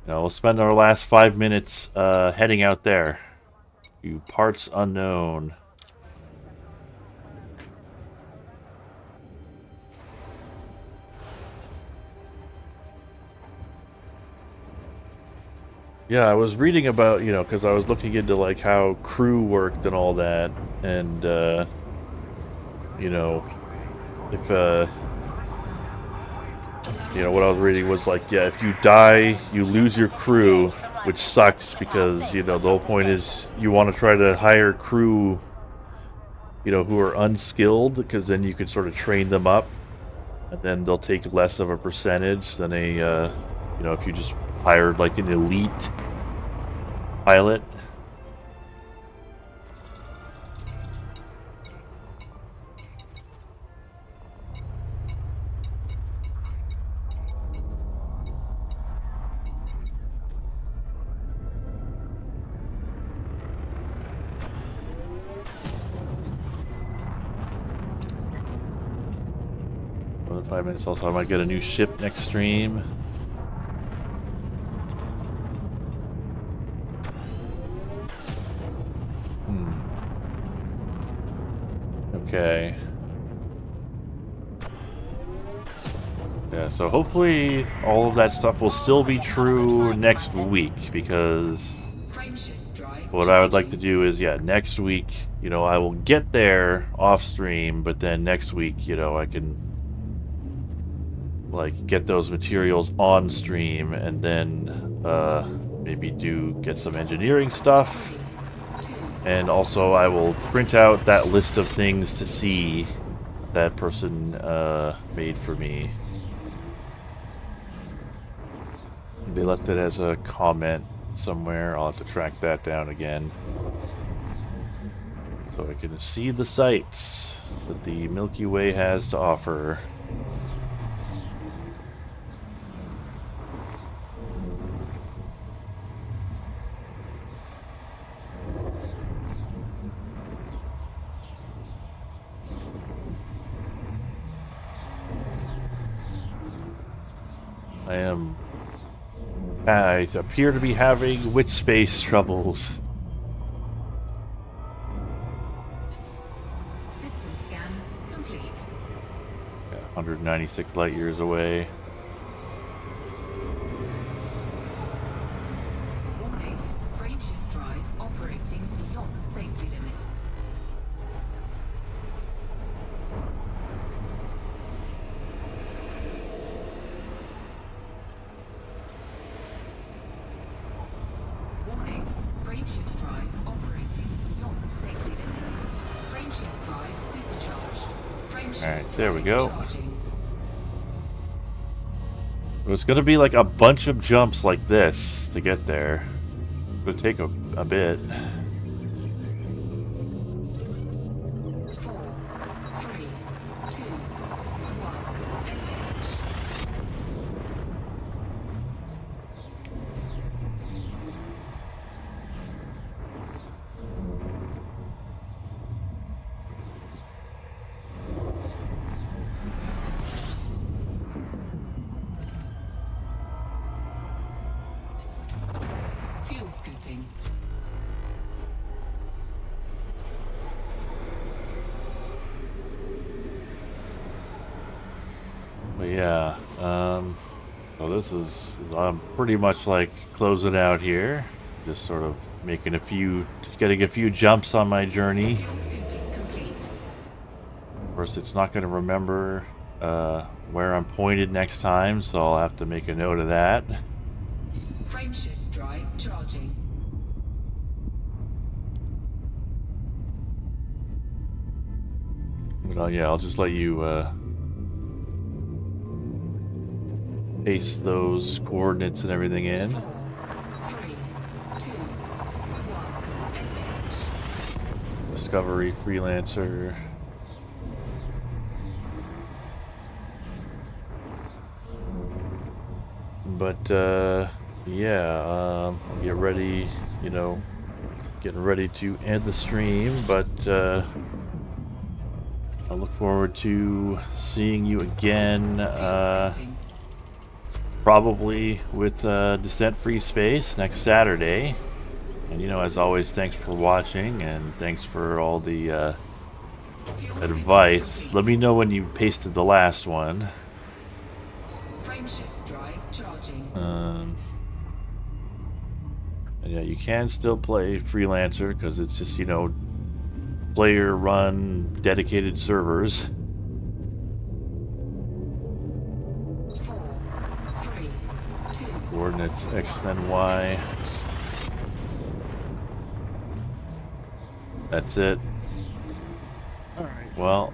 Speaker 1: we'll spend our last 5 minutes heading out there. You parts unknown. Yeah, I was reading about, because I was looking into like how crew worked and all that, and you know, if what I was reading was like, yeah, if you die, you lose your crew, which sucks because, the whole point is you want to try to hire crew, who are unskilled, because then you could sort of train them up, and then they'll take less of a percentage than if you just hired like an elite pilot. Another 5 minutes. Also, I might get a new ship next stream. Okay. Yeah, so hopefully all of that stuff will still be true next week, because what I would like to do is, next week, I will get there off stream, but then next week, I can like get those materials on stream, and then maybe get some engineering stuff. And also I will print out that list of things to see that person made for me. They left it as a comment somewhere. I'll have to track that down again, so I can see the sights that the Milky Way has to offer. I appear to be having witch space troubles.
Speaker 2: System scan complete.
Speaker 1: 196 light years away.
Speaker 2: Warning, frameshift drive operating beyond safety limits. Warning, frameshift drive operating beyond safety limits. Frameshift drive supercharged. Frameshift
Speaker 1: Alright, there we
Speaker 2: drive
Speaker 1: go.
Speaker 2: charging.
Speaker 1: It's gonna be like a bunch of jumps like this to get there. It'll take a bit.
Speaker 2: 4, 3, 2, 1, engage. Fuel scooping.
Speaker 1: But yeah, so this is, I'm pretty much like closing out here. Just sort of getting a few jumps on my journey.
Speaker 2: Fuel scooping complete.
Speaker 1: Of course, it's not going to remember where I'm pointed next time, so I'll have to make a note of that.
Speaker 2: Frameshift drive charging.
Speaker 1: But yeah, I'll just let you paste those coordinates and everything in.
Speaker 2: 4, 3, 2, 1, engage.
Speaker 1: Discovery Freelancer. But yeah, get ready, getting ready to end the stream, but I look forward to seeing you again,
Speaker 2: Fuel scooping.
Speaker 1: probably with Descent Free Space next Saturday. And as always, thanks for watching, and thanks for all the
Speaker 2: Fuel scooping
Speaker 1: advice.
Speaker 2: complete.
Speaker 1: Let me know when you pasted the last one.
Speaker 2: Frameshift drive charging.
Speaker 1: And yeah, you can still play Freelancer because it's just, you know, player-run dedicated servers.
Speaker 2: 4, 3, 2,
Speaker 1: Coordinates X and Y. That's it.
Speaker 5: Alright.
Speaker 1: Well,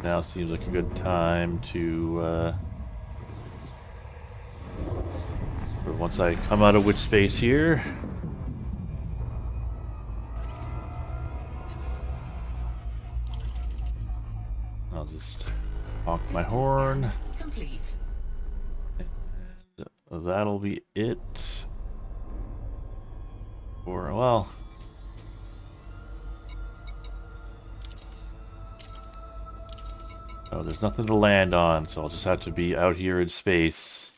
Speaker 1: now seems like a good time to, once I come out of witch space here. I'll just honk my
Speaker 2: System
Speaker 1: horn.
Speaker 2: scan complete.
Speaker 1: And that'll be it. For, well... Oh, there's nothing to land on, so I'll just have to be out here in space.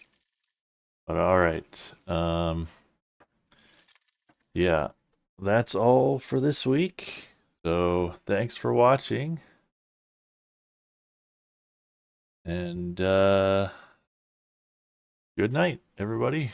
Speaker 1: But alright. Yeah, that's all for this week. So, thanks for watching. And, good night, everybody.